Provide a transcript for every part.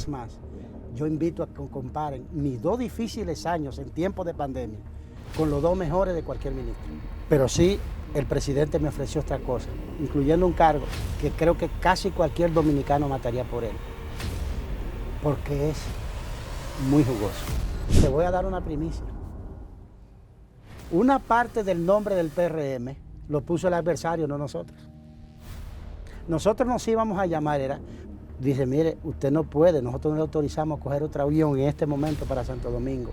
vez más, yo invito a que comparen mis 2 difíciles años en tiempos de pandemia con los 2 mejores de cualquier ministro. Pero sí, el presidente me ofreció otra cosa, incluyendo un cargo que creo que casi cualquier dominicano mataría por él, porque es muy jugoso. Te voy a dar una primicia. Una parte del nombre del PRM lo puso el adversario, no nosotros. Nosotros nos íbamos a llamar, dice, mire, usted no puede, nosotros no le autorizamos a coger otro avión en este momento para Santo Domingo,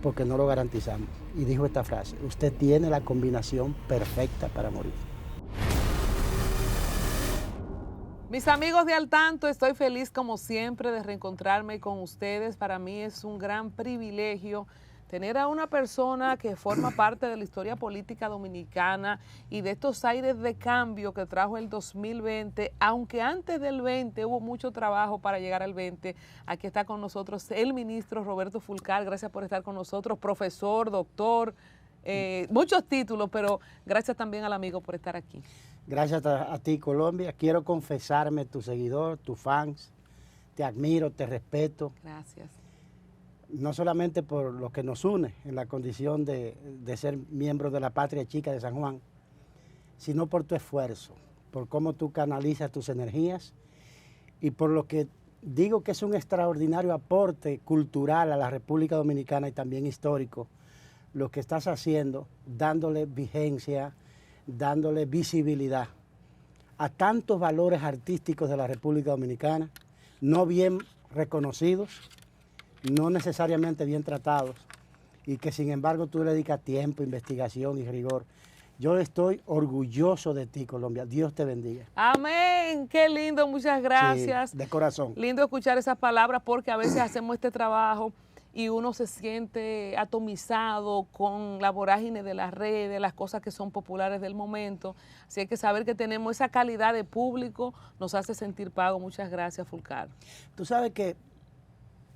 porque no lo garantizamos. Y dijo esta frase, usted tiene la combinación perfecta para morir. Mis amigos de Al Tanto, estoy feliz como siempre de reencontrarme con ustedes. Para mí es un gran privilegio tener a una persona que forma parte de la historia política dominicana y de estos aires de cambio que trajo el 2020, aunque antes del 20 hubo mucho trabajo para llegar al 20. Aquí está con nosotros el ministro Roberto Fulcar. Gracias por estar con nosotros, profesor, doctor, muchos títulos, pero gracias también al amigo por estar aquí. Gracias a ti, Colombia. Quiero confesarme tu seguidor, tu fans. Te admiro, te respeto. Gracias. No solamente por lo que nos une en la condición de ser miembros de la Patria Chica de San Juan, sino por tu esfuerzo, por cómo tú canalizas tus energías y por lo que digo que es un extraordinario aporte cultural a la República Dominicana y también histórico, lo que estás haciendo, dándole vigencia, dándole visibilidad a tantos valores artísticos de la República Dominicana, no bien reconocidos, no necesariamente bien tratados, y que sin embargo tú le dedicas tiempo, investigación y rigor. Yo estoy orgulloso de ti, Colombia. Dios te bendiga. Amén. Qué lindo, muchas gracias. Sí, de corazón. Lindo escuchar esas palabras porque a veces hacemos este trabajo y uno se siente atomizado con la vorágine de las redes, las cosas que son populares del momento. Así hay que saber que tenemos esa calidad de público, nos hace sentir pago. Muchas gracias, Fulcar. Tú sabes que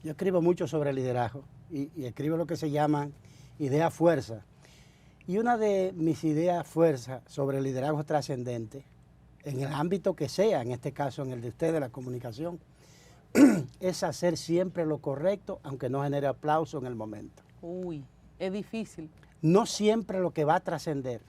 yo escribo mucho sobre liderazgo y escribo lo que se llaman ideas fuerza. Y una de mis ideas fuerza sobre liderazgo trascendente, en el ámbito que sea, en este caso en el de ustedes, la comunicación, es hacer siempre lo correcto, aunque no genere aplauso en el momento. Uy, es difícil. No siempre lo que va a trascender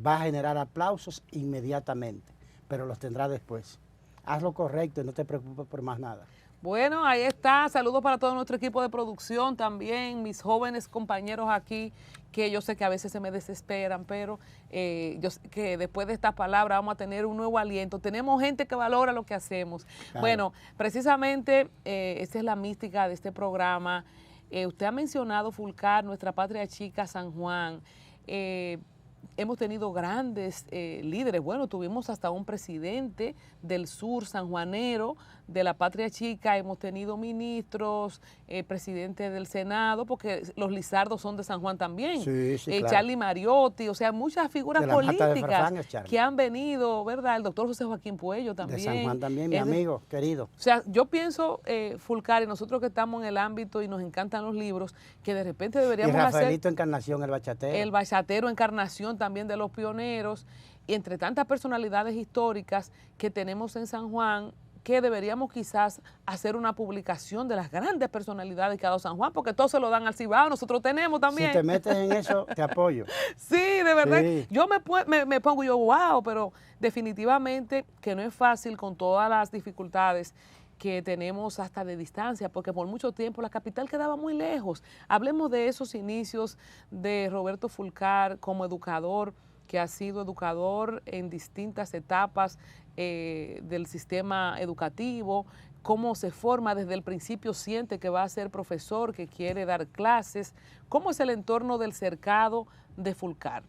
va a generar aplausos inmediatamente, pero los tendrá después. Haz lo correcto y no te preocupes por más nada. Bueno, ahí está. Saludos para todo nuestro equipo de producción también, mis jóvenes compañeros aquí, que yo sé que a veces se me desesperan, pero yo sé que después de esta palabra vamos a tener un nuevo aliento. Tenemos gente que valora lo que hacemos. Claro. Bueno, precisamente esta es la mística de este programa. Usted ha mencionado, Fulcar, nuestra patria chica, San Juan. Hemos tenido grandes líderes. Bueno, tuvimos hasta un presidente del sur sanjuanero, de la Patria Chica. Hemos tenido ministros, presidente del Senado, porque los Lizardos son de San Juan también. Sí, sí, claro. Charlie Mariotti, o sea, muchas figuras políticas que han venido, ¿verdad? El doctor José Joaquín Puello también. De San Juan también, mi amigo querido. O sea, yo pienso, Fulcar, y nosotros que estamos en el ámbito y nos encantan los libros, que de repente deberíamos hacer... Y Rafaelito Encarnación, el bachatero. El bachatero Encarnación también de los pioneros, y entre tantas personalidades históricas que tenemos en San Juan, que deberíamos quizás hacer una publicación de las grandes personalidades que ha dado San Juan, porque todos se lo dan al Cibao, nosotros tenemos también. Si te metes en eso, te apoyo. Sí, de verdad. Sí. Yo me pongo yo, wow, pero definitivamente que no es fácil con todas las dificultades que tenemos hasta de distancia, porque por mucho tiempo la capital quedaba muy lejos. Hablemos de esos inicios de Roberto Fulcar como educador, que ha sido educador en distintas etapas del sistema educativo, cómo se forma desde el principio, siente que va a ser profesor, que quiere dar clases. ¿Cómo es el entorno del cercado de Fulcar?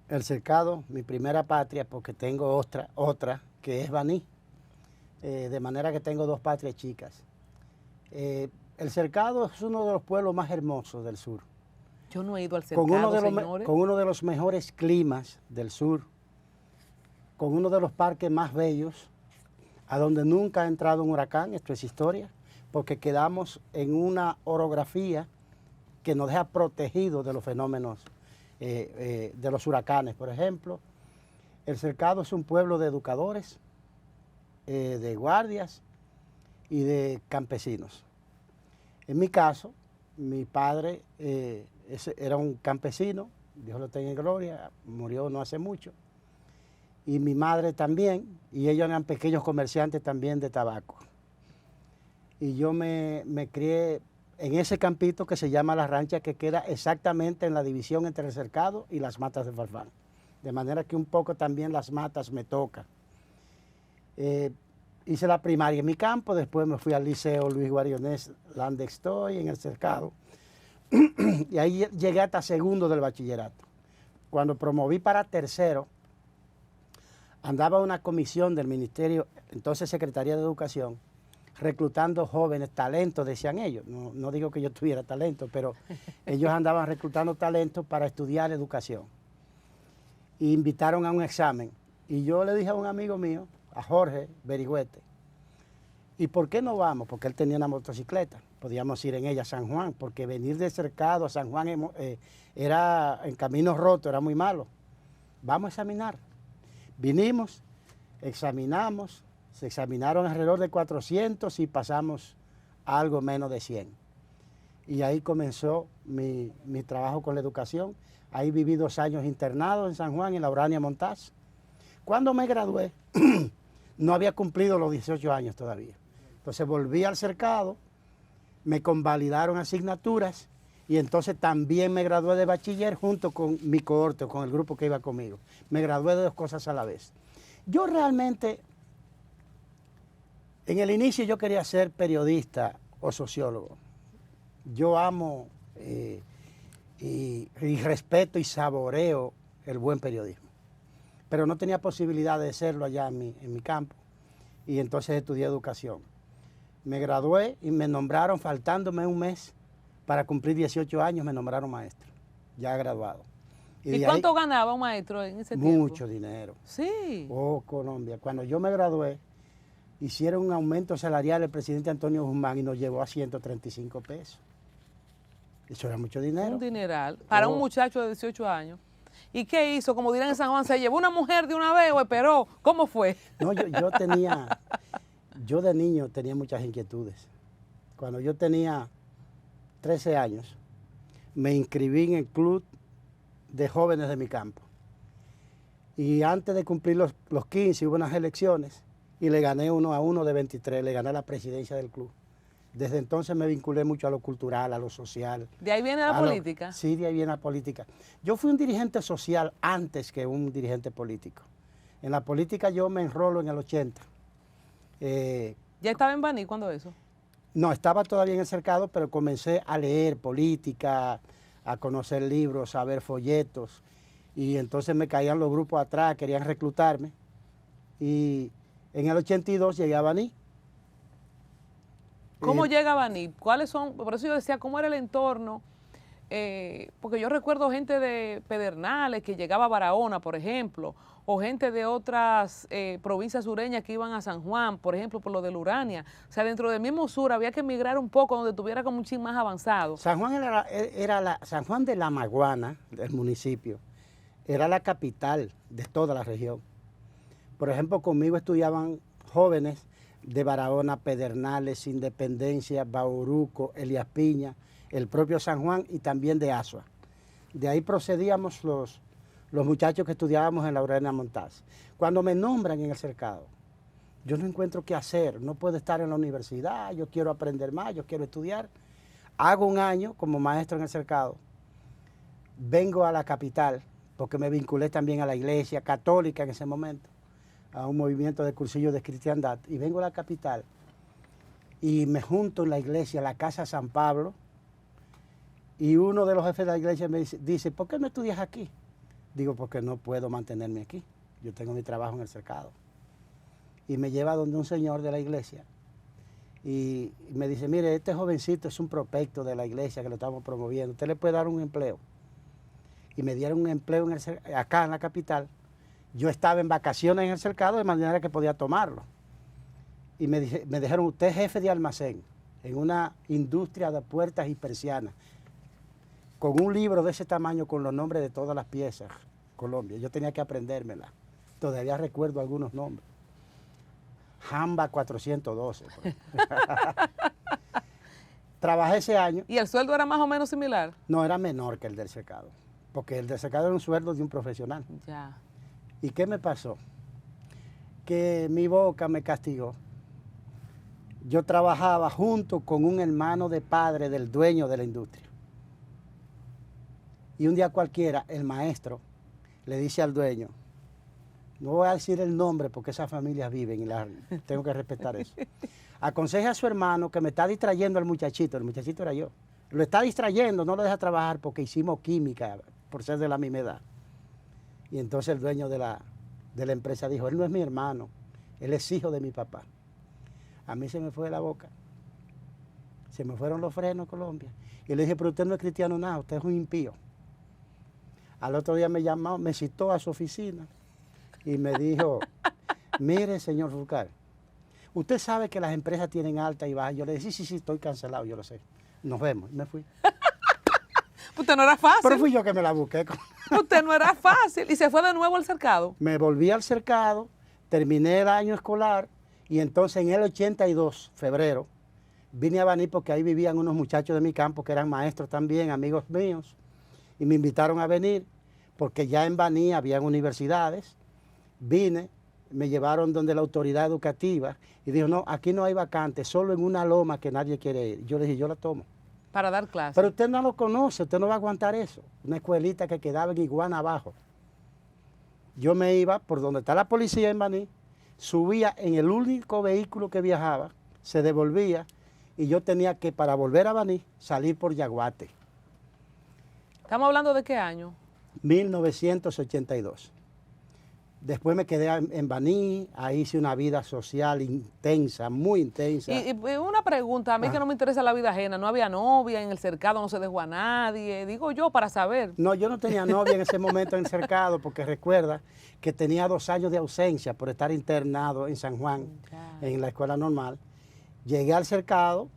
El cercado, mi primera patria, porque tengo otra que es Baní, de manera que tengo 2 patrias chicas. El cercado es uno de los pueblos más hermosos del sur. Yo no he ido al cercado, señores. Con uno de los mejores climas del sur, con uno de los parques más bellos, a donde nunca ha entrado un huracán, esto es historia, porque quedamos en una orografía que nos deja protegidos de los fenómenos de los huracanes, por ejemplo. El cercado es un pueblo de educadores, de guardias y de campesinos. En mi caso, mi padre era un campesino, Dios lo tenga en gloria, murió no hace mucho, y mi madre también, y ellos eran pequeños comerciantes también de tabaco. Y yo me crié en ese campito que se llama La Rancha, que queda exactamente en la división entre el Cercado y las Matas de Farfán. De manera que un poco también las matas me toca. Hice la primaria en mi campo, después me fui al Liceo Luis Guarionés, donde estoy, en el Cercado. Y ahí llegué hasta segundo del bachillerato. Cuando promoví para tercero, andaba una comisión del Ministerio, entonces Secretaría de Educación, reclutando jóvenes, talentos, decían ellos. No digo que yo tuviera talento, pero ellos andaban reclutando talentos para estudiar educación. Y invitaron a un examen. Y yo le dije a un amigo mío, a Jorge Berigüete, ¿y por qué no vamos? Porque él tenía una motocicleta, podíamos ir en ella a San Juan, porque venir de Cercado a San Juan era en caminos rotos, era muy malo. Vamos a examinar. Vinimos, examinamos, se examinaron alrededor de 400 y pasamos a algo menos de 100. Y ahí comenzó mi trabajo con la educación. Ahí viví 2 años internado en San Juan, en la Urania Montaz. Cuando me gradué, no había cumplido los 18 años todavía. Entonces volví al Cercado, me convalidaron asignaturas y entonces también me gradué de bachiller junto con mi cohorte, con el grupo que iba conmigo. Me gradué de 2 cosas a la vez. Yo realmente, en el inicio yo quería ser periodista o sociólogo. Yo amo y respeto y saboreo el buen periodismo. Pero no tenía posibilidad de serlo allá en mi campo. Y entonces estudié educación. Me gradué y me nombraron, faltándome un mes para cumplir 18 años, me nombraron maestro, ya graduado. ¿Y cuánto ganaba un maestro en ese tiempo? Mucho dinero. Sí. Oh, Colombia. Cuando yo me gradué, hicieron un aumento salarial el presidente Antonio Guzmán y nos llevó a 135 pesos. Eso era mucho dinero. Un dineral para un muchacho de 18 años. ¿Y qué hizo? Como dirán en San Juan, ¿se llevó una mujer de una vez o esperó? ¿Cómo fue? No, yo de niño tenía muchas inquietudes. Cuando yo tenía 13 años, me inscribí en el club de jóvenes de mi campo. Y antes de cumplir los 15 hubo unas elecciones y le gané 1-1 de 23, le gané la presidencia del club. Desde entonces me vinculé mucho a lo cultural, a lo social. ¿De ahí viene la política? Sí, de ahí viene la política. Yo fui un dirigente social antes que un dirigente político. En la política yo me enrolo en el 80. ¿Ya estaba en Baní cuando eso? No, estaba todavía en el Cercado, pero comencé a leer política, a conocer libros, a ver folletos. Y entonces me caían los grupos atrás, querían reclutarme. Y en el 82 llegué a Baní. ¿Cómo llega a Baní? ¿Cuáles son? Por eso yo decía, ¿cómo era el entorno? Porque yo recuerdo gente de Pedernales que llegaba a Barahona, por ejemplo, o gente de otras provincias sureñas que iban a San Juan, por ejemplo, por lo de la Urania. O sea, dentro del mismo sur había que emigrar un poco donde tuviera como un chin más avanzado. San Juan San Juan de la Maguana, el municipio, era la capital de toda la región. Por ejemplo, conmigo estudiaban jóvenes de Barahona, Pedernales, Independencia, Bauruco, Elías Piña, el propio San Juan y también de Asua. De ahí procedíamos los muchachos que estudiábamos en la Urania Montaz. Cuando me nombran en el Cercado, yo no encuentro qué hacer, no puedo estar en la universidad, yo quiero aprender más, yo quiero estudiar. Hago un año como maestro en el Cercado, vengo a la capital, porque me vinculé también a la iglesia católica en ese momento, a un movimiento de cursillos de cristiandad, y vengo a la capital y me junto en la iglesia, la Casa San Pablo, y uno de los jefes de la iglesia me dice, ¿por qué no estudias aquí? Digo, porque no puedo mantenerme aquí, yo tengo mi trabajo en el Cercado. Y me lleva donde un señor de la iglesia y me dice, mire, este jovencito es un prospecto de la iglesia que lo estamos promoviendo, usted le puede dar un empleo. Y me dieron un empleo acá en la capital. Yo estaba en vacaciones en el Cercado de manera que podía tomarlo. Y me dijeron, usted es jefe de almacén en una industria de puertas y persianas, con un libro de ese tamaño con los nombres de todas las piezas, Colombia. Yo tenía que aprendérmela. Todavía recuerdo algunos nombres. Jamba 412. Pues. Trabajé ese año. ¿Y el sueldo era más o menos similar? No, era menor que el del secado, porque el del secado era un sueldo de un profesional. Ya. ¿Y qué me pasó? Que mi boca me castigó. Yo trabajaba junto con un hermano de padre del dueño de la industria. Y un día cualquiera, el maestro le dice al dueño, no voy a decir el nombre porque esas familias viven y tengo que respetar eso. Aconseja a su hermano que me está distrayendo al muchachito. El muchachito era yo. Lo está distrayendo, no lo deja trabajar porque hicimos química por ser de la misma edad. Y entonces el dueño de la empresa dijo, él no es mi hermano, él es hijo de mi papá. A mí se me fue de la boca. Se me fueron los frenos, Colombia. Y le dije, pero usted no es cristiano nada, usted es un impío. Al otro día me llamó, me citó a su oficina y me dijo, mire, señor Fulcar, usted sabe que las empresas tienen alta y baja. Yo le dije, sí, estoy cancelado, yo lo sé. Nos vemos. Y me fui. Usted no era fácil. Pero fui yo que me la busqué. Usted no era fácil. ¿Y se fue de nuevo al cercado? Me volví al cercado, terminé el año escolar y entonces en el 82, febrero, vine a Baní porque ahí vivían unos muchachos de mi campo que eran maestros también, amigos míos, y me invitaron a venir porque ya en Baní habían universidades. Vine, me llevaron donde la autoridad educativa y dijo, no, aquí no hay vacantes, solo en una loma que nadie quiere ir. Yo le dije, yo la tomo. Para dar clases. Pero usted no lo conoce, usted no va a aguantar eso. Una escuelita que quedaba en Iguana abajo. Yo me iba por donde está la policía en Baní, subía en el único vehículo que viajaba, se devolvía y yo tenía que, para volver a Baní, salir por Yaguate. ¿Estamos hablando de qué año? 1982. Después me quedé en Baní, ahí hice una vida social intensa, muy intensa. Y una pregunta, a mí que no me interesa la vida ajena, ¿no había novia en el cercado, no se dejó a nadie? Digo yo para saber. No, yo no tenía novia en ese momento en el cercado, porque recuerda que tenía 2 años de ausencia por estar internado en San Juan, en la escuela normal. Llegué al cercado,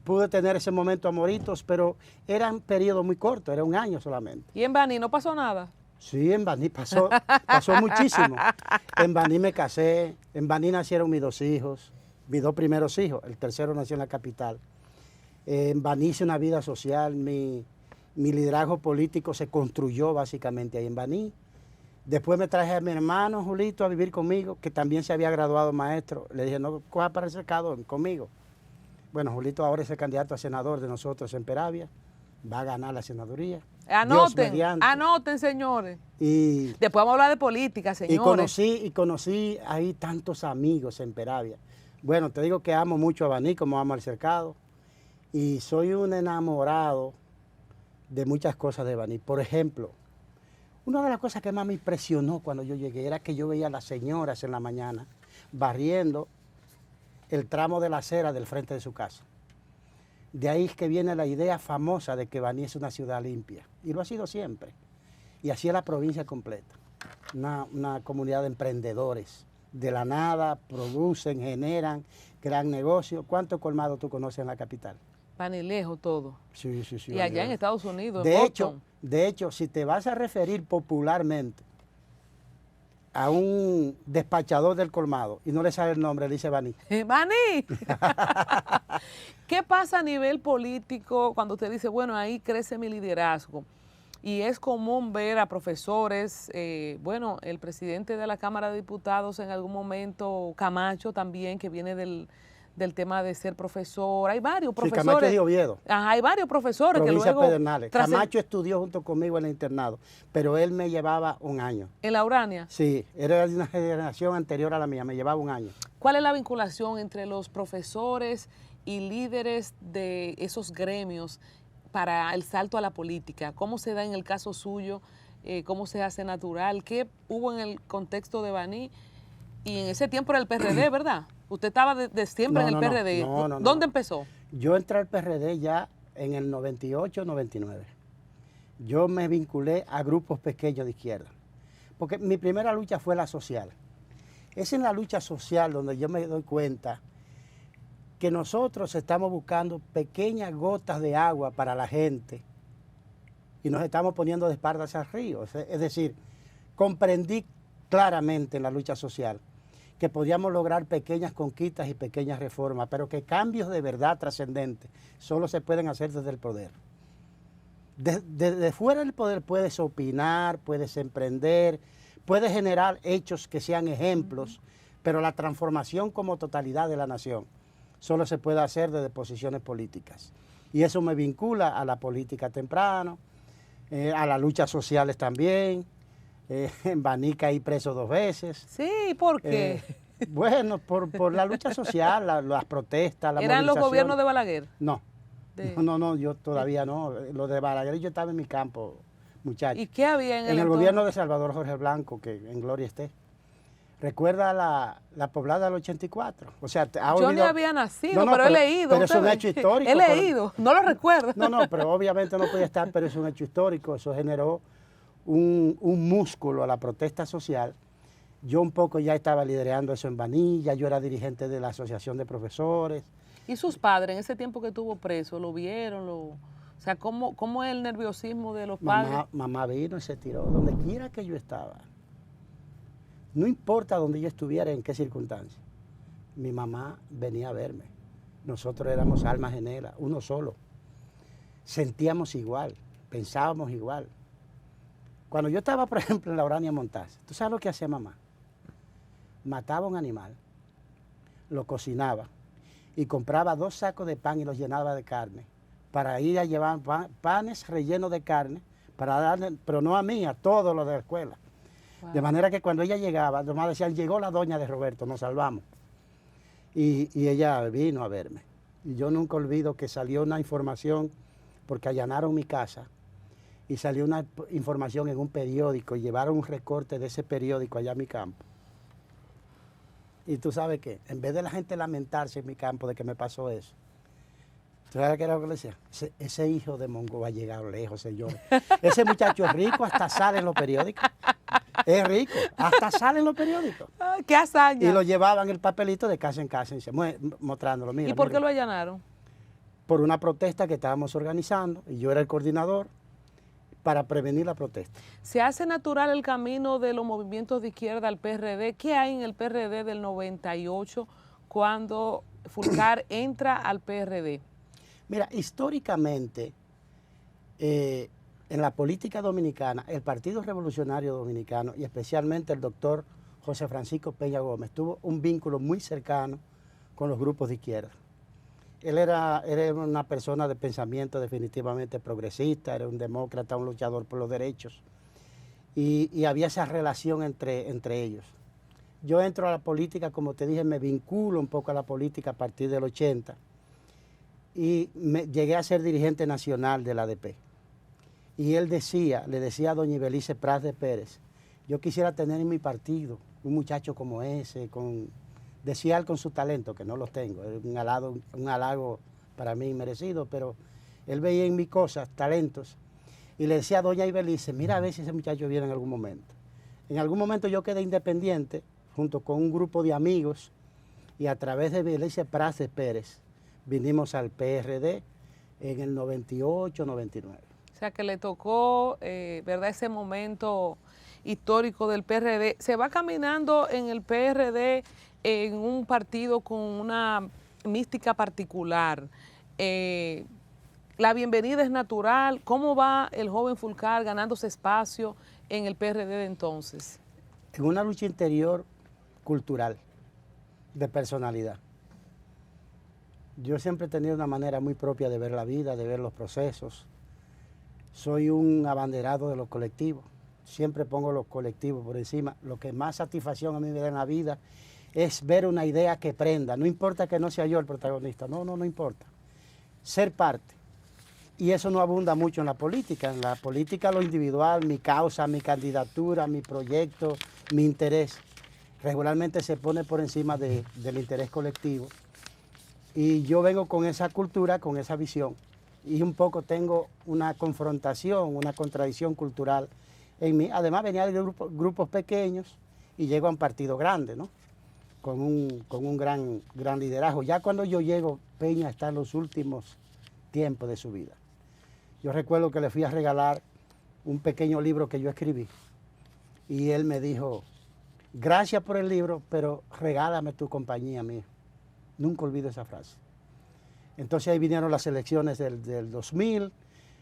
pude tener ese momento amoritos, pero era un periodo muy corto, era 1 año solamente. ¿Y en Baní no pasó nada? Sí, en Baní pasó muchísimo. En Baní me casé, en Baní nacieron mis 2 hijos, mis 2 primeros hijos, el tercero nació en la capital. En Baní hice una vida social, mi liderazgo político se construyó básicamente ahí en Baní. Después me traje a mi hermano Julito a vivir conmigo, que también se había graduado maestro. Le dije, no, coja para el cercado conmigo. Bueno, Julito ahora es el candidato a senador de nosotros en Peravia, va a ganar la senaduría. Anoten, señores. Y después vamos a hablar de política, señores. Y conocí ahí tantos amigos en Peravia. Bueno, te digo que amo mucho a Baní, como amo al cercado. Y soy un enamorado de muchas cosas de Baní. Por ejemplo, una de las cosas que más me impresionó cuando yo llegué era que yo veía a las señoras en la mañana barriendo el tramo de la acera del frente de su casa. De ahí es que viene la idea famosa de que Baní es una ciudad limpia. Y lo ha sido siempre. Y así es la provincia completa. Una comunidad de emprendedores. De la nada producen, generan, crean negocios. ¿Cuántos colmados tú conoces en la capital? Baní lejos todo. Sí. Y allá en Estados Unidos, de hecho, si te vas a referir popularmente a un despachador del colmado y no le sabe el nombre, le dice Baní. ¡Baní! ¿Qué pasa a nivel político cuando usted dice, bueno, ahí crece mi liderazgo? Y es común ver a profesores, bueno, el presidente de la Cámara de Diputados en algún momento, Camacho también, que viene del tema de ser profesor. Hay varios profesores. Sí, Camacho es de Oviedo. Ajá, hay varios profesores Provincia que luego... Pedernales. Camacho estudió junto conmigo en el internado, pero él me llevaba 1 año. ¿En la Urania? Sí, era de una generación anterior a la mía, me llevaba 1 año. ¿Cuál es la vinculación entre los profesores y líderes de esos gremios para el salto a la política? ¿Cómo se da en el caso suyo? ¿Cómo se hace natural? ¿Qué hubo en el contexto de Baní? Y en ese tiempo era el PRD, ¿verdad? Usted estaba de siempre en el PRD. No. ¿Dónde empezó? Yo entré al PRD ya en el 98, 99. Yo me vinculé a grupos pequeños de izquierda. Porque mi primera lucha fue la social. Es en la lucha social donde yo me doy cuenta que nosotros estamos buscando pequeñas gotas de agua para la gente y nos estamos poniendo de espaldas al río. Es decir, comprendí claramente en la lucha social que podíamos lograr pequeñas conquistas y pequeñas reformas, pero que cambios de verdad trascendentes solo se pueden hacer desde el poder. Desde fuera del poder puedes opinar, puedes emprender, puedes generar hechos que sean ejemplos, pero la transformación como totalidad de la nación solo se puede hacer desde posiciones políticas. Y eso me vincula a la política temprano, a las luchas sociales también. En Baní caí preso 2 veces. Sí, ¿por qué? Bueno, por la lucha social, las protestas, la ¿Eran los gobiernos de Balaguer? No. No, yo todavía no. Lo de Balaguer yo estaba en mi campo, muchacho. ¿Y qué había en el gobierno de Salvador Jorge Blanco, que en gloria esté? ¿Recuerda la poblada del 84? O sea, yo ni había nacido, pero he leído. Pero es un hecho histórico. He leído, no lo recuerdo. No, pero obviamente no podía estar, pero es un hecho histórico. Eso generó un músculo a la protesta social. Yo un poco ya estaba liderando eso en Baní, ya yo era dirigente de la Asociación de Profesores. ¿Y sus padres en ese tiempo que estuvo preso, lo vieron? O sea, ¿cómo es el nerviosismo de los padres? Mamá vino y se tiró, donde quiera que yo estaba. No importa donde yo estuviera, en qué circunstancia. Mi mamá venía a verme. Nosotros éramos almas gemelas, uno solo. Sentíamos igual, pensábamos igual. Cuando yo estaba, por ejemplo, en la Urania Montaz, ¿tú sabes lo que hacía mamá? Mataba un animal, lo cocinaba y compraba 2 sacos de pan y los llenaba de carne para ir a llevar panes rellenos de carne, para darle, pero no a mí, a todos los de la escuela. Wow. De manera que cuando ella llegaba, nomás decían, llegó la doña de Roberto, nos salvamos. Y ella vino a verme. Y yo nunca olvido que salió una información, porque allanaron mi casa, y salió una información en un periódico, y llevaron un recorte de ese periódico allá a mi campo. Y tú sabes que, en vez de la gente lamentarse en mi campo de que me pasó eso, ¿tú sabes qué era lo que le decía? Ese hijo de Mongo va a llegar lejos, señor. Ese muchacho es rico, hasta sale en los periódicos. Es rico, hasta sale en los periódicos. Ay, ¡qué hazaña! Y lo llevaban el papelito de casa en casa, mostrándolo. Mira, ¿Y por mira. qué lo allanaron? Por una protesta que estábamos organizando, y yo era el coordinador, para prevenir la protesta. ¿Se hace natural el camino de los movimientos de izquierda al PRD? ¿Qué hay en el PRD del 98 cuando Fulcar entra al PRD? Mira, históricamente, en la política dominicana, el Partido Revolucionario Dominicano y especialmente el doctor José Francisco Peña Gómez tuvo un vínculo muy cercano con los grupos de izquierda. Él era una persona de pensamiento definitivamente progresista, era un demócrata, un luchador por los derechos. Y había esa relación entre ellos. Yo entro a la política, como te dije, me vinculo un poco a la política a partir del 80 y llegué a ser dirigente nacional de la ADP. Y él le decía a doña Ibelice Pras de Pérez, yo quisiera tener en mi partido un muchacho como ese, decía él con su talento, que no los tengo, es un halago para mí merecido, pero él veía en mis cosas, talentos, y le decía a doña Ibelice, mira a ver si ese muchacho viene en algún momento. En algún momento yo quedé independiente, junto con un grupo de amigos, y a través de Ibelice Pras de Pérez, vinimos al PRD en el 98, 99. O sea que le tocó, ¿verdad?, ese momento histórico del PRD. Se va caminando en el PRD en un partido con una mística particular. La bienvenida es natural. ¿Cómo va el joven Fulcar ganándose espacio en el PRD de entonces? En una lucha interior cultural, de personalidad. Yo siempre he tenido una manera muy propia de ver la vida, de ver los procesos. Soy un abanderado de los colectivos. Siempre pongo los colectivos por encima. Lo que más satisfacción a mí me da en la vida es ver una idea que prenda. No importa que no sea yo el protagonista. No importa. Ser parte. Y eso no abunda mucho en la política. En la política lo individual, mi causa, mi candidatura, mi proyecto, mi interés, regularmente se pone por encima del interés colectivo. Y yo vengo con esa cultura, con esa visión. Y un poco tengo una confrontación, una contradicción cultural en mí. Además venía de grupos pequeños y llego a un partido grande, ¿no? Con un gran liderazgo. Ya cuando yo llego, Peña está en los últimos tiempos de su vida. Yo recuerdo que le fui a regalar un pequeño libro que yo escribí y él me dijo, gracias por el libro, pero regálame tu compañía mía. Nunca olvido esa frase. Entonces ahí vinieron las elecciones del 2000,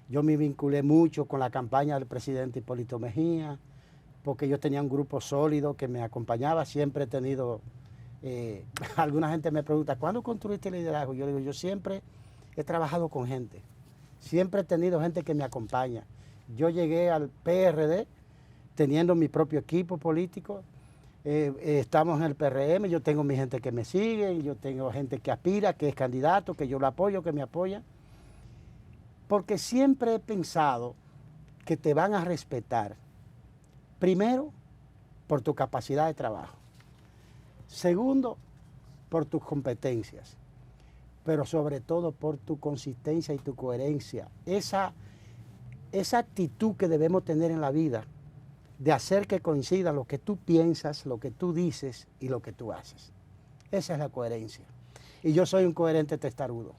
yo me vinculé mucho con la campaña del presidente Hipólito Mejía, porque yo tenía un grupo sólido que me acompañaba, siempre he tenido, alguna gente me pregunta, ¿cuándo construiste el liderazgo? Yo digo, yo siempre he trabajado con gente, siempre he tenido gente que me acompaña. Yo llegué al PRD teniendo mi propio equipo político, estamos en el PRM, yo tengo mi gente que me sigue, yo tengo gente que aspira, que es candidato, que yo lo apoyo, que me apoya, porque siempre he pensado que te van a respetar, primero, por tu capacidad de trabajo, segundo, por tus competencias, pero sobre todo por tu consistencia y tu coherencia, esa actitud que debemos tener en la vida, de hacer que coincida lo que tú piensas, lo que tú dices y lo que tú haces. Esa es la coherencia. Y yo soy un coherente testarudo.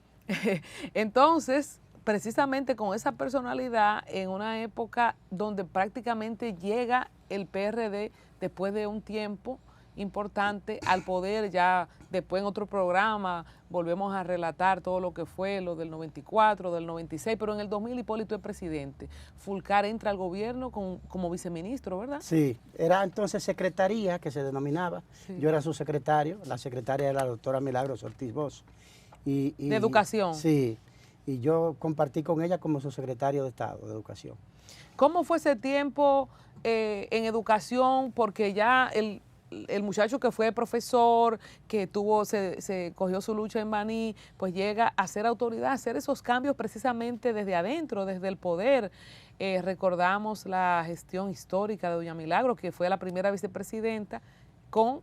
Entonces, precisamente con esa personalidad, en una época donde prácticamente llega el PRD después de un tiempo importante al poder, ya después en otro programa volvemos a relatar todo lo que fue, lo del 94, del 96, pero en el 2000 Hipólito es presidente. Fulcar entra al gobierno como viceministro, ¿verdad? Sí, era entonces secretaría, que se denominaba. Sí. Yo era su secretario, la secretaria era la doctora Milagros Ortiz Bosch. ¿De educación? Sí, y yo compartí con ella como su secretario de Estado de Educación. ¿Cómo fue ese tiempo en educación? Porque ya el muchacho que fue profesor, que se cogió su lucha en Baní, pues llega a ser autoridad, a hacer esos cambios precisamente desde adentro, desde el poder. Recordamos la gestión histórica de doña Milagro, que fue la primera vicepresidenta, con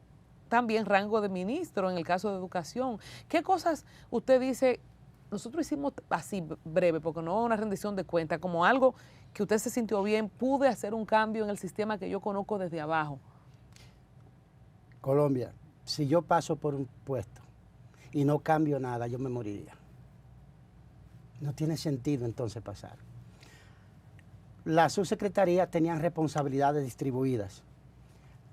también rango de ministro en el caso de educación. ¿Qué cosas usted dice? Nosotros hicimos así breve, porque no una rendición de cuentas, como algo que usted se sintió bien, pude hacer un cambio en el sistema que yo conozco desde abajo. Colombia, si yo paso por un puesto y no cambio nada, yo me moriría. No tiene sentido entonces pasar. Las subsecretarías tenían responsabilidades distribuidas.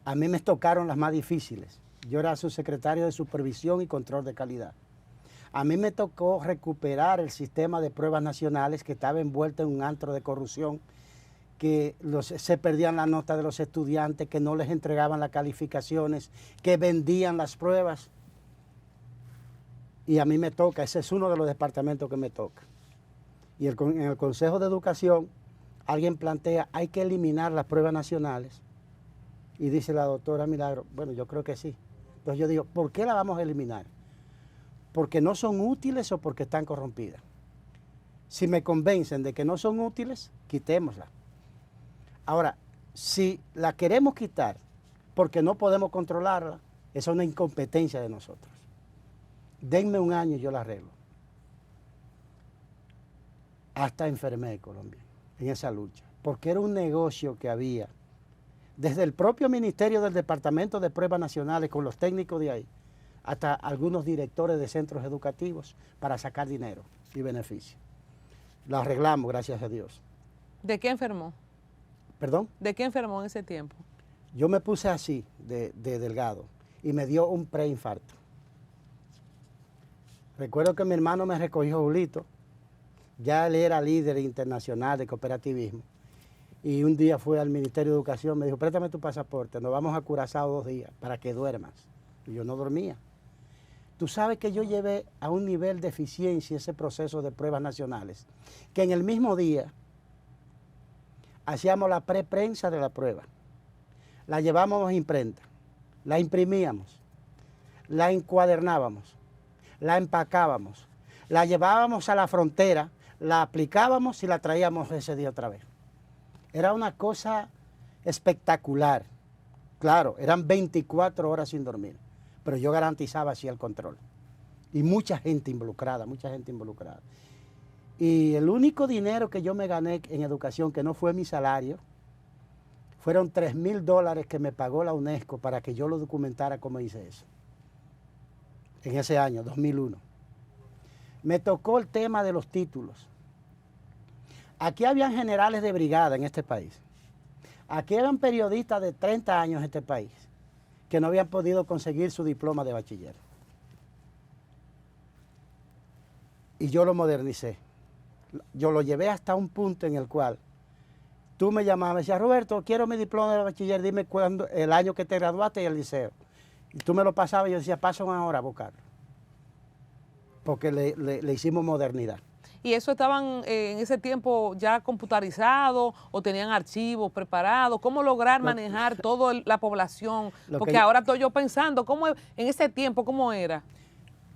A mí me tocaron las más difíciles. Yo era subsecretario de Supervisión y Control de Calidad. A mí me tocó recuperar el sistema de pruebas nacionales que estaba envuelto en un antro de corrupción, que se perdían las notas de los estudiantes, que no les entregaban las calificaciones, que vendían las pruebas. Y a mí me toca, ese es uno de los departamentos que me toca. Y en el Consejo de Educación, alguien plantea, hay que eliminar las pruebas nacionales. Y dice la doctora Milagro, bueno, yo creo que sí. Entonces yo digo, ¿por qué la vamos a eliminar? ¿Porque no son útiles o porque están corrompidas? Si me convencen de que no son útiles, quitémosla. Ahora, si la queremos quitar porque no podemos controlarla, esa es una incompetencia de nosotros. Denme un año y yo la arreglo. Hasta enfermé, Colombia, en esa lucha, porque era un negocio que había desde el propio Ministerio del Departamento de Pruebas Nacionales con los técnicos de ahí, hasta algunos directores de centros educativos para sacar dinero y beneficio. Lo arreglamos, gracias a Dios. ¿De qué enfermó? ¿Perdón? ¿De qué enfermó en ese tiempo? Yo me puse así, de delgado, y me dio un preinfarto. Recuerdo que mi hermano me recogió Julito, ya él era líder internacional de cooperativismo, y un día fue al Ministerio de Educación, me dijo, préstame tu pasaporte, nos vamos a Curazao 2 días para que duermas. Y yo no dormía. Tú sabes que yo llevé a un nivel de eficiencia ese proceso de pruebas nacionales, que en el mismo día hacíamos la preprensa de la prueba, la llevábamos a imprenta, la imprimíamos, la encuadernábamos, la empacábamos, la llevábamos a la frontera, la aplicábamos y la traíamos ese día otra vez. Era una cosa espectacular. Claro, eran 24 horas sin dormir, pero yo garantizaba así el control. Y mucha gente involucrada, mucha gente involucrada. Y el único dinero que yo me gané en educación, que no fue mi salario, fueron $3,000 que me pagó la UNESCO para que yo lo documentara cómo hice eso. En ese año, 2001. Me tocó el tema de los títulos. Aquí habían generales de brigada en este país. Aquí eran periodistas de 30 años en este país. que no habían podido conseguir su diploma de bachiller. Y yo lo modernicé. Yo lo llevé hasta un punto en el cual tú me llamabas, me decías, Roberto, quiero mi diploma de bachiller, dime cuándo, el año que te graduaste y el liceo. Y tú me lo pasabas y yo decía, pasa una hora a buscarlo. Porque le hicimos modernidad. ¿Y eso estaban en ese tiempo ya computarizados o tenían archivos preparados? ¿Cómo lograr manejar toda la población? Porque ahora estoy yo pensando, ¿cómo en ese tiempo cómo era?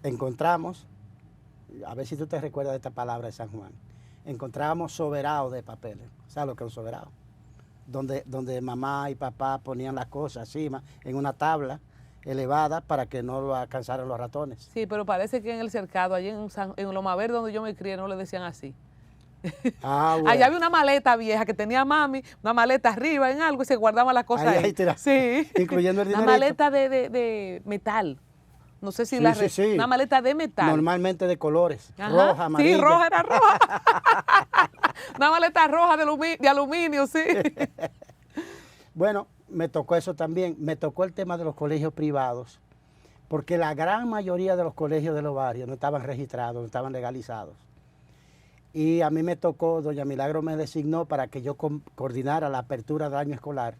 Encontramos, a ver si tú te recuerdas de esta palabra de San Juan, encontrábamos soberados de papeles. ¿Sabes lo que es un soberado? Donde mamá y papá ponían las cosas encima en una tabla elevada para que no lo alcanzaran los ratones. Sí, pero parece que en el cercado, allí en Loma Verde, donde yo me crié, no le decían así. Ah, bueno. Allá había una maleta vieja que tenía mami, una maleta arriba en algo y se guardaban las cosas ahí. Sí, incluyendo el dinerito. Una maleta de metal. No sé si sí. Una maleta de metal. Normalmente de colores. Ajá. Roja, amarilla. Sí, roja era roja. Una maleta roja de aluminio, sí. Bueno, me tocó eso también. Me tocó el tema de los colegios privados, porque la gran mayoría de los colegios de los barrios no estaban registrados, no estaban legalizados. Y a mí me tocó, doña Milagro me designó para que yo coordinara la apertura del año escolar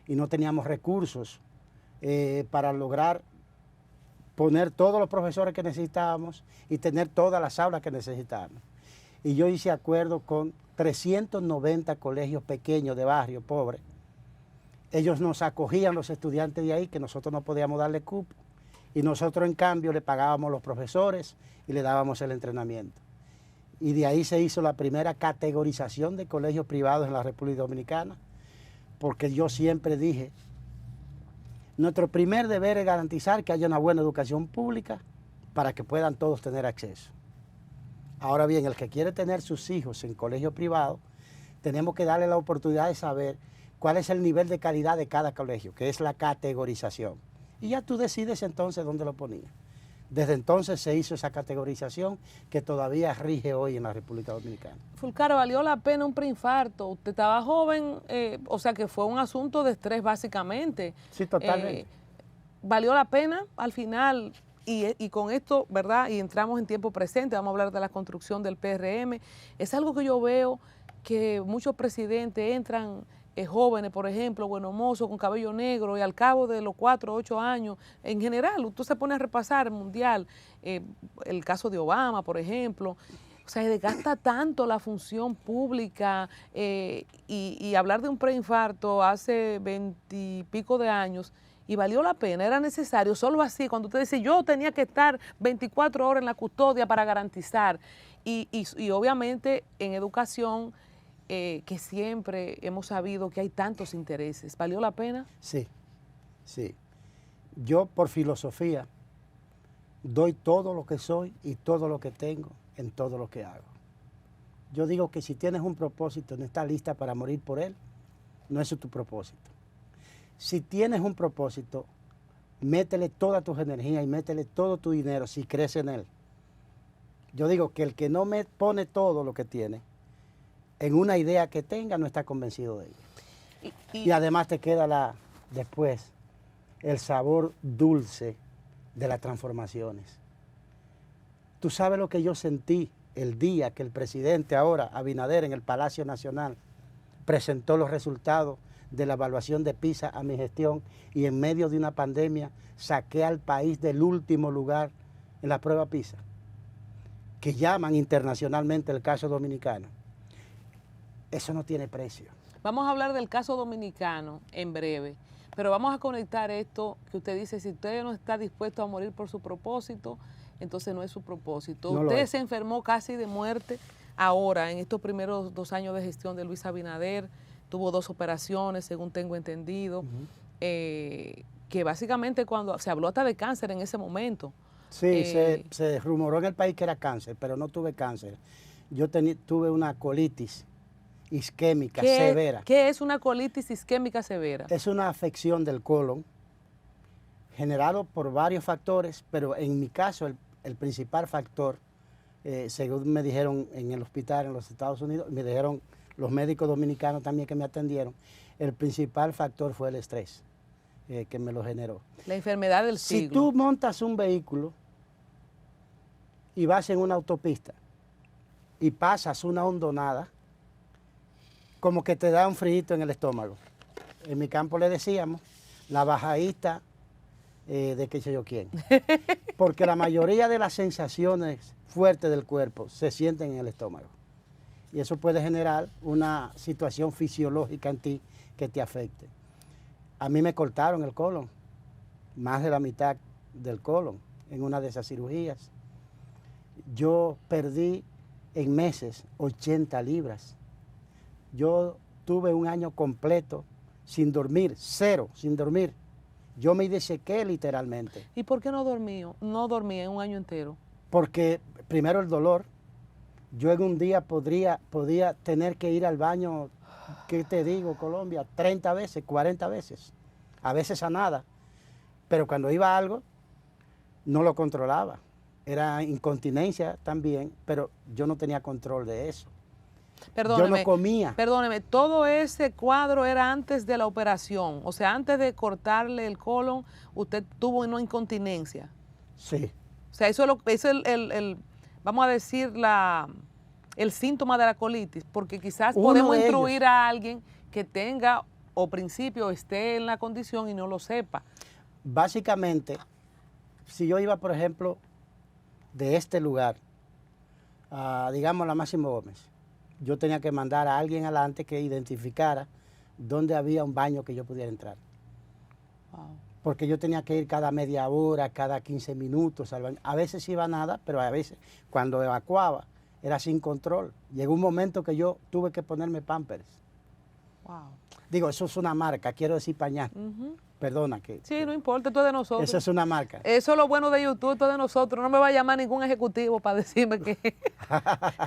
y no teníamos recursos para lograr poner todos los profesores que necesitábamos y tener todas las aulas que necesitábamos. Y yo hice acuerdo con 390 colegios pequeños de barrio, pobres. Ellos nos acogían los estudiantes de ahí, que nosotros no podíamos darle cupo, y nosotros en cambio le pagábamos los profesores y le dábamos el entrenamiento. Y de ahí se hizo la primera categorización de colegios privados en la República Dominicana, porque yo siempre dije, nuestro primer deber es garantizar que haya una buena educación pública para que puedan todos tener acceso. Ahora bien, el que quiere tener sus hijos en colegio privado, tenemos que darle la oportunidad de saber cuál es el nivel de calidad de cada colegio, que es la categorización. Y ya tú decides entonces dónde lo ponías. Desde entonces se hizo esa categorización que todavía rige hoy en la República Dominicana. Fulcar, ¿valió la pena un preinfarto? Usted estaba joven, o sea que fue un asunto de estrés básicamente. Sí, totalmente. ¿Valió la pena al final? Y con esto, ¿verdad? Y entramos en tiempo presente, vamos a hablar de la construcción del PRM. Es algo que yo veo que muchos presidentes entran jóvenes, por ejemplo, buenos mozos con cabello negro, y al cabo de los 4 o 8 años, en general, usted se pone a repasar el mundial, el caso de Obama, por ejemplo, o sea, desgasta tanto la función pública y hablar de un preinfarto hace 20 y pico de años, y valió la pena, era necesario, solo así, cuando usted dice, yo tenía que estar 24 horas en la custodia para garantizar, y obviamente en educación, que siempre hemos sabido que hay tantos intereses. ¿Valió la pena? Sí, sí. Yo por filosofía doy todo lo que soy y todo lo que tengo en todo lo que hago. Yo digo que si tienes un propósito y no estás lista para morir por él, no es tu propósito. Si tienes un propósito, métele todas tus energías y métele todo tu dinero si crees en él. Yo digo que el que no me pone todo lo que tiene en una idea que tenga, no está convencido de ella. Y además te queda después el sabor dulce de las transformaciones. Tú sabes lo que yo sentí el día que el presidente ahora, Abinader, en el Palacio Nacional, presentó los resultados de la evaluación de PISA a mi gestión y en medio de una pandemia saqué al país del último lugar en la prueba PISA, que llaman internacionalmente el caso dominicano. Eso no tiene precio. Vamos a hablar del caso dominicano en breve, pero vamos a conectar esto que usted dice, si usted no está dispuesto a morir por su propósito, entonces no es su propósito. No usted se enfermó casi de muerte ahora, en estos primeros 2 años de gestión de Luis Abinader, tuvo 2 operaciones, según tengo entendido, que básicamente cuando se habló hasta de cáncer en ese momento. Sí, se rumoró en el país que era cáncer, pero no tuve cáncer. Yo tuve una colitis isquémica severa. ¿Qué es una colitis isquémica severa? Es una afección del colon generado por varios factores, pero en mi caso el principal factor, según me dijeron en el hospital en los Estados Unidos, me dijeron los médicos dominicanos también que me atendieron, el principal factor fue el estrés. que me lo generó. La enfermedad del Si siglo. tú montas un vehículo y vas en una autopista y pasas una hondonada, como que te da un frío en el estómago. En mi campo le decíamos la bajadita de qué sé yo quién. Porque la mayoría de las sensaciones fuertes del cuerpo se sienten en el estómago. Y eso puede generar una situación fisiológica en ti que te afecte. A mí me cortaron el colon, más de la mitad del colon en una de esas cirugías. Yo perdí en meses 80 libras. Yo tuve un año completo sin dormir, cero, sin dormir. Yo me disequé literalmente. ¿Y por qué no dormía? No dormía en un año entero. Porque primero el dolor. Yo en un día podía tener que ir al baño, ¿qué te digo, Colombia? 30 veces, 40 veces. A veces a nada. Pero cuando iba a algo, no lo controlaba. Era incontinencia también, pero yo no tenía control de eso. Perdóneme, yo no comía. Perdóneme, todo ese cuadro era antes de la operación. O sea, antes de cortarle el colon, usted tuvo una incontinencia. Sí. O sea, eso es vamos a decir, el síntoma de la colitis, porque quizás podemos instruir a alguien que tenga o principio esté en la condición y no lo sepa. Básicamente, si yo iba, por ejemplo, de este lugar, digamos la Máximo Gómez, yo tenía que mandar a alguien adelante que identificara dónde había un baño que yo pudiera entrar. Wow. Porque yo tenía que ir cada media hora, cada 15 minutos al baño. A veces iba nada, pero a veces cuando evacuaba era sin control. Llegó un momento que yo tuve que ponerme Pampers. Wow. Digo, eso es una marca, quiero decir pañal. Perdona que... Sí, no importa, esto es de nosotros. Eso es una marca. Eso es lo bueno de YouTube, esto es de nosotros. No me va a llamar ningún ejecutivo para decirme que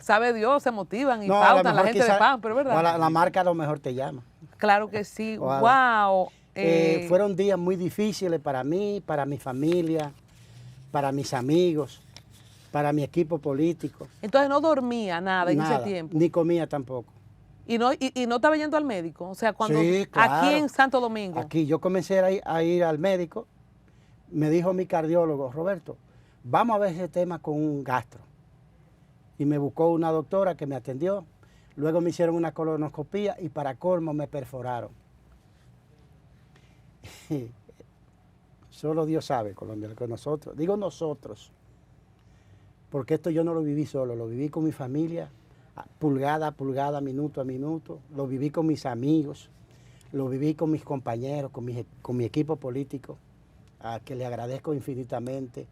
sabe Dios, se motivan y pautan la gente de Pampers, ¿verdad? La marca a lo mejor te llama. Claro que sí. Wow. Fueron días muy difíciles para mí, para mi familia, para mis amigos, para mi equipo político. Entonces no dormía nada en ese tiempo. Ni comía tampoco. ¿Y no estaba yendo al médico? O sea, cuando sí, claro. Aquí en Santo Domingo. Aquí yo comencé a ir al médico, me dijo mi cardiólogo, Roberto, vamos a ver ese tema con un gastro. Y me buscó una doctora que me atendió, luego me hicieron una colonoscopía y para colmo me perforaron. Solo Dios sabe, Colombia, que nosotros, digo nosotros, porque esto yo no lo viví solo, lo viví con mi familia, pulgada a pulgada, minuto a minuto, lo viví con mis amigos, lo viví con mis compañeros, con mi equipo político, a que le agradezco infinitamente.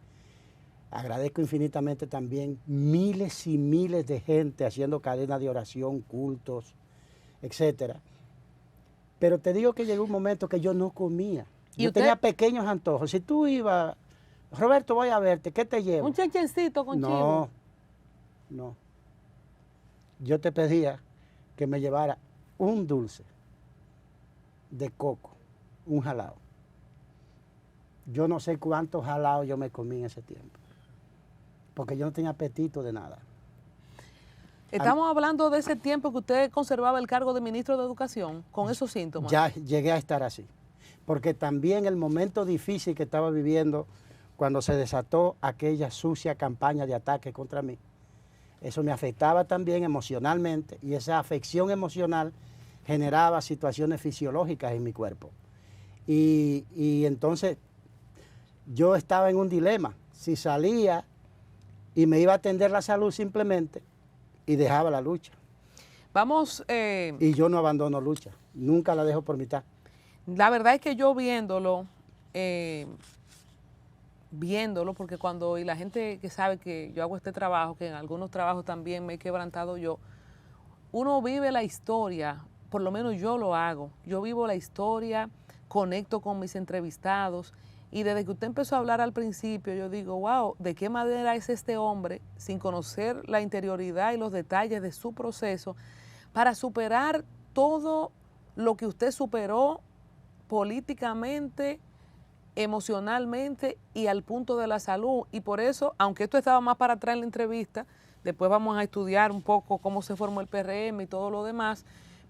Agradezco infinitamente también miles y miles de gente haciendo cadenas de oración, cultos, etcétera. Pero te digo que llegó un momento que yo no comía. Yo tenía pequeños antojos. Si tú ibas, Roberto, voy a verte, ¿qué te llevo? Un chenchencito con chivo. No. Yo te pedía que me llevara un dulce de coco, un jalao. Yo no sé cuántos jalaos yo me comí en ese tiempo, porque yo no tenía apetito de nada. Estamos hablando de ese tiempo que usted conservaba el cargo de ministro de Educación, con esos síntomas. Ya llegué a estar así, porque también el momento difícil que estaba viviendo cuando se desató aquella sucia campaña de ataque contra mí, eso me afectaba también emocionalmente y esa afección emocional generaba situaciones fisiológicas en mi cuerpo. Y entonces yo estaba en un dilema, si salía y me iba a atender la salud simplemente y dejaba la lucha. Vamos... Y yo no abandono lucha, nunca la dejo por mitad. La verdad es que yo viéndolo, porque y la gente que sabe que yo hago este trabajo, que en algunos trabajos también me he quebrantado yo, uno vive la historia, por lo menos yo lo hago, yo vivo la historia, conecto con mis entrevistados y desde que usted empezó a hablar al principio yo digo, wow, ¿de qué manera es este hombre sin conocer la interioridad y los detalles de su proceso para superar todo lo que usted superó políticamente, emocionalmente y al punto de la salud? Y por eso, aunque esto estaba más para atrás en la entrevista, después vamos a estudiar un poco cómo se formó el PRM y todo lo demás,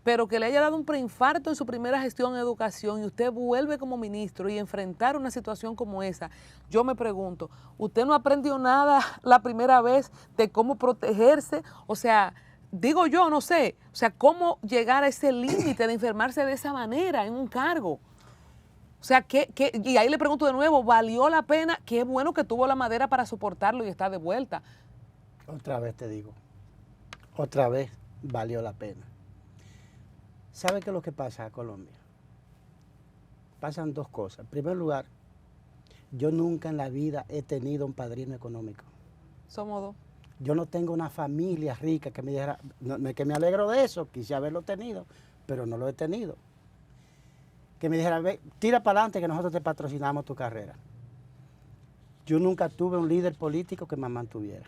pero que le haya dado un preinfarto en su primera gestión en educación y usted vuelve como ministro y enfrentar una situación como esa, yo me pregunto, ¿usted no aprendió nada la primera vez de cómo protegerse? O sea, digo yo, no sé, o sea, cómo llegar a ese límite de enfermarse de esa manera en un cargo. O sea, y ahí le pregunto de nuevo, ¿valió la pena? Qué bueno que tuvo la madera para soportarlo y está de vuelta. Otra vez te digo, otra vez valió la pena. ¿Sabe qué es lo que pasa a Colombia? Pasan dos cosas. En primer lugar, yo nunca en la vida he tenido un padrino económico. Somos dos. Yo no tengo una familia rica que me dijera, que me alegro de eso, quise haberlo tenido, pero no lo he tenido. Que me dijera, ve, tira para adelante que nosotros te patrocinamos tu carrera. Yo nunca tuve un líder político que me mantuviera.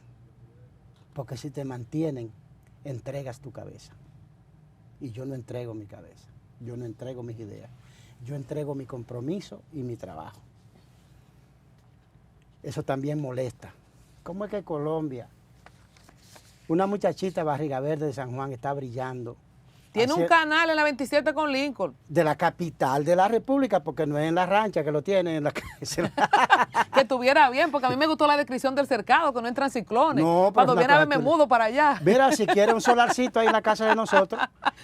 Porque si te mantienen, entregas tu cabeza. Y yo no entrego mi cabeza, yo no entrego mis ideas. Yo entrego mi compromiso y mi trabajo. Eso también molesta. ¿Cómo es que Colombia, una muchachita barriga verde de San Juan está brillando? Tiene un canal en la 27 con Lincoln. De la capital de la República, porque no es en la rancha que lo tienen, en la que estuviera bien, porque a mí me gustó la descripción del cercado, que no entran ciclones. No, cuando viene a ver me mudo para allá. Mira, si quiere un solarcito ahí en la casa de nosotros,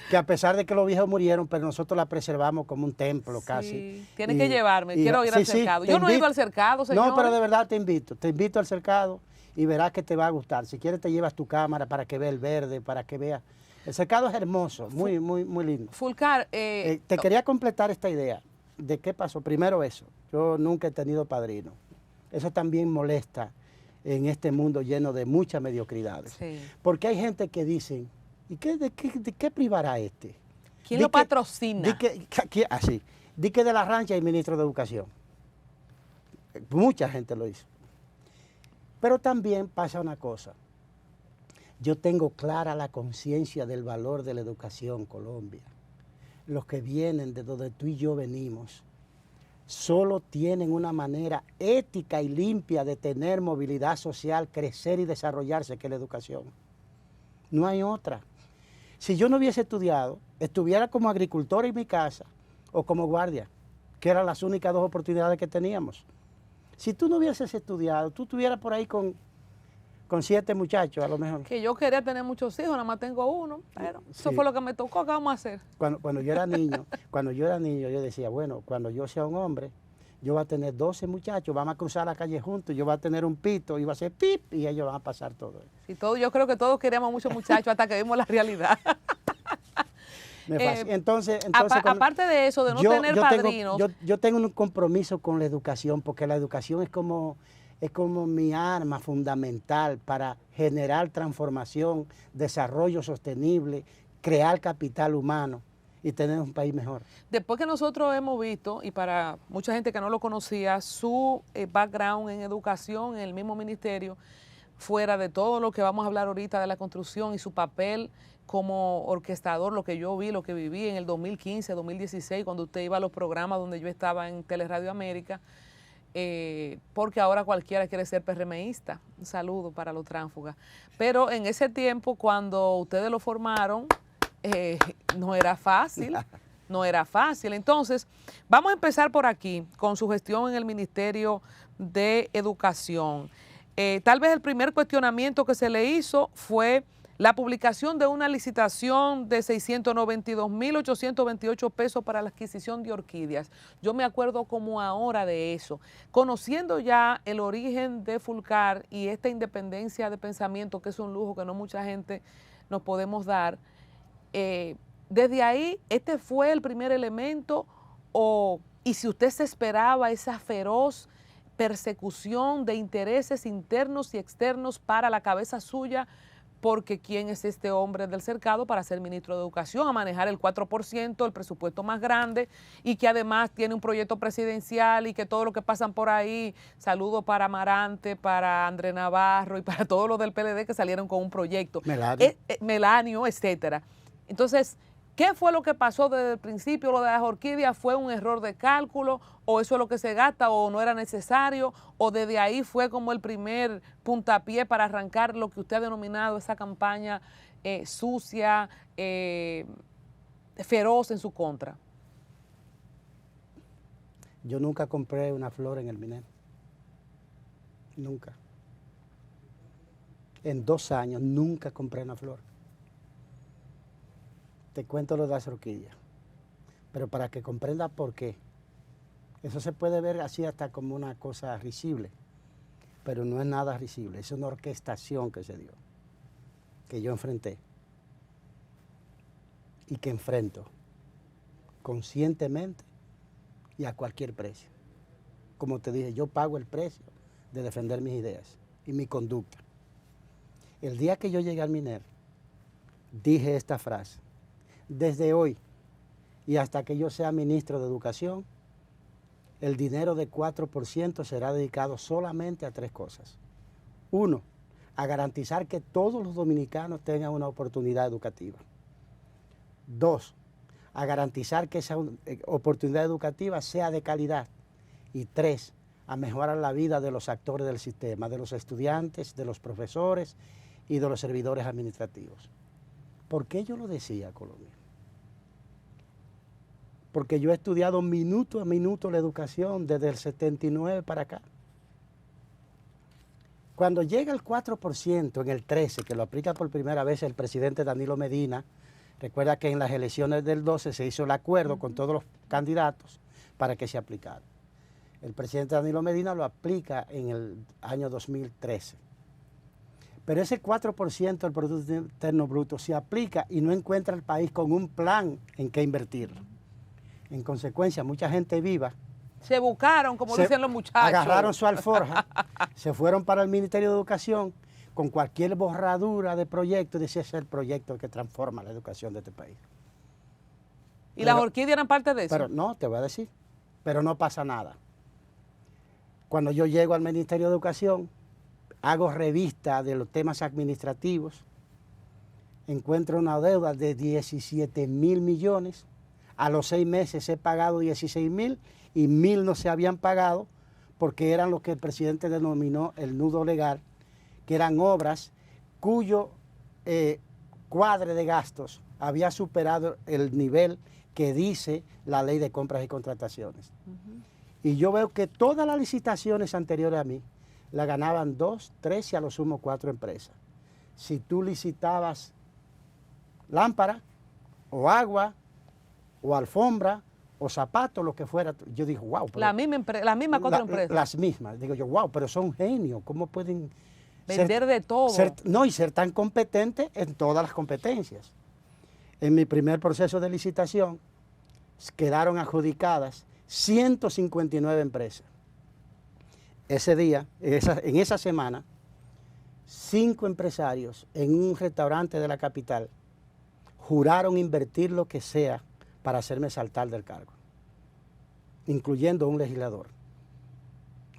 que a pesar de que los viejos murieron, pero nosotros la preservamos como un templo casi. Tienes que llevarme, quiero ir al cercado. Yo no he ido al cercado, señor. No, pero de verdad te invito al cercado y verás que te va a gustar. Si quieres te llevas tu cámara para que vea el verde, para que veas. El cercado es hermoso, muy lindo. Fulcar, te quería completar esta idea de qué pasó. Primero eso, yo nunca he tenido padrino. Eso también molesta en este mundo lleno de muchas mediocridades. Sí. Porque hay gente que dicen, ¿y de qué privará este? ¿Quién lo patrocina? Así, di que de la rancha hay ministro de Educación. Mucha gente lo hizo. Pero también pasa una cosa. Yo tengo clara la conciencia del valor de la educación, Colombia. Los que vienen de donde tú y yo venimos, solo tienen una manera ética y limpia de tener movilidad social, crecer y desarrollarse, que es la educación. No hay otra. Si yo no hubiese estudiado, estuviera como agricultor en mi casa o como guardia, que eran las únicas dos oportunidades que teníamos. Si tú no hubieses estudiado, tú estuvieras por ahí con 7 muchachos a lo mejor. Que yo quería tener muchos hijos, nada más tengo uno, pero eso fue lo que me tocó. ¿Qué vamos a hacer? Cuando yo era niño, yo decía, bueno, cuando yo sea un hombre, yo voy a tener 12 muchachos, vamos a cruzar la calle juntos, yo voy a tener un pito, y va a hacer pip, y ellos van a pasar todo. Sí, yo creo que todos queríamos muchos muchachos hasta que vimos la realidad. Entonces aparte de eso, de no tener padrinos. Yo tengo un compromiso con la educación, porque la educación es como mi arma fundamental para generar transformación, desarrollo sostenible, crear capital humano y tener un país mejor. Después que nosotros hemos visto, y para mucha gente que no lo conocía, su background en educación en el mismo ministerio, fuera de todo lo que vamos a hablar ahorita de la construcción y su papel como orquestador, lo que yo vi, lo que viví en el 2015, 2016, cuando usted iba a los programas donde yo estaba en Teleradio América, porque ahora cualquiera quiere ser PRMista. Un saludo para los tránsfugas. Pero en ese tiempo, cuando ustedes lo formaron, no era fácil, no era fácil. Entonces, vamos a empezar por aquí, con su gestión en el Ministerio de Educación. Tal vez el primer cuestionamiento que se le hizo fue la publicación de una licitación de 692.828 pesos para la adquisición de orquídeas. Yo me acuerdo como ahora de eso. Conociendo ya el origen de Fulcar y esta independencia de pensamiento, que es un lujo que no mucha gente nos podemos dar, desde ahí, ¿este fue el primer elemento? Y si usted se esperaba esa feroz persecución de intereses internos y externos para la cabeza suya, porque ¿quién es este hombre del cercado para ser ministro de Educación, a manejar el 4%, el presupuesto más grande, y que además tiene un proyecto presidencial y que todo lo que pasan por ahí, saludo para Amarante, para André Navarro y para todos los del PLD que salieron con un proyecto, Melanio, etcétera? Entonces, ¿qué fue lo que pasó desde el principio? ¿Lo de las orquídeas fue un error de cálculo? ¿O eso es lo que se gasta o no era necesario? ¿O desde ahí fue como el primer puntapié para arrancar lo que usted ha denominado esa campaña sucia, feroz en su contra. Yo nunca compré una flor en el MINER. Nunca. En 2 años nunca compré una flor. Te cuento lo de las orquídeas, pero para que comprendas por qué. Eso se puede ver así hasta como una cosa risible, pero no es nada risible, es una orquestación que se dio, que yo enfrenté y que enfrento conscientemente y a cualquier precio. Como te dije, yo pago el precio de defender mis ideas y mi conducta. El día que yo llegué al MINER, dije esta frase: desde hoy y hasta que yo sea ministro de Educación, el dinero de 4% será dedicado solamente a 3 cosas. 1, a garantizar que todos los dominicanos tengan una oportunidad educativa. 2, a garantizar que esa oportunidad educativa sea de calidad. Y 3, a mejorar la vida de los actores del sistema, de los estudiantes, de los profesores y de los servidores administrativos. ¿Por qué yo lo decía, Colombia? Porque yo he estudiado minuto a minuto la educación desde el 79 para acá. Cuando llega el 4% en el 13, que lo aplica por primera vez el presidente Danilo Medina, recuerda que en las elecciones del 12 se hizo el acuerdo con todos los candidatos para que se aplicara. El presidente Danilo Medina lo aplica en el año 2013. Pero ese 4% del Producto Interno Bruto se aplica y no encuentra el país con un plan en qué invertirlo. En consecuencia, mucha gente viva Se buscaron, como dicen los muchachos. agarraron su alforja, se fueron para el Ministerio de Educación con cualquier borradura de proyecto y decía, ese es el proyecto que transforma la educación de este país. ¿Y las orquídeas eran parte de eso? Pero no, te voy a decir, pero no pasa nada. Cuando yo llego al Ministerio de Educación, hago revista de los temas administrativos, encuentro una deuda de 17.000 millones, a los 6 meses he pagado 16.000 y 1.000 no se habían pagado porque eran lo que el presidente denominó el nudo legal, que eran obras cuyo cuadre de gastos había superado el nivel que dice la ley de compras y contrataciones. Y yo veo que todas las licitaciones anteriores a mí la ganaban 2, 3 y a lo sumo 4 empresas. Si tú licitabas lámpara o agua o alfombra o zapatos, lo que fuera, yo digo, wow. La misma 4 empresas. Las mismas. Digo yo, wow, pero son genios. ¿Cómo pueden vender de todo? Y ser tan competentes en todas las competencias. En mi primer proceso de licitación quedaron adjudicadas 159 empresas. Ese día, en esa semana, 5 empresarios en un restaurante de la capital juraron invertir lo que sea para hacerme saltar del cargo, incluyendo un legislador,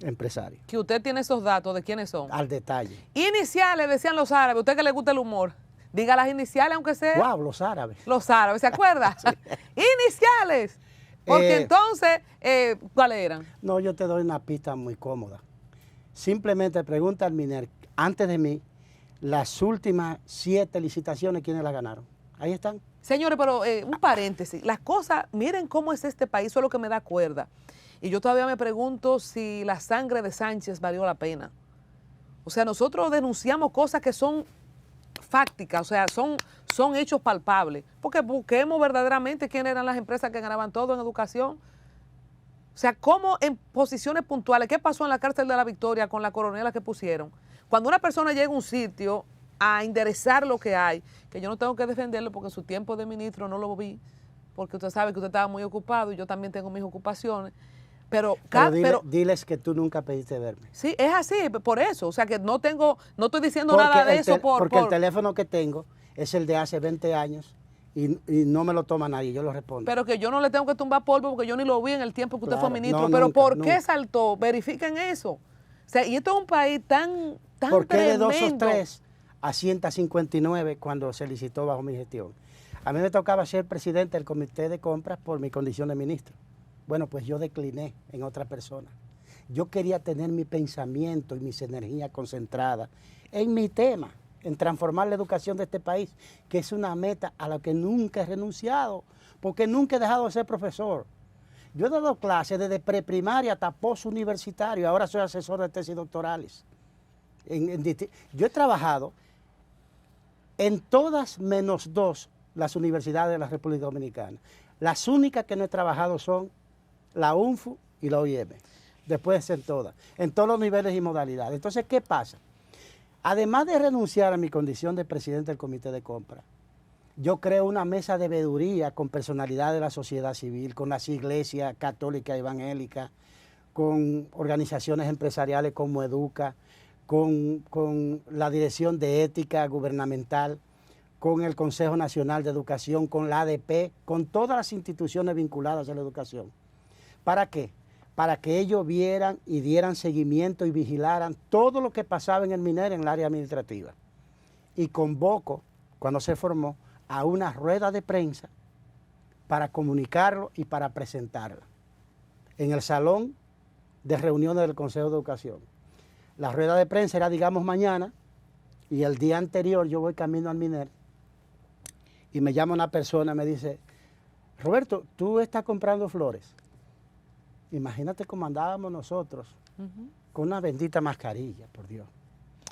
empresario. Que usted tiene esos datos, ¿de quiénes son? Al detalle. Iniciales, decían los árabes, usted que le gusta el humor, diga las iniciales aunque sea. Wow, los árabes. Los árabes, ¿se acuerda? Sí. Iniciales. Porque entonces, ¿cuáles eran? No, yo te doy una pista muy cómoda. Simplemente pregunta al MINER, antes de mí, las últimas 7 licitaciones, ¿quiénes las ganaron? Ahí están. Señores, pero un paréntesis. Las cosas, miren cómo es este país, eso es lo que me da cuerda. Y yo todavía me pregunto si la sangre de Sánchez valió la pena. O sea, nosotros denunciamos cosas que son fácticas, o sea, son hechos palpables. Porque busquemos verdaderamente quiénes eran las empresas que ganaban todo en educación. O sea, cómo en posiciones puntuales, ¿qué pasó en la cárcel de la Victoria con la coronela que pusieron? Cuando una persona llega a un sitio a enderezar lo que hay, que yo no tengo que defenderlo porque en su tiempo de ministro no lo vi, porque usted sabe que usted estaba muy ocupado y yo también tengo mis ocupaciones. Pero diles que tú nunca pediste verme. Sí, es así, por eso. O sea, que no estoy diciendo nada de eso porque el teléfono que tengo es el de hace 20 años y no me lo toma nadie, yo lo respondo. Pero que yo no le tengo que tumbar polvo porque yo ni lo vi en el tiempo que usted fue ministro. No, pero nunca, ¿por qué nunca saltó? Verifiquen eso. O sea, y esto es un país tan ¿por qué tremendo? de 2 o 3 a 159 cuando se licitó bajo mi gestión? A mí me tocaba ser presidente del comité de compras por mi condición de ministro. Bueno, pues yo decliné en otra persona. Yo quería tener mi pensamiento y mis energías concentradas en mi tema, en transformar la educación de este país, que es una meta a la que nunca he renunciado, porque nunca he dejado de ser profesor. Yo he dado clases desde preprimaria hasta postuniversitario, ahora soy asesor de tesis doctorales. Yo he trabajado en todas menos 2 las universidades de la República Dominicana. Las únicas que no he trabajado son la UNFU y la OIM. Después en todas, en todos los niveles y modalidades. Entonces, ¿qué pasa? Además de renunciar a mi condición de presidente del Comité de Compra, yo creo una mesa de veeduría con personalidad de la sociedad civil, con las iglesias católicas evangélicas, con organizaciones empresariales como Educa, con la Dirección de Ética Gubernamental, con el Consejo Nacional de Educación, con la ADP, con todas las instituciones vinculadas a la educación. ¿Para qué? Para que ellos vieran y dieran seguimiento y vigilaran todo lo que pasaba en el MINER en el área administrativa. Y convoco, cuando se formó, a una rueda de prensa para comunicarlo y para presentarla en el salón de reuniones del Consejo de Educación. La rueda de prensa era, digamos, mañana, y el día anterior yo voy camino al MINER y me llama una persona y me dice, Roberto, ¿tú estás comprando flores? Imagínate cómo andábamos nosotros con una bendita mascarilla, por Dios.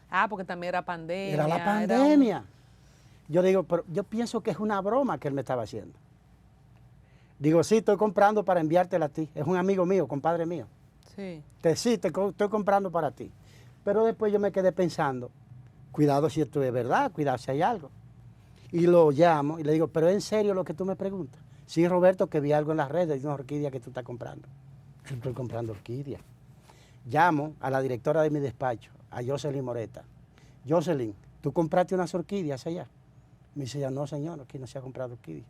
Ah, porque también era pandemia. Era la pandemia. Yo digo, pero yo pienso que es una broma que él me estaba haciendo. Digo, sí, estoy comprando para enviártela a ti. Es un amigo mío, compadre mío. Sí. Sí, estoy comprando para ti. Pero después yo me quedé pensando, cuidado si esto es verdad, cuidado si hay algo. Y lo llamo y le digo, pero ¿es en serio lo que tú me preguntas? Sí, Roberto, que vi algo en las redes de una orquídea que tú estás comprando. Yo estoy comprando orquídea. Llamo a la directora de mi despacho, a Jocelyn Moreta. Jocelyn, ¿tú compraste unas orquídeas allá? Me dice ella, no señor, aquí no se ha comprado orquídea.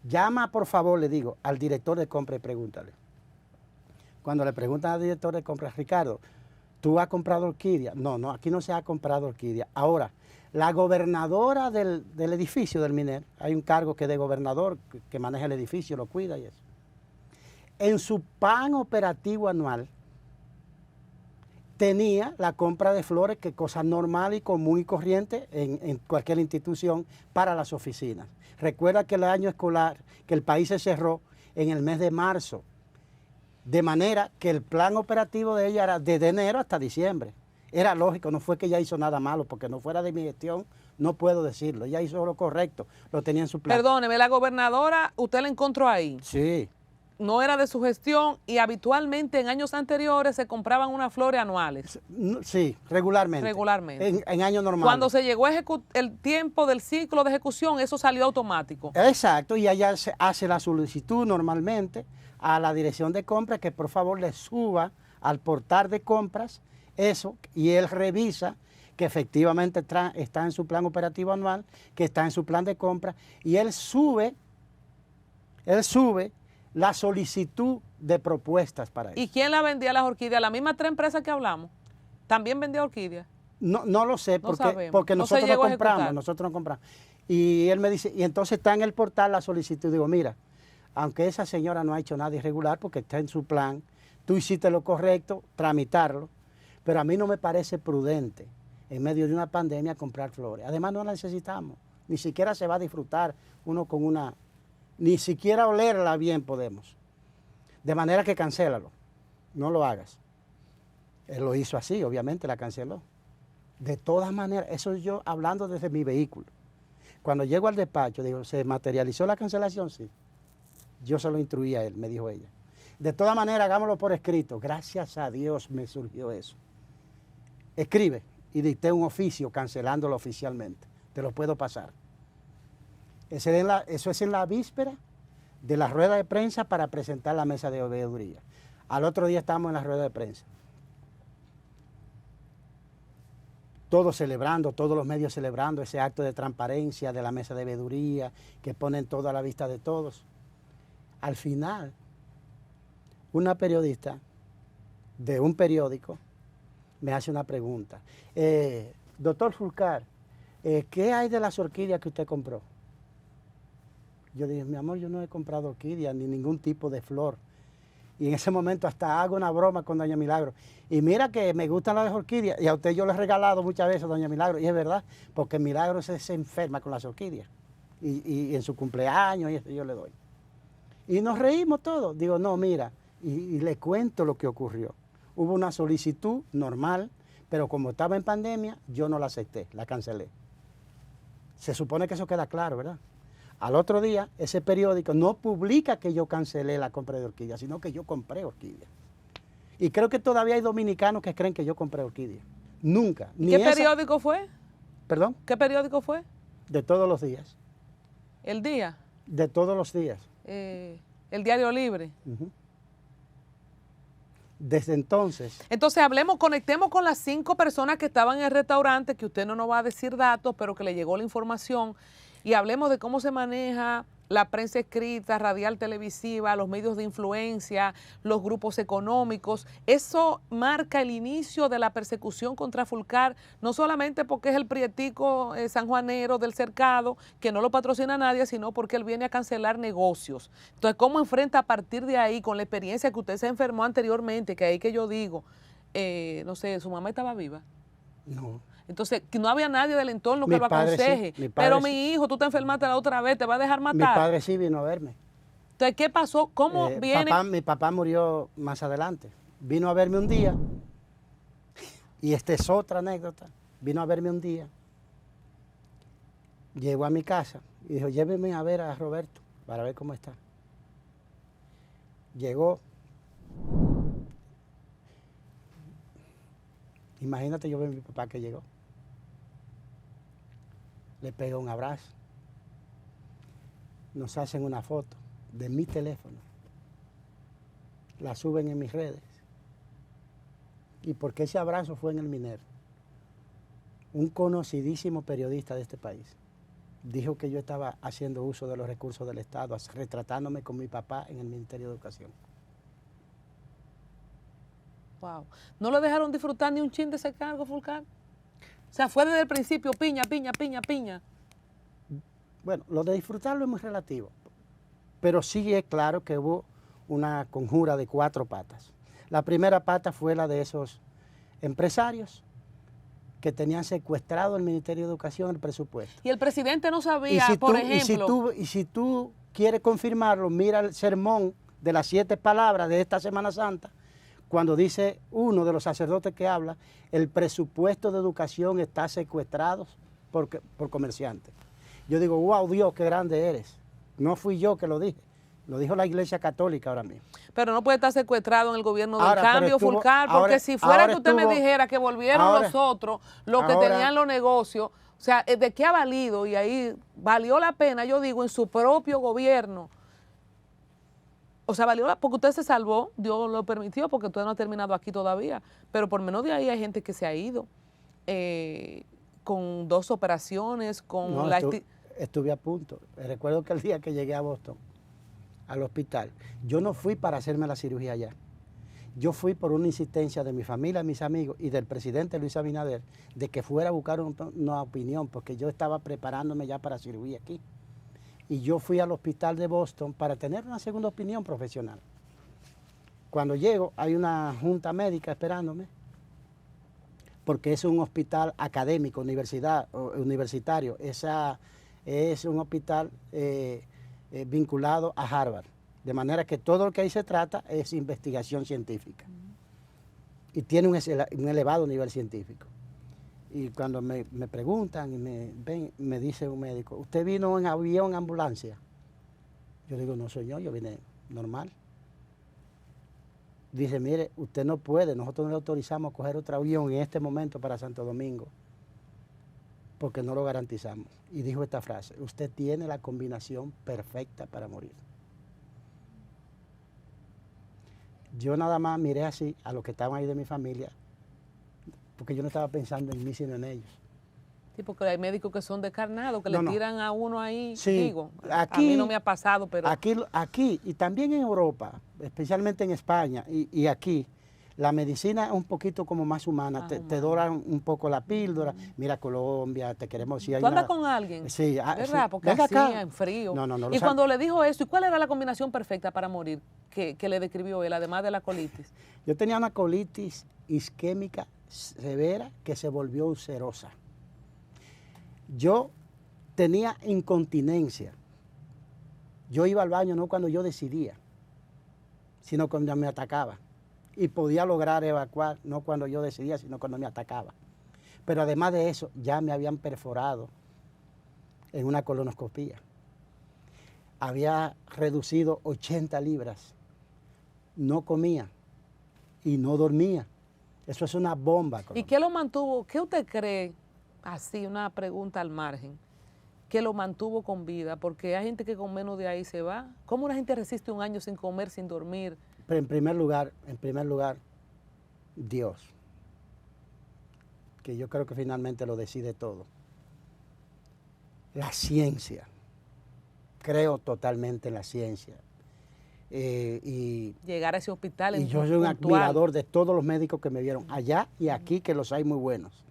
Llama por favor, le digo, al director de compra y pregúntale. Cuando le preguntan al director de compra, Ricardo, ¿tú has comprado orquídea? No, aquí no se ha comprado orquídea. Ahora, la gobernadora del edificio del MINER, hay un cargo que es de gobernador, que maneja el edificio, lo cuida y eso. En su plan operativo anual, tenía la compra de flores, que es cosa normal y común y corriente en cualquier institución para las oficinas. Recuerda que el año escolar, que el país se cerró en el mes de marzo, de manera que el plan operativo de ella era desde enero hasta diciembre. Era lógico, no fue que ella hizo nada malo, porque no fuera de mi gestión, no puedo decirlo. Ella hizo lo correcto, lo tenía en su plan. Perdóneme, la gobernadora, ¿usted la encontró ahí? Sí. No era de su gestión y habitualmente en años anteriores se compraban unas flores anuales. Sí, regularmente. Regularmente. En años normales. Cuando se llegó el tiempo del ciclo de ejecución, eso salió automático. Exacto, y ella hace la solicitud normalmente a la dirección de compras que por favor le suba al portal de compras eso, y él revisa que efectivamente está en su plan operativo anual, que está en su plan de compra, y él sube la solicitud de propuestas para eso. ¿Y quién la vendía las orquídeas? ¿La misma 3 empresas que hablamos? ¿También vendía orquídeas? No lo sé, porque no nosotros no compramos. Y él me dice, y entonces está en el portal la solicitud. Digo, mira, aunque esa señora no ha hecho nada irregular porque está en su plan, tú hiciste lo correcto, tramitarlo, pero a mí no me parece prudente en medio de una pandemia comprar flores. Además no la necesitamos, ni siquiera se va a disfrutar uno con una, ni siquiera olerla bien podemos. De manera que cancélalo, no lo hagas. Él lo hizo así, obviamente la canceló. De todas maneras, eso yo hablando desde mi vehículo. Cuando llego al despacho, digo, ¿se materializó la cancelación? Sí. Yo se lo instruí a él, me dijo ella. De todas maneras, hagámoslo por escrito. Gracias a Dios me surgió eso. Escribe y dicté un oficio cancelándolo oficialmente. Te lo puedo pasar. Eso es en la víspera de la rueda de prensa para presentar la mesa de veeduría. Al otro día estamos en la rueda de prensa. Todos celebrando, todos los medios celebrando ese acto de transparencia de la mesa de veeduría que ponen todo a la vista de todos. Al final, una periodista de un periódico me hace una pregunta. Doctor Fulcar, ¿qué hay de las orquídeas que usted compró? Yo dije, mi amor, yo no he comprado orquídeas ni ningún tipo de flor. Y en ese momento hasta hago una broma con doña Milagro. Y mira que me gustan las orquídeas. Y a usted yo le he regalado muchas veces a doña Milagro. Y es verdad, porque Milagro se enferma con las orquídeas. Y en su cumpleaños y eso yo le doy. Y nos reímos todos. Digo, no, mira, y le cuento lo que ocurrió. Hubo una solicitud normal, pero como estaba en pandemia, yo no la acepté, la cancelé. Se supone que eso queda claro, ¿verdad? Al otro día, ese periódico no publica que yo cancelé la compra de orquídeas, sino que yo compré orquídeas. Y creo que todavía hay dominicanos que creen que yo compré orquídeas. Nunca. ¿Qué periódico fue? ¿Perdón? ¿Qué periódico fue? De todos los días. ¿El Día? De todos los días. El Diario Libre. Desde entonces. Entonces conectemos con las 5 personas que estaban en el restaurante, que usted no nos va a decir datos, pero que le llegó la información, y hablemos de cómo se maneja la prensa escrita, radial, televisiva, los medios de influencia, los grupos económicos. Eso marca el inicio de la persecución contra Fulcar, no solamente porque es el prietico sanjuanero del cercado, que no lo patrocina nadie, sino porque él viene a cancelar negocios. Entonces, ¿cómo enfrenta a partir de ahí, con la experiencia que usted se enfermó anteriormente, que ahí que yo digo, no sé, su mamá estaba viva? No. Entonces, que no había nadie del entorno que lo aconseje. Sí, pero mi hijo, tú te enfermaste la otra vez, te va a dejar matar. Mi padre sí vino a verme. Entonces, ¿qué pasó? ¿Cómo viene? Mi papá murió más adelante. Vino a verme un día, y esta es otra anécdota. Vino a verme un día, llegó a mi casa y dijo, lléveme a ver a Roberto para ver cómo está. Llegó. Imagínate, yo veo a mi papá que llegó. Le pego un abrazo. Nos hacen una foto de mi teléfono. La suben en mis redes. Y porque ese abrazo fue en el Minero. Un conocidísimo periodista de este país dijo que yo estaba haciendo uso de los recursos del Estado, retratándome con mi papá en el Ministerio de Educación. Wow. ¿No lo dejaron disfrutar ni un chin de ese cargo, Fulcar? O sea, fue desde el principio piña, piña, piña, piña. Bueno, lo de disfrutarlo es muy relativo, pero sí es claro que hubo una conjura de 4 patas. La primera pata fue la de esos empresarios que tenían secuestrado el Ministerio de Educación, el presupuesto. Y el presidente no sabía, por ejemplo. Y si tú quieres confirmarlo, mira el sermón de las 7 palabras de esta Semana Santa, cuando dice uno de los sacerdotes que habla, el presupuesto de educación está secuestrado por comerciantes. Yo digo, wow, Dios, qué grande eres. No fui yo que lo dije, lo dijo la Iglesia Católica ahora mismo. Pero no puede estar secuestrado en el gobierno del cambio, Fulcar, porque si fuera que usted me dijera que volvieron los otros, los que tenían los negocios, o sea, ¿de qué ha valido? Y ahí valió la pena, yo digo, en su propio gobierno. O sea, valió porque usted se salvó, Dios lo permitió, porque usted no ha terminado aquí todavía. Pero por menos de ahí hay gente que se ha ido con 2 operaciones, con no, estuve a punto. Recuerdo que el día que llegué a Boston, al hospital, yo no fui para hacerme la cirugía allá. Yo fui por una insistencia de mi familia, mis amigos y del presidente Luis Abinader, de que fuera a buscar una opinión, porque yo estaba preparándome ya para cirugía aquí. Y yo fui al hospital de Boston para tener una segunda opinión profesional. Cuando llego, hay una junta médica esperándome, porque es un hospital académico, universitario. Esa es un hospital vinculado a Harvard. De manera que todo lo que ahí se trata es investigación científica. Y tiene un elevado nivel científico. Y cuando me preguntan y me dice un médico, ¿usted vino en avión, ambulancia? Yo digo, no soy yo vine normal. Dice, mire, usted no puede, nosotros no le autorizamos a coger otro avión en este momento para Santo Domingo, porque no lo garantizamos. Y dijo esta frase, usted tiene la combinación perfecta para morir. Yo nada más miré así a los que estaban ahí de mi familia, porque yo no estaba pensando en mí, sino en ellos. Sí, porque hay médicos que son descarnados, que le tiran a uno ahí, sí, digo, aquí, a mí no me ha pasado, pero... Aquí, y también en Europa, especialmente en España, y aquí, la medicina es un poquito como más humana, te doran un poco la píldora, mira Colombia, te queremos decir... ¿Tú andas con alguien? Sí. ¿Verdad? Sí. Porque así, en frío. No, y cuando le dijo eso, ¿y cuál era la combinación perfecta para morir que le describió él, además de la colitis? Yo tenía una colitis isquémica severa que se volvió ulcerosa. Yo tenía incontinencia Yo iba al baño no cuando yo decidía, sino cuando me atacaba. Y podía lograr evacuar no cuando yo decidía, sino cuando me atacaba. Pero además de eso, ya me habían perforado en una colonoscopía. Había reducido 80 libras. No comía y no dormía. Eso es una bomba. ¿Y qué lo mantuvo? ¿Qué usted cree? Así, una pregunta al margen. ¿Qué lo mantuvo con vida? Porque hay gente que con menos de ahí se va. ¿Cómo una gente resiste un año sin comer, sin dormir? Pero en primer lugar, Dios, que yo creo que finalmente lo decide todo. La ciencia, creo totalmente en la ciencia. Llegar a ese hospital y yo soy un admirador de todos los médicos que me vieron allá y aquí, que los hay muy buenos.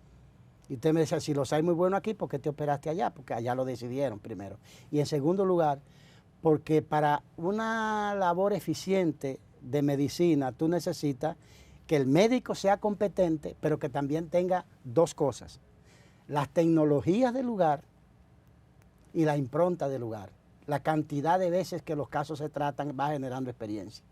Y usted me decía, si los hay muy buenos aquí, ¿por qué te operaste allá? Porque allá lo decidieron primero. Y en segundo lugar, porque para una labor eficiente de medicina, tú necesitas que el médico sea competente, pero que también tenga dos cosas: las tecnologías del lugar y la impronta del lugar. La cantidad de veces que los casos se tratan va generando experiencia.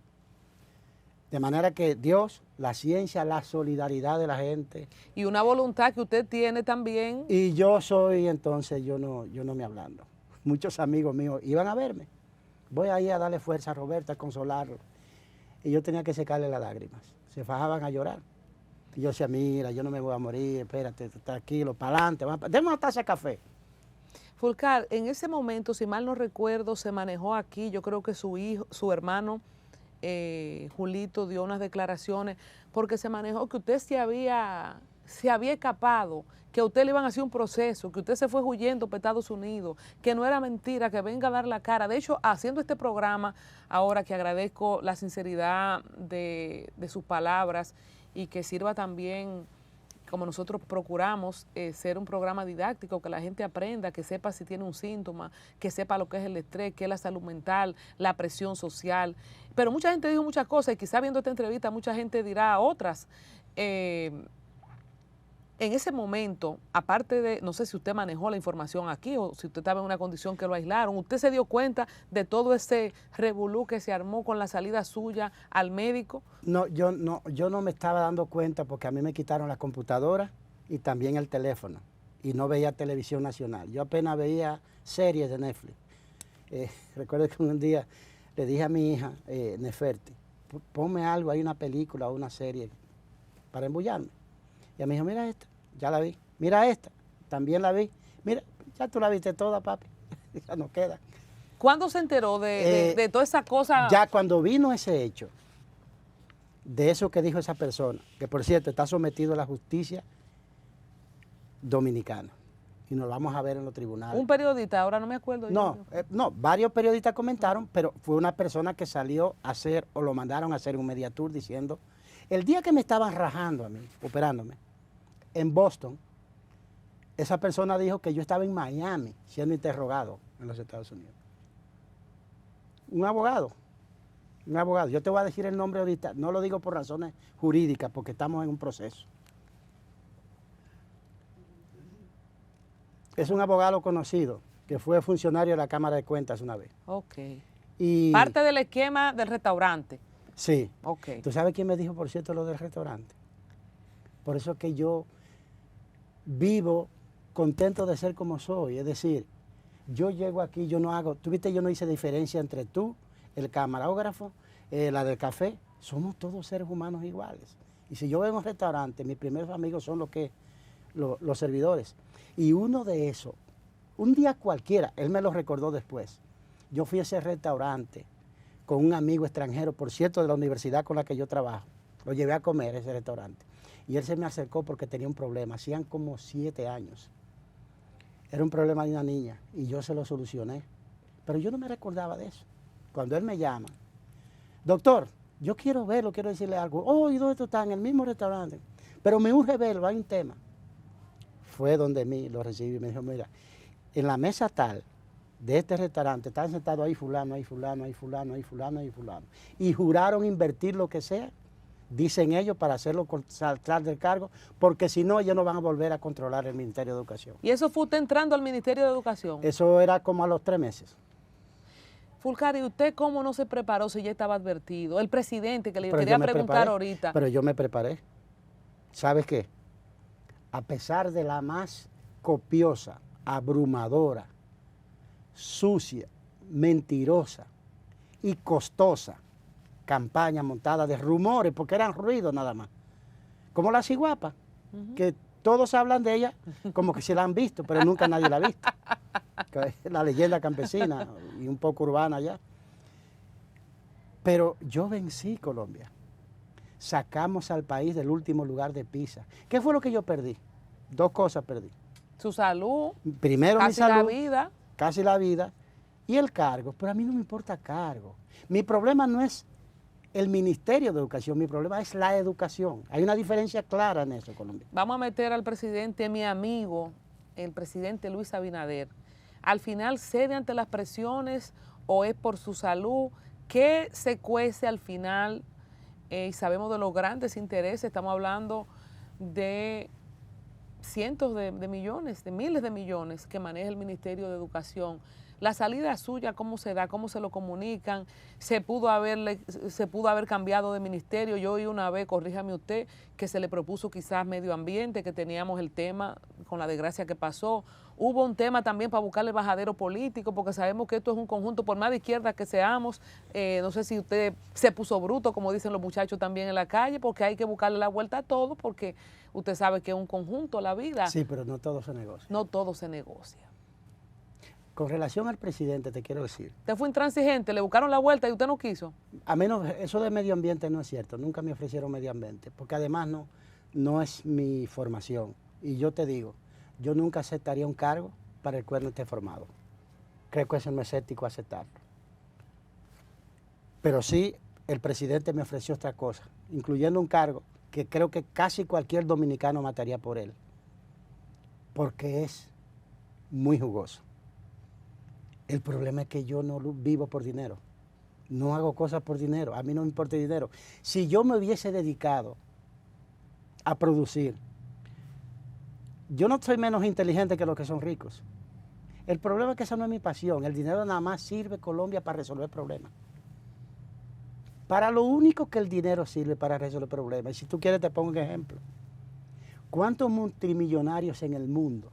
De manera que Dios, la ciencia, la solidaridad de la gente. Y una voluntad que usted tiene también. Y yo soy, entonces, yo no me ablando. Muchos amigos míos iban a verme. Voy ahí a darle fuerza a Roberto, a consolarlo. Y yo tenía que secarle las lágrimas. Se fajaban a llorar. Y yo decía, mira, yo no me voy a morir, espérate, tranquilo, para adelante, deme una taza de café. Fulcar, en ese momento, si mal no recuerdo, se manejó aquí, yo creo que su hermano Julito dio unas declaraciones, porque se manejó que usted se había escapado, que a usted le iban a hacer un proceso, que usted se fue huyendo para Estados Unidos, que no era mentira, que venga a dar la cara. De hecho, haciendo este programa, ahora que agradezco la sinceridad de sus palabras y que sirva también, como nosotros procuramos, ser un programa didáctico, que la gente aprenda, que sepa si tiene un síntoma, que sepa lo que es el estrés, qué es la salud mental, la presión social. Pero mucha gente dijo muchas cosas y quizá viendo esta entrevista mucha gente dirá otras. En ese momento, aparte de, no sé si usted manejó la información aquí o si usted estaba en una condición que lo aislaron, ¿usted se dio cuenta de todo ese revolú que se armó con la salida suya al médico? No, yo no me estaba dando cuenta porque a mí me quitaron la computadora y también el teléfono y no veía televisión nacional. Yo apenas veía series de Netflix. Recuerdo que un día le dije a mi hija, Neferti, ponme algo, hay una película o una serie para embullarme. Y ella me dijo, mira esta, ya la vi. Mira esta, también la vi. Mira, ya tú la viste toda, papi. Ya no queda. ¿Cuándo se enteró de toda esa cosa? Ya cuando vino ese hecho, de eso que dijo esa persona, que por cierto está sometido a la justicia dominicana. Y nos vamos a ver en los tribunales. Un periodista, ahora no me acuerdo. No, varios periodistas comentaron, pero fue una persona que salió a hacer, o lo mandaron a hacer un media tour diciendo, el día que me estaban rajando a mí, operándome, en Boston, esa persona dijo que yo estaba en Miami siendo interrogado en los Estados Unidos. Un abogado. Yo te voy a decir el nombre ahorita, no lo digo por razones jurídicas, porque estamos en un proceso. Es un abogado conocido, que fue funcionario de la Cámara de Cuentas una vez. Ok. Y parte del esquema del restaurante. Sí. Ok. ¿Tú sabes quién me dijo, por cierto, lo del restaurante? Por eso es que yo vivo contento de ser como soy. Es decir, yo llego aquí, yo no hago, tú viste, yo no hice diferencia entre tú, el camarógrafo, la del café. Somos todos seres humanos iguales. Y si yo voy a un restaurante, mis primeros amigos son los servidores. Y uno de esos, un día cualquiera, él me lo recordó después. Yo fui a ese restaurante con un amigo extranjero, por cierto, de la universidad con la que yo trabajo. Lo llevé a comer a ese restaurante. Y él se me acercó porque tenía un problema. Hacían como 7 años. Era un problema de una niña y yo se lo solucioné. Pero yo no me recordaba de eso. Cuando él me llama, doctor, yo quiero verlo, quiero decirle algo. Oh, ¿y dónde tú estás? En el mismo restaurante. Pero me urge verlo, hay un tema. Fue donde mí lo recibí y me dijo, mira, en la mesa tal de este restaurante están sentados ahí fulano, ahí fulano, ahí fulano, ahí fulano, ahí fulano. Y juraron invertir lo que sea, dicen ellos, para hacerlo saltar del cargo, porque si no, ellos no van a volver a controlar el Ministerio de Educación. ¿Y eso fue usted entrando al Ministerio de Educación? Eso era como a los 3 meses. Fulcari, ¿usted cómo no se preparó si ya estaba advertido? El presidente, que le Pero quería yo me preguntar preparé, ahorita. Pero yo me preparé. ¿Sabes qué? A pesar de la más copiosa, abrumadora, sucia, mentirosa y costosa campaña montada de rumores, porque eran ruidos nada más, como la ciguapa, que todos hablan de ella como que se la han visto, pero nunca nadie la ha visto. Que es la leyenda campesina y un poco urbana ya. Pero yo vencí Colombia. Sacamos al país del último lugar de PISA. ¿Qué fue lo que yo perdí? Dos cosas perdí. Su salud, Primero mi casi salud, la vida. casi la vida, y el cargo. Pero a mí no me importa cargo. Mi problema no es el Ministerio de Educación, mi problema es la educación. Hay una diferencia clara en eso, Colombia. Vamos a meter al presidente, mi amigo, el presidente Luis Abinader. Al final, ¿cede ante las presiones o es por su salud? ¿Qué se cuece al final? Y sabemos de los grandes intereses, estamos hablando de cientos de millones, de miles de millones que maneja el Ministerio de Educación. La salida suya, ¿cómo se da? ¿Cómo se lo comunican? Se pudo haber cambiado de ministerio. Yo oí una vez, corríjame usted, que se le propuso quizás medio ambiente, que teníamos el tema con la desgracia que pasó. Hubo un tema también para buscarle bajadero político, porque sabemos que esto es un conjunto, por más de izquierda que seamos. No sé si usted se puso bruto, como dicen los muchachos también en la calle, porque hay que buscarle la vuelta a todo, porque usted sabe que es un conjunto la vida. Sí, pero no todo se negocia. No todo se negocia. Con relación al presidente, te quiero decir. Usted fue intransigente, le buscaron la vuelta y usted no quiso. A menos, eso de medio ambiente no es cierto, nunca me ofrecieron medio ambiente, porque además no es mi formación. Y yo te digo, yo nunca aceptaría un cargo para el cual no esté formado. Creo que eso no es ético aceptarlo. Pero sí, el presidente me ofreció otra cosa, incluyendo un cargo que creo que casi cualquier dominicano mataría por él, porque es muy jugoso. El problema es que yo no vivo por dinero, no hago cosas por dinero, a mí no me importa el dinero. Si yo me hubiese dedicado a producir, yo no soy menos inteligente que los que son ricos. El problema es que esa no es mi pasión, el dinero nada más sirve Colombia para resolver problemas. Para lo único que el dinero sirve para resolver problemas, y si tú quieres te pongo un ejemplo. ¿Cuántos multimillonarios en el mundo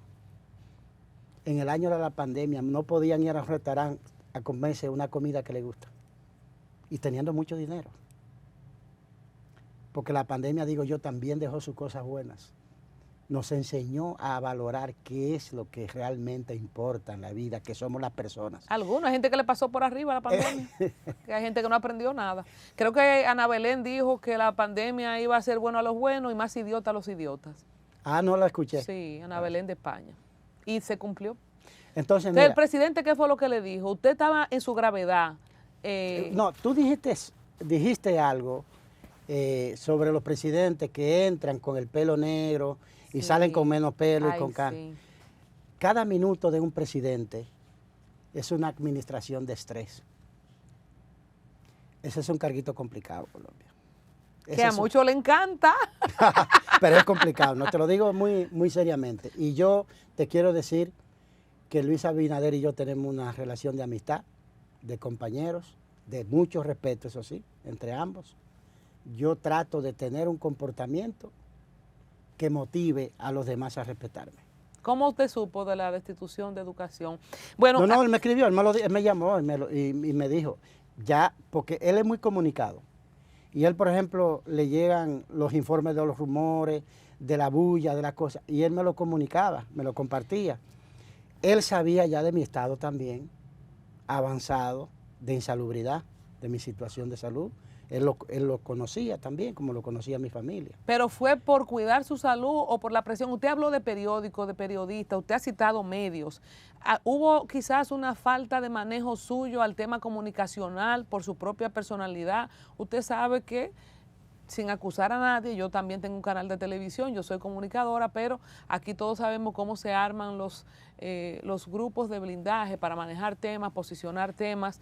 en el año de la pandemia no podían ir a un restaurante a comerse una comida que les gusta? Y teniendo mucho dinero. Porque la pandemia, digo yo, también dejó sus cosas buenas. Nos enseñó a valorar qué es lo que realmente importa en la vida, que somos las personas. Algunos, hay gente que le pasó por arriba la pandemia, que hay gente que no aprendió nada. Creo que Ana Belén dijo que la pandemia iba a ser bueno a los buenos y más idiota a los idiotas. Ah, no la escuché. Sí, Ana Belén de España. Y se cumplió. Entonces, mira, el presidente, ¿qué fue lo que le dijo? Usted estaba en su gravedad. No, tú dijiste algo sobre los presidentes que entran con el pelo negro y Sí. salen con menos pelo y con sí. Cada minuto de un presidente es una administración de estrés. Ese es un carguito complicado, Colombia. Que a muchos le encanta. Pero es complicado, no te lo digo muy, muy seriamente. Y yo te quiero decir que Luis Abinader y yo tenemos una relación de amistad, de compañeros, de mucho respeto, eso sí, entre ambos. Yo trato de tener un comportamiento que motive a los demás a respetarme. ¿Cómo usted supo de la destitución de educación? Bueno, No, él me escribió, él me llamó y me dijo, ya, porque él es muy comunicado. Y él, por ejemplo, le llegan los informes de los rumores, de la bulla, de las cosas, y él me lo comunicaba, me lo compartía. Él sabía ya de mi estado también, avanzado, de insalubridad, de mi situación de salud. Él lo conocía también, como lo conocía mi familia. ¿Pero fue por cuidar su salud o por la presión? Usted habló de periódicos, de periodistas, usted ha citado medios. ¿Hubo quizás una falta de manejo suyo al tema comunicacional por su propia personalidad? Usted sabe que, sin acusar a nadie, yo también tengo un canal de televisión, yo soy comunicadora, pero aquí todos sabemos cómo se arman los grupos de blindaje para manejar temas, posicionar temas.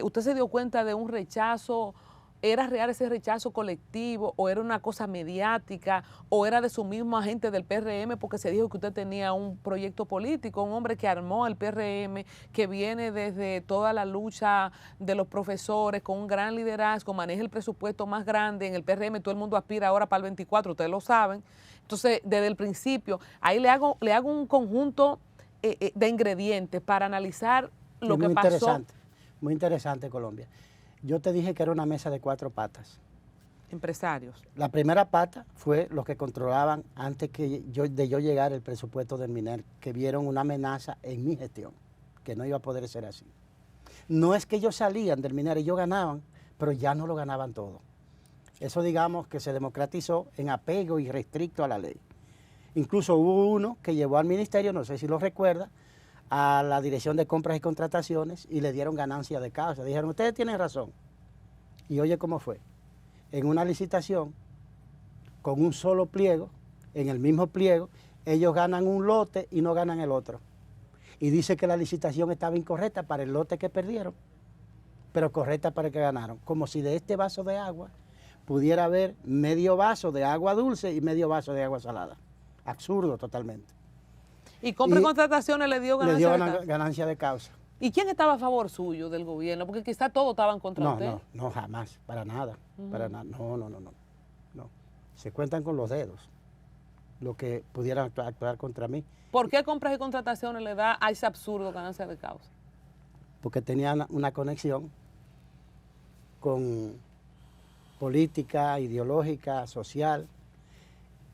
¿Usted se dio cuenta de un rechazo ¿era real ese rechazo colectivo o era una cosa mediática o era de su mismo agente del PRM porque se dijo que usted tenía un proyecto político, un hombre que armó el PRM, que viene desde toda la lucha de los profesores con un gran liderazgo, maneja el presupuesto más grande en el PRM, todo el mundo aspira ahora para el 24, ustedes lo saben. Entonces, desde el principio, ahí le hago un conjunto de ingredientes para analizar lo que pasó. Muy interesante, Colombia. Yo te dije que era una mesa de 4 patas. Empresarios. La primera pata fue los que controlaban antes de yo llegar el presupuesto del MINER, que vieron una amenaza en mi gestión, que no iba a poder ser así. No es que ellos salían del MINER, ellos ganaban, pero ya no lo ganaban todo. Eso digamos que se democratizó en apego irrestricto a la ley. Incluso hubo uno que llevó al ministerio, no sé si lo recuerda, a la Dirección de Compras y Contrataciones y le dieron ganancia de causa. Dijeron, ustedes tienen razón. Y oye cómo fue. En una licitación, con un solo pliego, en el mismo pliego, ellos ganan un lote y no ganan el otro. Y dice que la licitación estaba incorrecta para el lote que perdieron, pero correcta para el que ganaron. Como si de este vaso de agua pudiera haber medio vaso de agua dulce y medio vaso de agua salada. Absurdo totalmente. Y compra y contrataciones le dio ganancia de causa. ¿Y quién estaba a favor suyo del gobierno? Porque quizá todos estaban contra usted. No, jamás, para nada, para nada. No. Se cuentan con los dedos lo que pudieran actuar contra mí. ¿Por qué compras y contrataciones le da a ese absurdo ganancia de causa? Porque tenían una conexión con política, ideológica, social.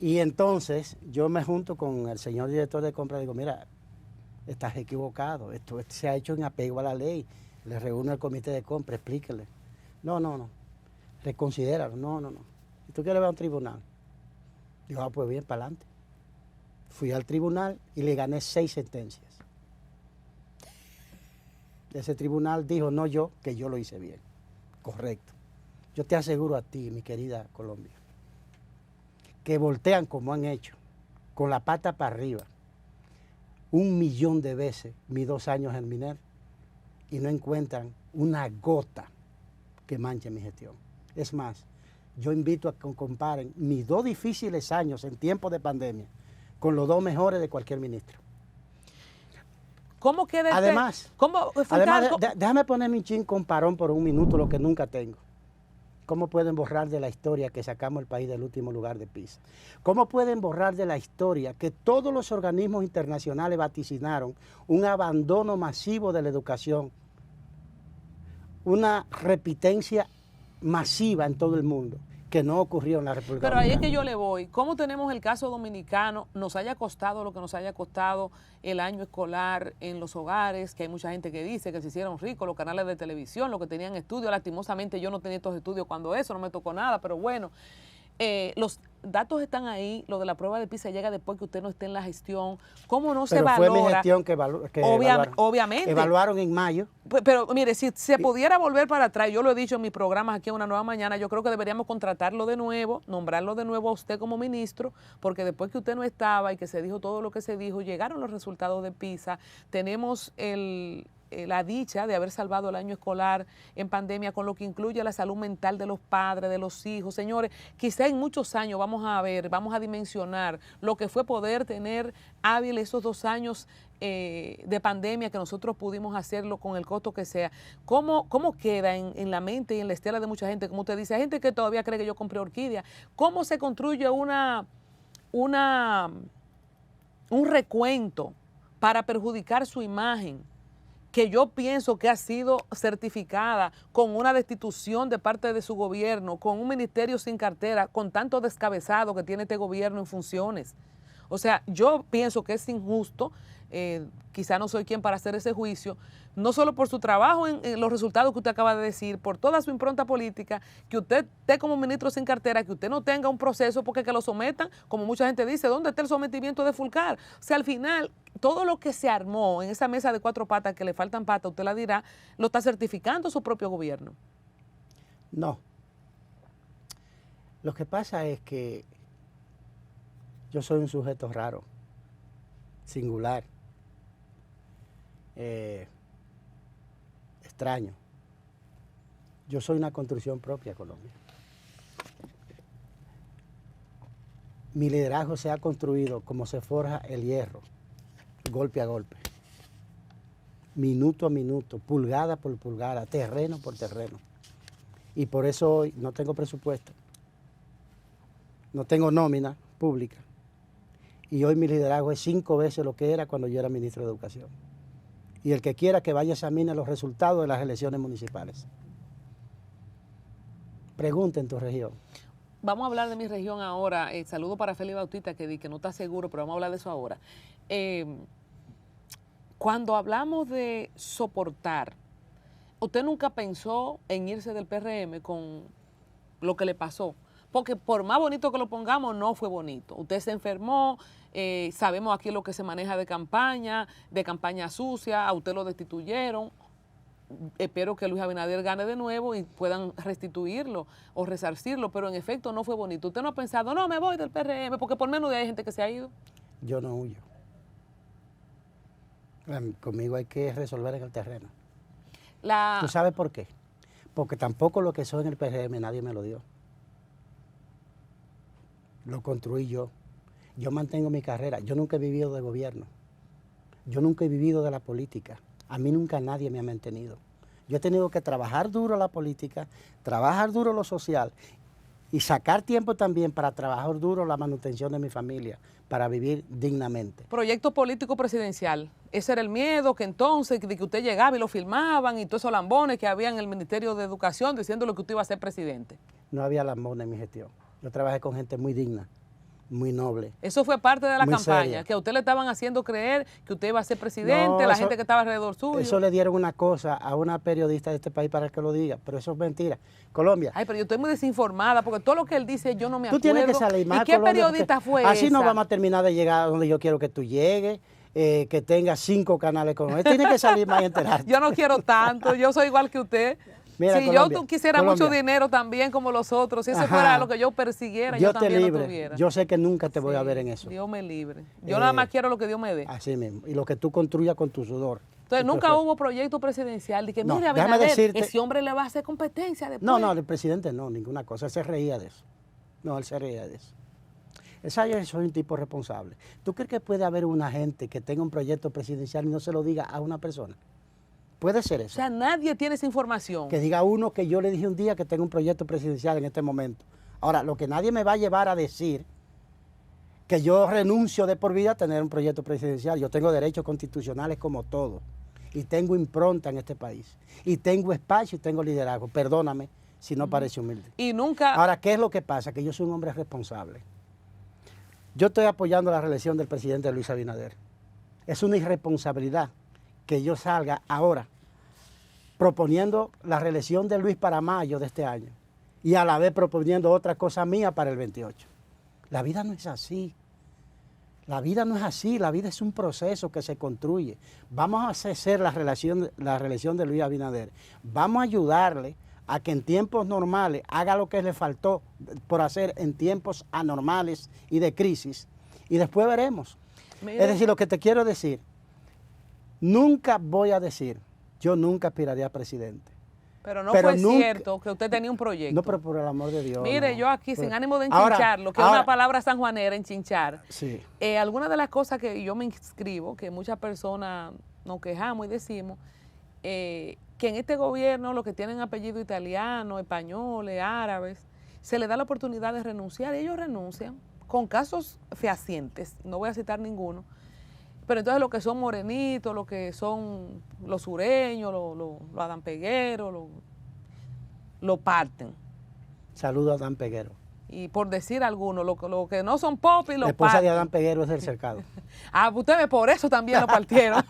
Y entonces yo me junto con el señor director de compra y digo, mira, estás equivocado, esto se ha hecho en apego a la ley. Le reúno al comité de compra, explíquele. No, reconsidéralo, no. ¿Y tú quieres ver a un tribunal? Digo, pues bien, para adelante. Fui al tribunal y le gané 6 sentencias. Ese tribunal dijo, no yo, que yo lo hice bien. Correcto. Yo te aseguro a ti, mi querida Colombia, que voltean como han hecho, con la pata para arriba, 1.000.000 de veces mis 2 años en MINER y no encuentran una gota que manche mi gestión. Es más, yo invito a que comparen mis 2 difíciles años en tiempo de pandemia con los 2 mejores de cualquier ministro. ¿Cómo queda Además, déjame poner mi chin comparón por un minuto, lo que nunca tengo. ¿Cómo pueden borrar de la historia que sacamos el país del último lugar de PISA? ¿Cómo pueden borrar de la historia que todos los organismos internacionales vaticinaron un abandono masivo de la educación, una repitencia masiva en todo el mundo, que no ocurrió en la República Dominicana? Pero ahí es que yo Dominicana? le voy. ¿Cómo tenemos el caso dominicano? Nos haya costado lo que nos haya costado el año escolar en los hogares, que hay mucha gente que dice que se hicieron ricos los canales de televisión, los que tenían estudios. Lastimosamente yo no tenía estos estudios cuando eso, no me tocó nada, pero bueno. Los datos están ahí, lo de la prueba de PISA llega después que usted no esté en la gestión. ¿Cómo no se valora? Fue mi gestión que evaluaron. Obviamente. Evaluaron en mayo. Pero mire, si se pudiera volver para atrás, yo lo he dicho en mis programas aquí en Una Nueva Mañana, yo creo que deberíamos contratarlo de nuevo, nombrarlo de nuevo a usted como ministro, porque después que usted no estaba y que se dijo todo lo que se dijo, llegaron los resultados de PISA, tenemos la dicha de haber salvado el año escolar en pandemia, con lo que incluye la salud mental de los padres, de los hijos. Señores, quizá en muchos años vamos a dimensionar lo que fue poder tener hábil esos 2 años de pandemia, que nosotros pudimos hacerlo con el costo que sea. ¿Cómo queda en la mente y en la estela de mucha gente? Como usted dice, hay gente que todavía cree que yo compré orquídea. ¿Cómo se construye un recuento para perjudicar su imagen, que yo pienso que ha sido certificada con una destitución de parte de su gobierno, con un ministerio sin cartera, con tanto descabezado que tiene este gobierno en funciones? O sea, yo pienso que es injusto, quizá no soy quien para hacer ese juicio, no solo por su trabajo en los resultados que usted acaba de decir, por toda su impronta política, que usted esté como ministro sin cartera, que usted no tenga un proceso porque que lo sometan, como mucha gente dice, ¿dónde está el sometimiento de Fulcar? O sea, al final, todo lo que se armó en esa mesa de 4 patas, que le faltan patas, usted la dirá, lo está certificando su propio gobierno. No. Lo que pasa es que yo soy un sujeto raro, singular, extraño. Yo soy una construcción propia, Colombia. Mi liderazgo se ha construido como se forja el hierro, golpe a golpe, minuto a minuto, pulgada por pulgada, terreno por terreno. Y por eso hoy no tengo presupuesto, no tengo nómina pública. Y hoy mi liderazgo es 5 veces lo que era cuando yo era ministro de Educación. Y el que quiera que vaya a examine los resultados de las elecciones municipales. Pregunta en tu región. Vamos a hablar de mi región ahora. Saludo para Félix Bautista, que no está seguro, pero vamos a hablar de eso ahora. Cuando hablamos de soportar, ¿usted nunca pensó en irse del PRM con lo que le pasó? Porque por más bonito que lo pongamos, no fue bonito. Usted se enfermó, sabemos aquí lo que se maneja de campaña sucia, a usted lo destituyeron. Espero que Luis Abinader gane de nuevo y puedan restituirlo o resarcirlo, pero en efecto no fue bonito. ¿Usted no ha pensado, no, me voy del PRM, porque por menos de ahí hay gente que se ha ido? Yo no huyo. Conmigo hay que resolver en el terreno. ¿Tú sabes por qué? Porque tampoco lo que soy en el PRM nadie me lo dio. Lo construí yo. Yo mantengo mi carrera. Yo nunca he vivido de gobierno. Yo nunca he vivido de la política. A mí nunca nadie me ha mantenido. Yo he tenido que trabajar duro la política, trabajar duro lo social y sacar tiempo también para trabajar duro la manutención de mi familia, para vivir dignamente. Proyecto político presidencial. Ese era el miedo que entonces, de que usted llegaba y lo filmaban y todos esos lambones que había en el Ministerio de Educación diciéndole que usted iba a ser presidente. No había lambones en mi gestión. Yo trabajé con gente muy digna, muy noble. Eso fue parte de la campaña, seria. que a usted le estaban haciendo creer que usted iba a ser presidente, la gente que estaba alrededor suyo. Eso le dieron una cosa a una periodista de este país para que lo diga, pero eso es mentira. Colombia. Ay, pero yo estoy muy desinformada, porque todo lo que él dice yo no me acuerdo. Tú tienes que salir más, ¿Y qué Colombia, periodista fue así esa? no vamos a terminar de llegar a donde yo quiero que tú llegues, que tengas 5 canales con él. Tienes que salir más y enterarte. Yo no quiero tanto, yo soy igual que usted. Mira, si Colombia, yo quisiera mucho dinero también como los otros, si eso fuera lo que yo persiguiera, yo también lo tuviera. Yo sé que nunca te voy a ver en eso. Dios me libre. Yo nada más quiero lo que Dios me dé. Así mismo. Y lo que tú construyas con tu sudor. Entonces nunca hubo proyecto presidencial de que, mire, Abinader, ese hombre le va a hacer competencia después. No, el presidente no, ninguna cosa. Él se reía de eso. No, él se reía de eso. Yo soy un tipo responsable. ¿Tú crees que puede haber una gente que tenga un proyecto presidencial y no se lo diga a una persona? Puede ser eso. O sea, nadie tiene esa información. Que diga uno que yo le dije un día que tengo un proyecto presidencial en este momento. Ahora, lo que nadie me va a llevar a decir que yo renuncio de por vida a tener un proyecto presidencial. Yo tengo derechos constitucionales como todo. Y tengo impronta en este país. Y tengo espacio y tengo liderazgo. Perdóname si no parece humilde. Y nunca... Ahora, ¿qué es lo que pasa? Que yo soy un hombre responsable. Yo estoy apoyando la reelección del presidente Luis Abinader. Es una irresponsabilidad que yo salga ahora proponiendo la reelección de Luis para mayo de este año y a la vez proponiendo otra cosa mía para el 28. La vida no es así. La vida no es así. La vida es un proceso que se construye. Vamos a hacer la reelección de Luis Abinader. Vamos a ayudarle a que en tiempos normales haga lo que le faltó por hacer en tiempos anormales y de crisis. Y después veremos. Mira. Es decir, lo que te quiero decir, nunca voy a decir, yo nunca aspiraría a presidente. Pero no fue cierto que usted tenía un proyecto. No, pero por el amor de Dios. Mire, no. yo aquí, sin ánimo de enchincharlo, que es una palabra sanjuanera, enchinchar. Sí. Algunas de las cosas que yo me inscribo, que muchas personas nos quejamos y decimos, que en este gobierno los que tienen apellido italiano, españoles, árabes, se les da la oportunidad de renunciar y ellos renuncian con casos fehacientes, no voy a citar ninguno, pero entonces los que son morenitos, los que son los sureños, los Adán Peguero, lo parten. Saludo a Adán Peguero. Y por decir algunos, los que no son pop y lo parten. La esposa de Adán Peguero es del Cercado. Ah, ustedes por eso también lo partieron.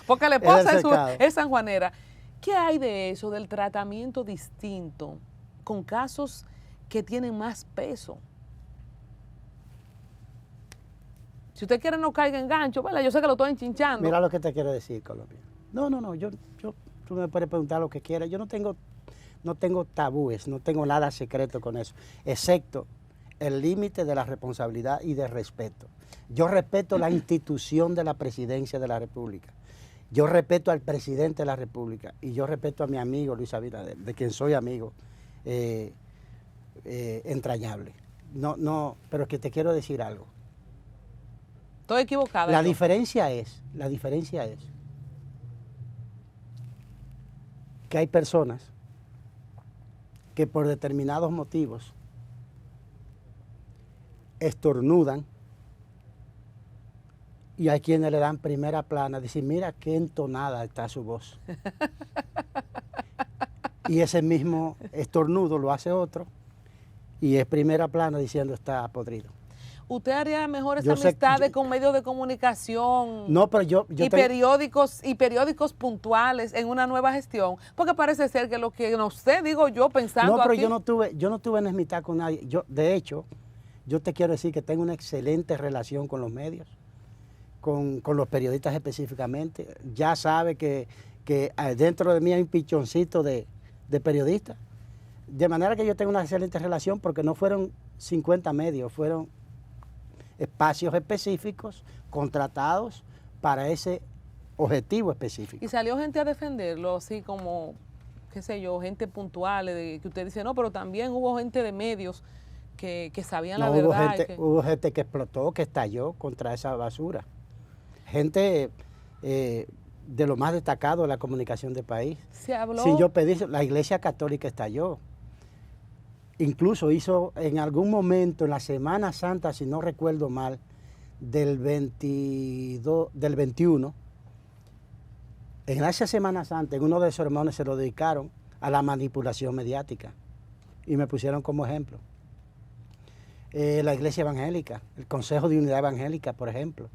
Porque la esposa es sanjuanera. ¿Qué hay de eso, del tratamiento distinto con casos que tienen más peso? Si usted quiere no caiga en gancho, ¿verdad? Yo sé que lo estoy enchinchando. Mira lo que te quiero decir, Colombia. No, tú me puedes preguntar lo que quieras. Yo no tengo tabúes, no tengo nada secreto con eso, excepto el límite de la responsabilidad y de respeto. Yo respeto la institución de la presidencia de la República. Yo respeto al presidente de la República y yo respeto a mi amigo Luis Abinader, de quien soy amigo entrañable. No, pero que te quiero decir algo. Estoy equivocada. La diferencia es que hay personas que por determinados motivos estornudan y hay quienes le dan primera plana, dicen, mira qué entonada está su voz. Y ese mismo estornudo lo hace otro y es primera plana diciendo está podrido. ¿Usted haría mejores amistades con medios de comunicación? No, pero periódicos puntuales en una nueva gestión? Porque parece ser que lo que no sé, digo yo pensando No, pero aquí, yo no tuve enemistad con nadie. De hecho, yo te quiero decir que tengo una excelente relación con los medios, con los periodistas específicamente. Ya sabe que dentro de mí hay un pichoncito de periodistas. De manera que yo tengo una excelente relación porque no fueron 50 medios, fueron espacios específicos contratados para ese objetivo específico. Y salió gente a defenderlo, así como, qué sé yo, gente puntual, que usted dice, no, pero también hubo gente de medios que sabían la verdad. Hubo gente que explotó, que estalló contra esa basura. Gente de lo más destacado de la comunicación del país. Se habló. Sin yo pedir, la Iglesia Católica estalló. Incluso hizo en algún momento, en la Semana Santa, si no recuerdo mal, del 21, en esa Semana Santa, en uno de esos sermones se lo dedicaron a la manipulación mediática y me pusieron como ejemplo. La Iglesia Evangélica, el Consejo de Unidad Evangélica, por ejemplo,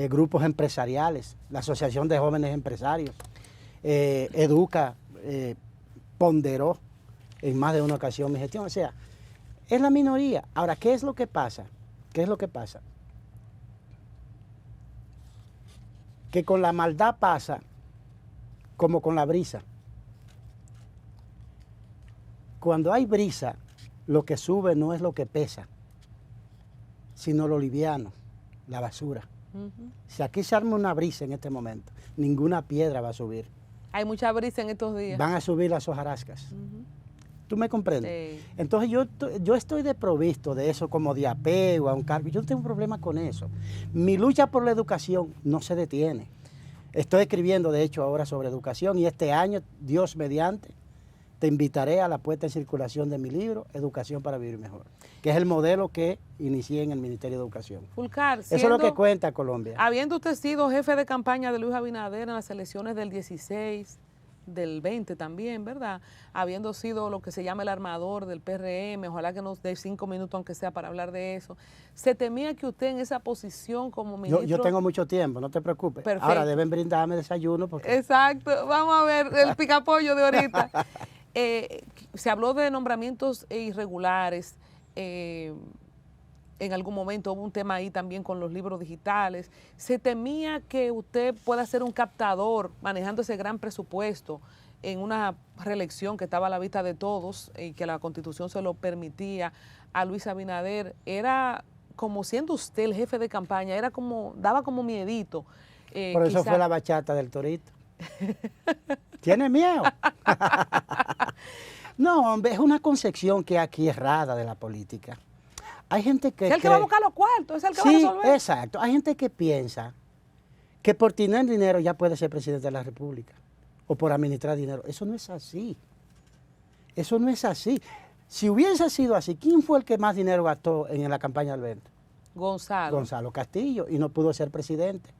grupos empresariales, la Asociación de Jóvenes Empresarios, Educa ponderó en más de una ocasión mi gestión. O sea, es la minoría. Ahora, ¿qué es lo que pasa? ¿Qué es lo que pasa? Que con la maldad pasa como con la brisa. Cuando hay brisa, lo que sube no es lo que pesa, sino lo liviano, la basura. Si aquí se arma una brisa en este momento, ninguna piedra va a subir. Hay mucha brisa en estos días. Van a subir las hojarascas. ¿Tú me comprendes? Sí. Entonces yo estoy desprovisto de eso como de apego a un cargo. Yo no tengo un problema con eso. Mi lucha por la educación no se detiene. Estoy escribiendo, de hecho, ahora sobre educación y este año, Dios mediante, te invitaré a la puesta en circulación de mi libro, Educación para Vivir Mejor, que es el modelo que inicié en el Ministerio de Educación. Fulcar, eso es lo que cuenta Colombia. Habiendo usted sido jefe de campaña de Luis Abinader en las elecciones del 16, del 20 también, ¿verdad? Habiendo sido lo que se llama el armador del PRM, ojalá que nos dé 5 minutos aunque sea para hablar de eso. ¿Se temía que usted en esa posición como ministro? Yo tengo mucho tiempo, no te preocupes. Perfecto. Ahora deben brindarme desayuno porque... Exacto, vamos a ver el picapollo de ahorita. Se habló de nombramientos irregulares, en algún momento hubo un tema ahí también con los libros digitales. ¿Se temía que usted pueda ser un captador manejando ese gran presupuesto en una reelección que estaba a la vista de todos y que la Constitución se lo permitía a Luis Abinader? Era como siendo usted el jefe de campaña, era como, daba como miedito. Por eso fue la bachata del Torito. ¿Tiene miedo? No, hombre, es una concepción que aquí es errada de la política. Hay gente que... Es el que va a buscar los cuartos, es el que va a resolver. Sí, exacto. Hay gente que piensa que por tener dinero ya puede ser presidente de la República o por administrar dinero. Eso no es así. Eso no es así. Si hubiese sido así, ¿quién fue el que más dinero gastó en la campaña del 20? Gonzalo. Gonzalo Castillo, y no pudo ser presidente.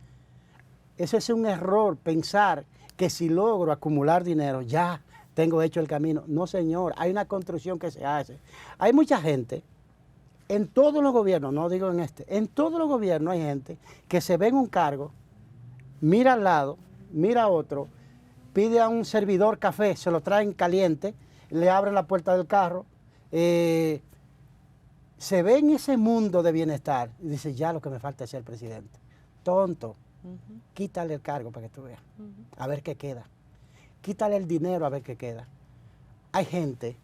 Eso es un error, pensar que si logro acumular dinero ya tengo hecho el camino. No, señor, hay una construcción que se hace. Hay mucha gente, en todos los gobiernos, no digo en este, en todos los gobiernos hay gente que se ve en un cargo, mira al lado, mira a otro, pide a un servidor café, se lo traen caliente, le abren la puerta del carro, se ve en ese mundo de bienestar y dice, ya lo que me falta es ser presidente. Tonto. Quítale el cargo para que tú veas, a ver qué queda. Quítale el dinero a ver qué queda. Hay gente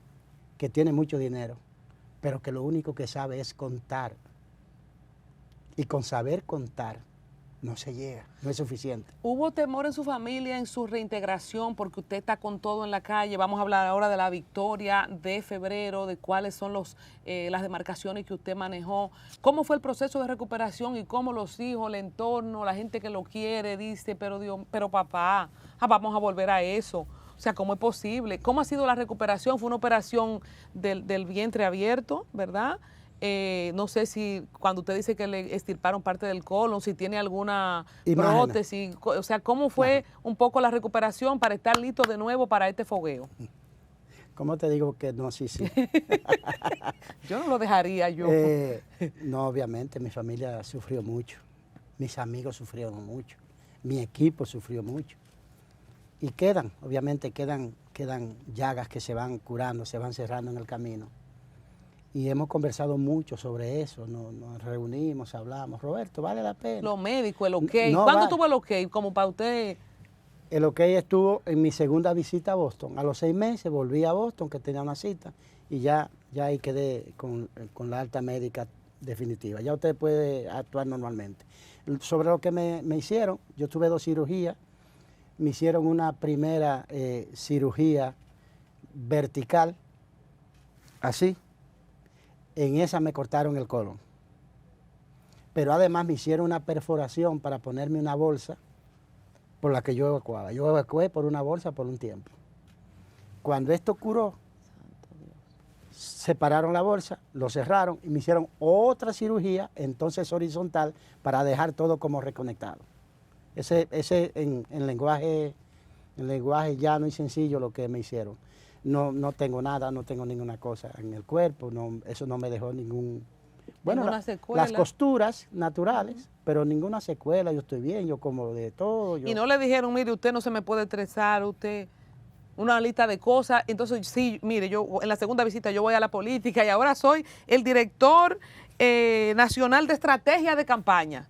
que tiene mucho dinero, pero que lo único que sabe es contar. Y con saber contar, no se llega, no es suficiente. ¿Hubo temor en su familia en su reintegración porque usted está con todo en la calle? Vamos a hablar ahora de la victoria de febrero, de cuáles son las demarcaciones que usted manejó. ¿Cómo fue el proceso de recuperación y cómo los hijos, el entorno, la gente que lo quiere dice, pero Dios, pero papá, vamos a volver a eso? O sea, ¿cómo es posible? ¿Cómo ha sido la recuperación? Fue una operación del vientre abierto, ¿verdad? No sé si cuando usted dice que le extirparon parte del colon, si tiene alguna prótesis, o sea, ¿cómo fue un poco la recuperación para estar listo de nuevo para este fogueo? ¿Cómo te digo que no? Sí. Yo no lo dejaría yo. No, obviamente, mi familia sufrió mucho, mis amigos sufrieron mucho, mi equipo sufrió mucho. Y obviamente quedan llagas que se van curando, se van cerrando en el camino. Y hemos conversado mucho sobre eso, nos reunimos, hablamos. Roberto, ¿vale la pena? Los médicos, el ok. No, ¿Cuándo tuvo el ok? Como para usted. El ok estuvo en mi segunda visita a Boston. A los 6 meses volví a Boston, que tenía una cita, y ya ahí quedé con la alta médica definitiva. Ya usted puede actuar normalmente. Sobre lo que me hicieron, yo tuve 2 cirugías. Me hicieron una primera cirugía vertical, así. En esa me cortaron el colon. Pero además me hicieron una perforación para ponerme una bolsa por la que yo evacuaba. Yo evacué por una bolsa por un tiempo. Cuando esto curó, separaron la bolsa, lo cerraron y me hicieron otra cirugía, entonces horizontal, para dejar todo como reconectado. Ese en lenguaje llano y sencillo lo que me hicieron. No tengo nada, no tengo ninguna cosa en el cuerpo, eso no me dejó ningún... Bueno, las costuras naturales, pero ninguna secuela, yo estoy bien, yo como de todo. Y no le dijeron, mire, usted no se me puede estresar, usted... Una lista de cosas, entonces sí, mire, yo en la segunda visita yo voy a la política y ahora soy el director nacional de estrategia de campaña,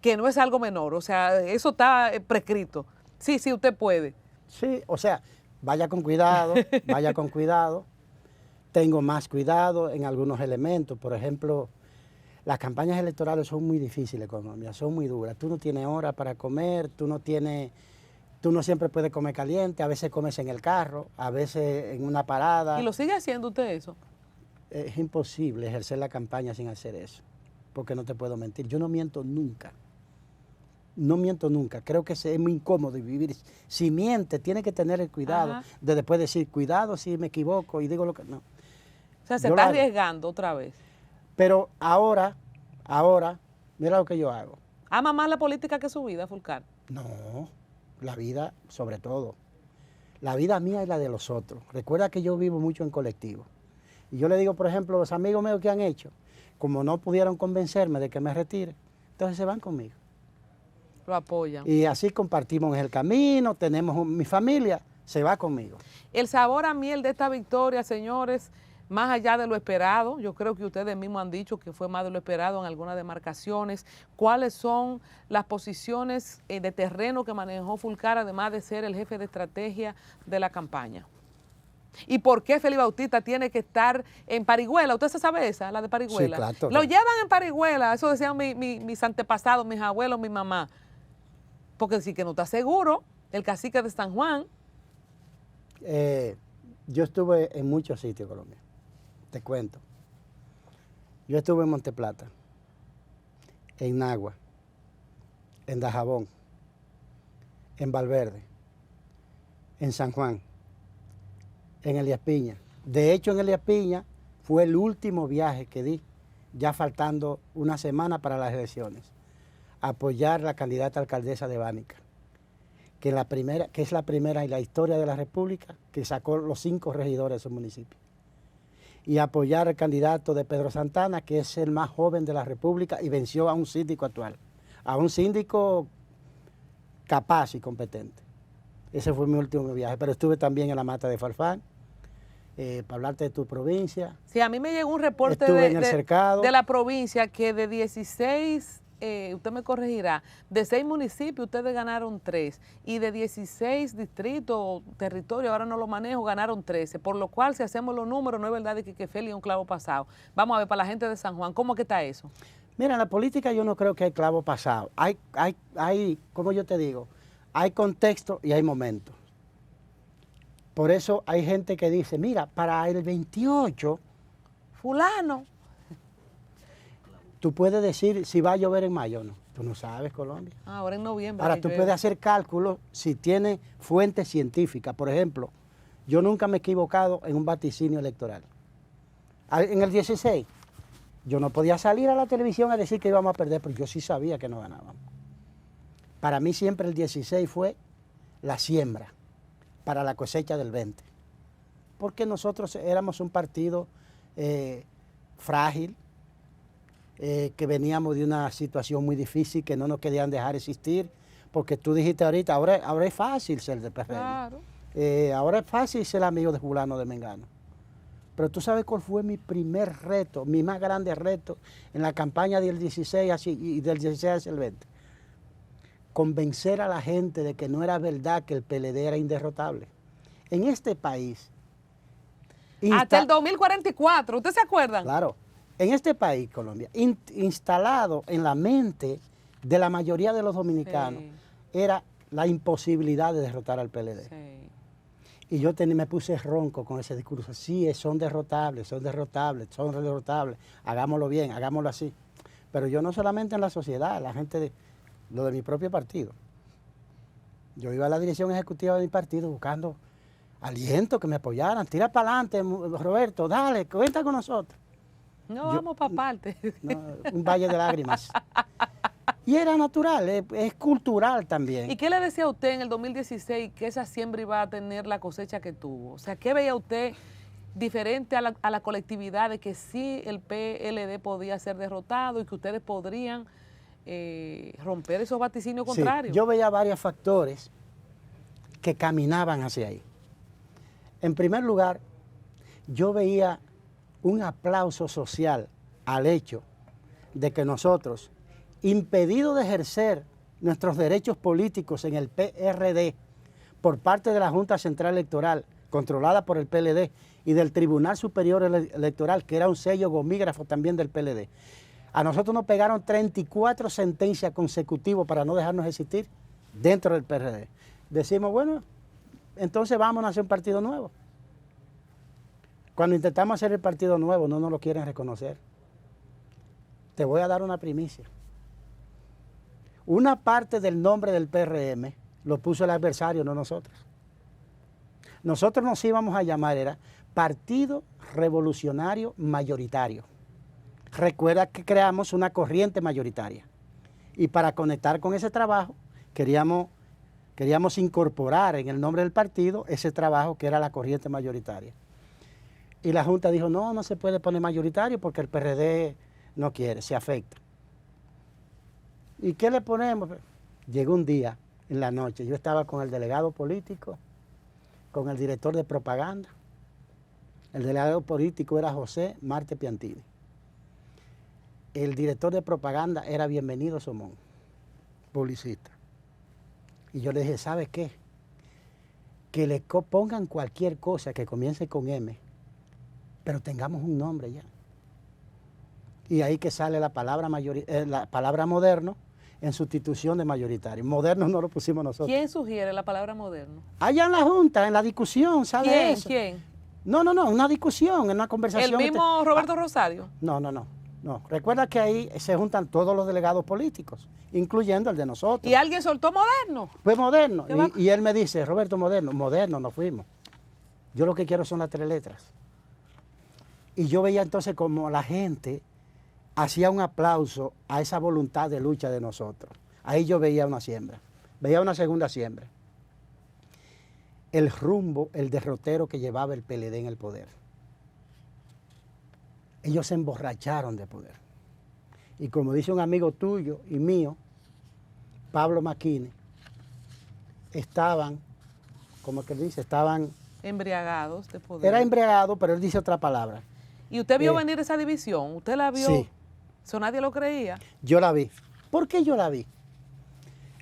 que no es algo menor, o sea, eso está prescrito. Sí, usted puede. Sí, o sea, vaya con cuidado, tengo más cuidado en algunos elementos, por ejemplo, las campañas electorales son muy difíciles, Colombia, son muy duras, tú no tienes hora para comer, tú no siempre puedes comer caliente, a veces comes en el carro, a veces en una parada. ¿Y lo sigue haciendo usted eso? Es imposible ejercer la campaña sin hacer eso, porque no te puedo mentir, yo no miento nunca. No miento nunca, creo que es muy incómodo vivir. Si miente, tiene que tener el cuidado de después decir, cuidado si me equivoco y digo lo que no. O sea, se está arriesgando otra vez. Pero ahora, mira lo que yo hago. ¿Ama más la política que su vida, Fulcar? No, la vida sobre todo. La vida mía y la de los otros. Recuerda que yo vivo mucho en colectivo. Y yo le digo, por ejemplo, los amigos míos que han hecho, como no pudieron convencerme de que me retire, entonces se van conmigo. Lo apoyan. Y así compartimos el camino, tenemos mi familia, se va conmigo. El sabor a miel de esta victoria, señores, más allá de lo esperado, yo creo que ustedes mismos han dicho que fue más de lo esperado en algunas demarcaciones. ¿Cuáles son las posiciones de terreno que manejó Fulcar, además de ser el jefe de estrategia de la campaña? ¿Y por qué Félix Bautista tiene que estar en Parihuela? ¿Usted se sabe esa, la de Parihuela? Sí, claro. Lo llevan en Parihuela, eso decían mis antepasados, mis abuelos, mi mamá. Porque sí que no está seguro, el cacique de San Juan. Yo estuve en muchos sitios, Colombia, te cuento. Yo estuve en Monteplata, en Nagua, en Dajabón, en Valverde, en San Juan, en Elías Piña. De hecho, en Elías Piña fue el último viaje que di, ya faltando una semana para las elecciones. Apoyar la candidata alcaldesa de Bánica, que es la primera en la historia de la República que sacó los 5 regidores de su municipio. Y apoyar al candidato de Pedro Santana, que es el más joven de la República y venció a un síndico actual, a un síndico capaz y competente. Ese fue mi último viaje, pero estuve también en la Mata de Farfán, para hablarte de tu provincia. Sí, a mí me llegó un reporte de la provincia que de 16... usted me corregirá, de 6 municipios ustedes ganaron 3 y de 16 distritos, territorios, ahora no lo manejo, ganaron 13, por lo cual si hacemos los números no es verdad que Félix es un clavo pasado. Vamos a ver, para la gente de San Juan, ¿cómo que está eso? Mira, en la política yo no creo que hay clavo pasado. Como yo te digo, hay contexto y hay momentos. Por eso hay gente que dice, mira, para el 28, fulano. Tú puedes decir si va a llover en mayo o no. Tú no sabes, Colombia. Ahora en noviembre. Ahora, tú puedes hacer cálculos si tiene fuentes científicas. Por ejemplo, yo nunca me he equivocado en un vaticinio electoral. En el 16, yo no podía salir a la televisión a decir que íbamos a perder, pero yo sí sabía que no ganábamos. Para mí siempre el 16 fue la siembra para la cosecha del 20. Porque nosotros éramos un partido frágil, que veníamos de una situación muy difícil, que no nos querían dejar existir, porque tú dijiste ahorita, ahora es fácil ser del PRM. Claro. Ahora es fácil ser amigo de fulano de Mengano. Pero tú sabes cuál fue mi primer reto, mi más grande reto en la campaña del 16 y del 16 hacia el 20. Convencer a la gente de que no era verdad que el PLD era inderrotable. En este país... Hasta el 2044, ¿ustedes se acuerdan? Claro. En este país, Colombia, instalado en la mente de la mayoría de los dominicanos, sí, era la imposibilidad de derrotar al PLD. Sí. Y yo me puse ronco con ese discurso. Sí, son derrotables, hagámoslo bien, hagámoslo así. Pero yo no solamente en la sociedad, la gente, lo de mi propio partido. Yo iba a la dirección ejecutiva de mi partido buscando aliento, que me apoyaran. Tira para adelante, Roberto, dale, cuenta con nosotros. No, vamos para parte. No, un valle de lágrimas. Y era natural, es cultural también. ¿Y qué le decía a usted en el 2016 que esa siembra iba a tener la cosecha que tuvo? O sea, ¿qué veía usted diferente a la colectividad de que sí el PLD podía ser derrotado y que ustedes podrían romper esos vaticinios contrarios? Sí, yo veía varios factores que caminaban hacia ahí. En primer lugar, yo veía un aplauso social al hecho de que nosotros, impedidos de ejercer nuestros derechos políticos en el PRD por parte de la Junta Central Electoral, controlada por el PLD, y del Tribunal Superior Electoral, que era un sello gomígrafo también del PLD, a nosotros nos pegaron 34 sentencias consecutivas para no dejarnos existir dentro del PRD. Decimos, bueno, entonces vamos a hacer un partido nuevo. Cuando intentamos hacer el partido nuevo, no nos lo quieren reconocer. Te voy a dar una primicia. Una parte del nombre del PRM lo puso el adversario, no nosotros. Nosotros nos íbamos a llamar, era Partido Revolucionario Mayoritario. Recuerda que creamos una corriente mayoritaria. Y para conectar con ese trabajo, queríamos incorporar en el nombre del partido ese trabajo que era la corriente mayoritaria. Y la Junta dijo, no se puede poner mayoritario porque el PRD no quiere, se afecta. ¿Y qué le ponemos? Llegó un día, en la noche, yo estaba con el delegado político, con el director de propaganda. El delegado político era José Marte Piantini. El director de propaganda era Bienvenido Somón, publicista. Y yo le dije, ¿sabe qué? Que le pongan cualquier cosa que comience con M, pero tengamos un nombre ya. Y ahí que sale la palabra moderno en sustitución de mayoritario. Moderno no lo pusimos nosotros. ¿Quién sugiere la palabra moderno? Allá en la Junta, en la discusión, ¿sabe eso? ¿Quién? No, una discusión, en una conversación. ¿El mismo Roberto Rosario? No. Recuerda que ahí se juntan todos los delegados políticos, incluyendo el de nosotros. ¿Y alguien soltó moderno? Pues moderno. Y él me dice, Roberto, moderno nos fuimos. Yo lo que quiero son las 3 letras. Y yo veía entonces como la gente hacía un aplauso a esa voluntad de lucha de nosotros. Ahí yo veía una siembra, veía una segunda siembra. El rumbo, el derrotero que llevaba el PLD en el poder. Ellos se emborracharon de poder. Y como dice un amigo tuyo y mío, Pablo Maquini, estaban, como que dice, estaban... embriagados de poder. Era embriagado, pero él dice otra palabra. ¿Y usted vio venir esa división? ¿Usted la vio? Sí. ¿Eso nadie lo creía? Yo la vi. ¿Por qué yo la vi?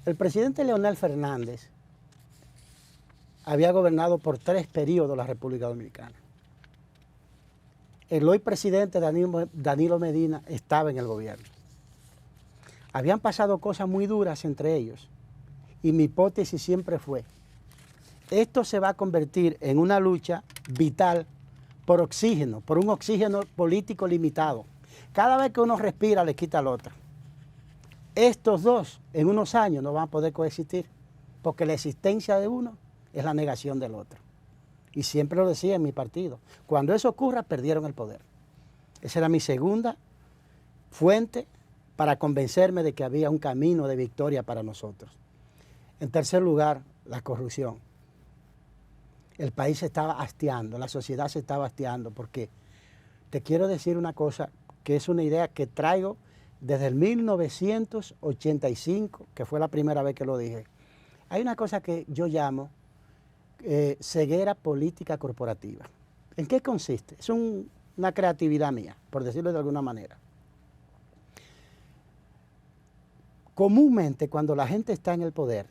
El presidente Leonel Fernández había gobernado por 3 periodos la República Dominicana. El hoy presidente Danilo Medina estaba en el gobierno. Habían pasado cosas muy duras entre ellos y mi hipótesis siempre fue, esto se va a convertir en una lucha vital por oxígeno, por un oxígeno político limitado. Cada vez que uno respira le quita al otro. Estos dos en unos años no van a poder coexistir porque la existencia de uno es la negación del otro. Y siempre lo decía en mi partido, cuando eso ocurra perdieron el poder. Esa era mi segunda fuente para convencerme de que había un camino de victoria para nosotros. En tercer lugar, la corrupción. El país se estaba hastiando, la sociedad se estaba hastiando, porque te quiero decir una cosa, que es una idea que traigo desde el 1985, que fue la primera vez que lo dije. Hay una cosa que yo llamo ceguera política corporativa. ¿En qué consiste? Es una creatividad mía, por decirlo de alguna manera. Comúnmente, cuando la gente está en el poder,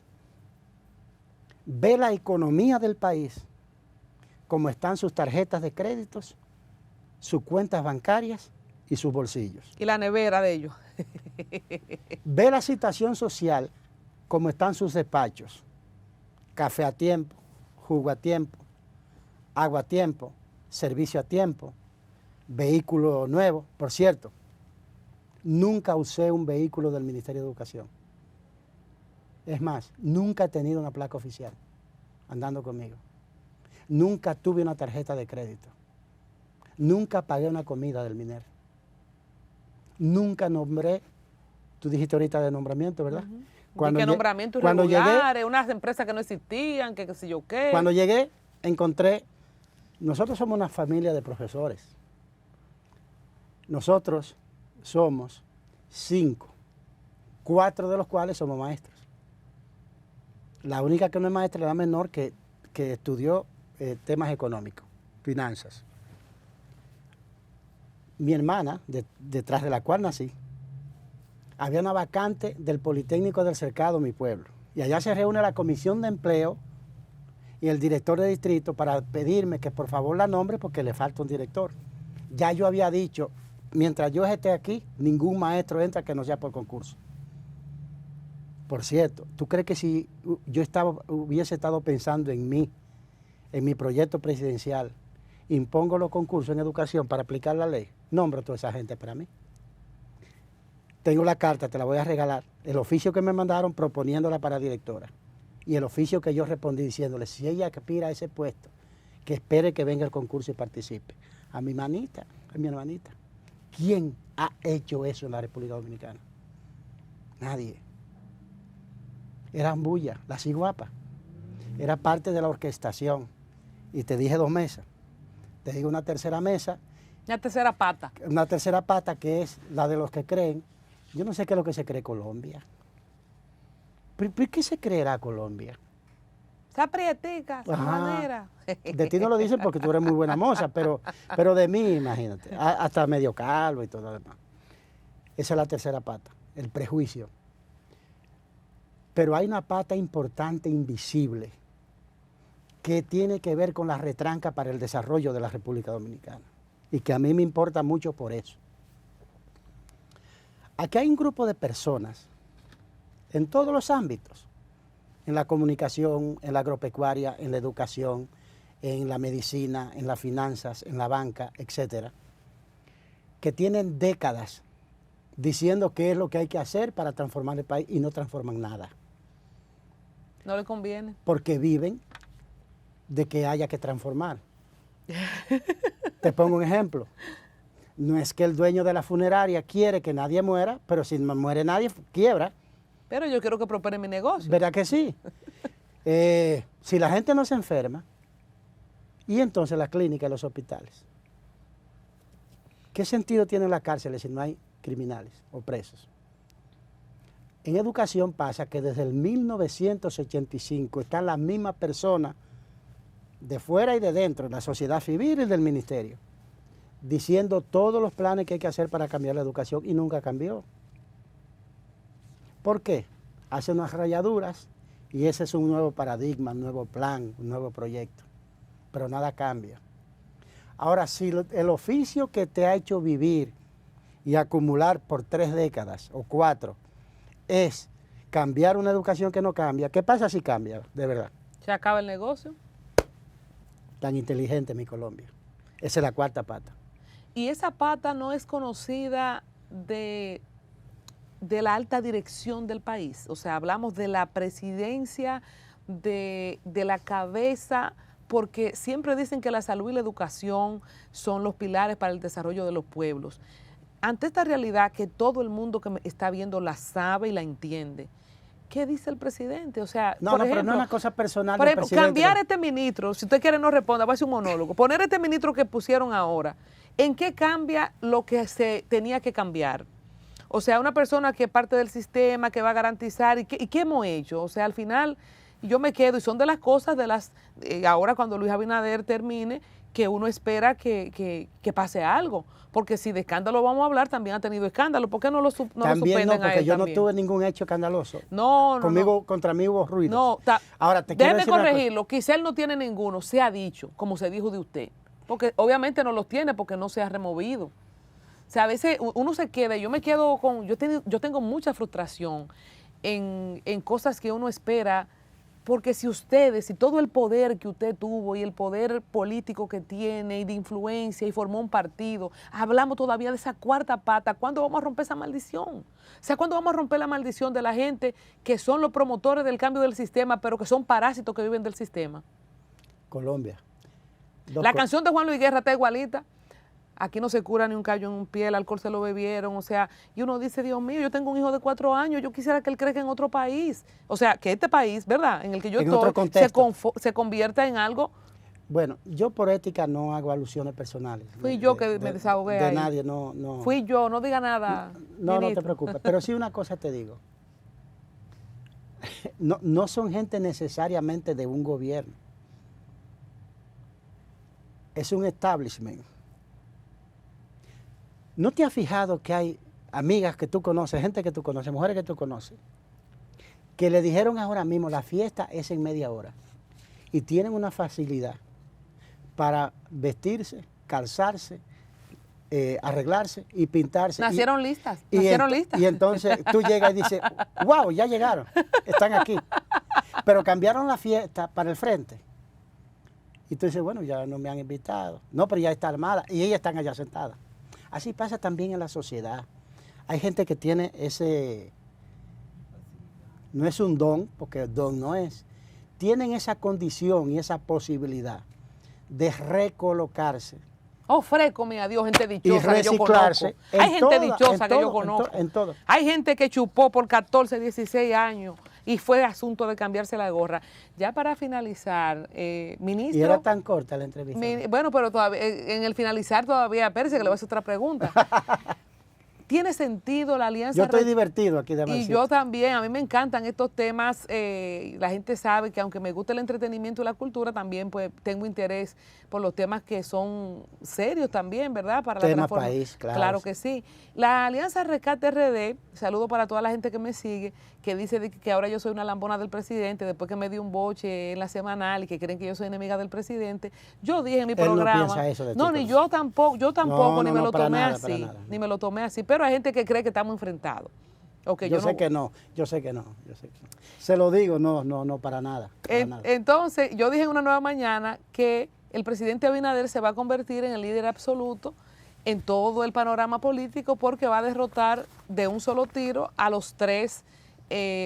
ve la economía del país como están sus tarjetas de créditos, sus cuentas bancarias y sus bolsillos. Y la nevera de ellos. Ve la situación social como están sus despachos. Café a tiempo, jugo a tiempo, agua a tiempo, servicio a tiempo, vehículo nuevo. Por cierto, nunca usé un vehículo del Ministerio de Educación. Es más, nunca he tenido una placa oficial andando conmigo. Nunca tuve una tarjeta de crédito. Nunca pagué una comida del MINER. Nunca nombré, tú dijiste ahorita de nombramiento, ¿verdad? Y que nombramiento irregulares, unas empresas que no existían, que qué sé yo qué. Cuando llegué, encontré, nosotros somos una familia de profesores. Nosotros somos 5, 4 de los cuales somos maestros. La única que no es maestra es la menor que estudió temas económicos, finanzas. Mi hermana, detrás de la cual nací, había una vacante del Politécnico del Cercado, mi pueblo. Y allá se reúne la Comisión de Empleo y el director de distrito para pedirme que por favor la nombre porque le falta un director. Ya yo había dicho, mientras yo esté aquí, ningún maestro entra que no sea por concurso. Por cierto, ¿tú crees que si yo hubiese estado pensando en mí, en mi proyecto presidencial, impongo los concursos en educación para aplicar la ley? Nombro a toda esa gente para mí. Tengo la carta, te la voy a regalar, el oficio que me mandaron proponiéndola para directora y el oficio que yo respondí diciéndole, si ella aspira a ese puesto, que espere que venga el concurso y participe. A mi manita, a mi hermanita. ¿Quién ha hecho eso en la República Dominicana? Nadie. Eran bullas, la ciguapa. Era parte de la orquestación. Y te dije 2 mesas. Te digo una tercera mesa. Una tercera pata. Una tercera pata que es la de los que creen. Yo no sé qué es lo que se cree Colombia. ¿Por qué se creerá Colombia? Esa prietica, esa manera. De ti no lo dicen porque tú eres muy buena moza, pero de mí, imagínate, hasta medio calvo y todo lo demás. Esa es la tercera pata, el prejuicio. Pero hay una pata importante, invisible, que tiene que ver con la retranca para el desarrollo de la República Dominicana y que a mí me importa mucho por eso. Aquí hay un grupo de personas en todos los ámbitos, en la comunicación, en la agropecuaria, en la educación, en la medicina, en las finanzas, en la banca, etcétera, que tienen décadas diciendo qué es lo que hay que hacer para transformar el país y no transforman nada. No le conviene. Porque viven de que haya que transformar. Te pongo un ejemplo. No es que el dueño de la funeraria quiere que nadie muera, pero si no muere nadie, quiebra. Pero yo quiero que prospere mi negocio. ¿Verdad que sí? Si la gente no se enferma, y entonces las clínicas y los hospitales. ¿Qué sentido tienen las cárceles si no hay criminales o presos? En educación pasa que desde el 1985 están las mismas personas de fuera y de dentro, de la sociedad civil y del ministerio, diciendo todos los planes que hay que hacer para cambiar la educación y nunca cambió. ¿Por qué? Hacen unas rayaduras y ese es un nuevo paradigma, un nuevo plan, un nuevo proyecto, pero nada cambia. Ahora, si el oficio que te ha hecho vivir y acumular por 3 décadas o 4 es cambiar una educación que no cambia. ¿Qué pasa si cambia, de verdad? Se acaba el negocio. Tan inteligente mi Colombia. Esa es la cuarta pata. Y esa pata no es conocida de la alta dirección del país. O sea, hablamos de la presidencia, de la cabeza, porque siempre dicen que la salud y la educación son los pilares para el desarrollo de los pueblos. Ante esta realidad que todo el mundo que me está viendo la sabe y la entiende, ¿qué dice el presidente? O sea, No, por no, ejemplo, pero no es una cosa personal por del ejemplo, presidente. cambiar este ministro, si usted quiere no responda, va a ser un monólogo. Poner este ministro que pusieron ahora, ¿en qué cambia lo que se tenía que cambiar? O sea, una persona que es parte del sistema, que va a garantizar, ¿y qué hemos hecho? O sea, al final yo me quedo, y son de las cosas de las, ahora cuando Luis Abinader termine, que uno espera que pase algo. Porque si de escándalo vamos a hablar, también ha tenido escándalo. ¿Por qué no lo suspenden También no, a porque él yo también? no tuve ningún hecho escandaloso. No, no, Conmigo, no. contra mí hubo ruidos. No, Ahora, te quiero déjeme decir una cosa. corregirlo, quizá él no tiene ninguno, se ha dicho, como se dijo de usted. Porque obviamente no los tiene porque no se ha removido. O sea, a veces uno se queda, yo me quedo con, yo tengo mucha frustración en cosas que uno espera, porque si todo el poder que usted tuvo y el poder político que tiene y de influencia y formó un partido, hablamos todavía de esa cuarta pata, ¿cuándo vamos a romper esa maldición? O sea, ¿cuándo vamos a romper la maldición de la gente que son los promotores del cambio del sistema, pero que son parásitos que viven del sistema? Colombia. La canción de Juan Luis Guerra está igualita. Aquí no se cura ni un callo en un pie, el alcohol se lo bebieron, o sea, y uno dice, Dios mío, yo tengo un hijo de 4 años, yo quisiera que él crezca en otro país. O sea, que este país, ¿verdad?, en el que yo estoy, se convierta en algo. Bueno, yo por ética no hago alusiones personales. Fui yo que me desahogué de ahí. nadie, no. Fui yo, no diga nada. No te preocupes, pero sí una cosa te digo. No son gente necesariamente de un gobierno. Es un establishment. ¿No te has fijado que hay amigas que tú conoces, gente que tú conoces, mujeres que tú conoces, que le dijeron ahora mismo, la fiesta es en media hora, y tienen una facilidad para vestirse, calzarse, arreglarse y pintarse? Nacieron listas, nacieron listas. Y entonces tú llegas y dices, wow, ya llegaron, están aquí. Pero cambiaron la fiesta para el frente. Y tú dices, bueno, ya no me han invitado. No, pero ya está armada y ellas están allá sentadas. Así pasa también en la sociedad. Hay gente que tiene no es un don, porque don no es, tienen esa condición y esa posibilidad de recolocarse. Oh, fresco, mi adiós, gente Y dichosa que yo conozco. Hay gente dichosa que yo conozco. En todo. Hay gente que chupó por 14, 16 años y fue asunto de cambiarse la gorra. Ya para finalizar, ministro... Y era tan corta la entrevista. Bueno, pero todavía, en el finalizar todavía, espérese que le voy a hacer otra pregunta. ¿Tiene sentido la alianza? Yo estoy divertido aquí de Y yo también, a mí me encantan estos temas, la gente sabe que aunque me gusta el entretenimiento y la cultura, también pues tengo interés por los temas que son serios también, ¿verdad? Para la Tema transformación. país, claro. Claro que sí. La Alianza Rescate RD, saludo para toda la gente que me sigue, que dice que ahora yo soy una lambona del presidente, después que me dio un boche en la semanal y que creen que yo soy enemiga del presidente. Yo dije en mi programa... No piensa eso de ti, no, ni yo tampoco, No, ni me lo para tomé nada, así, para nada. ni me lo tomé así, pero hay gente que cree que estamos enfrentados. Okay, yo sé que no. Se lo digo, no, para nada. Entonces, yo dije en Una Nueva Mañana que el presidente Abinader se va a convertir en el líder absoluto en todo el panorama político porque va a derrotar de un solo tiro a los 3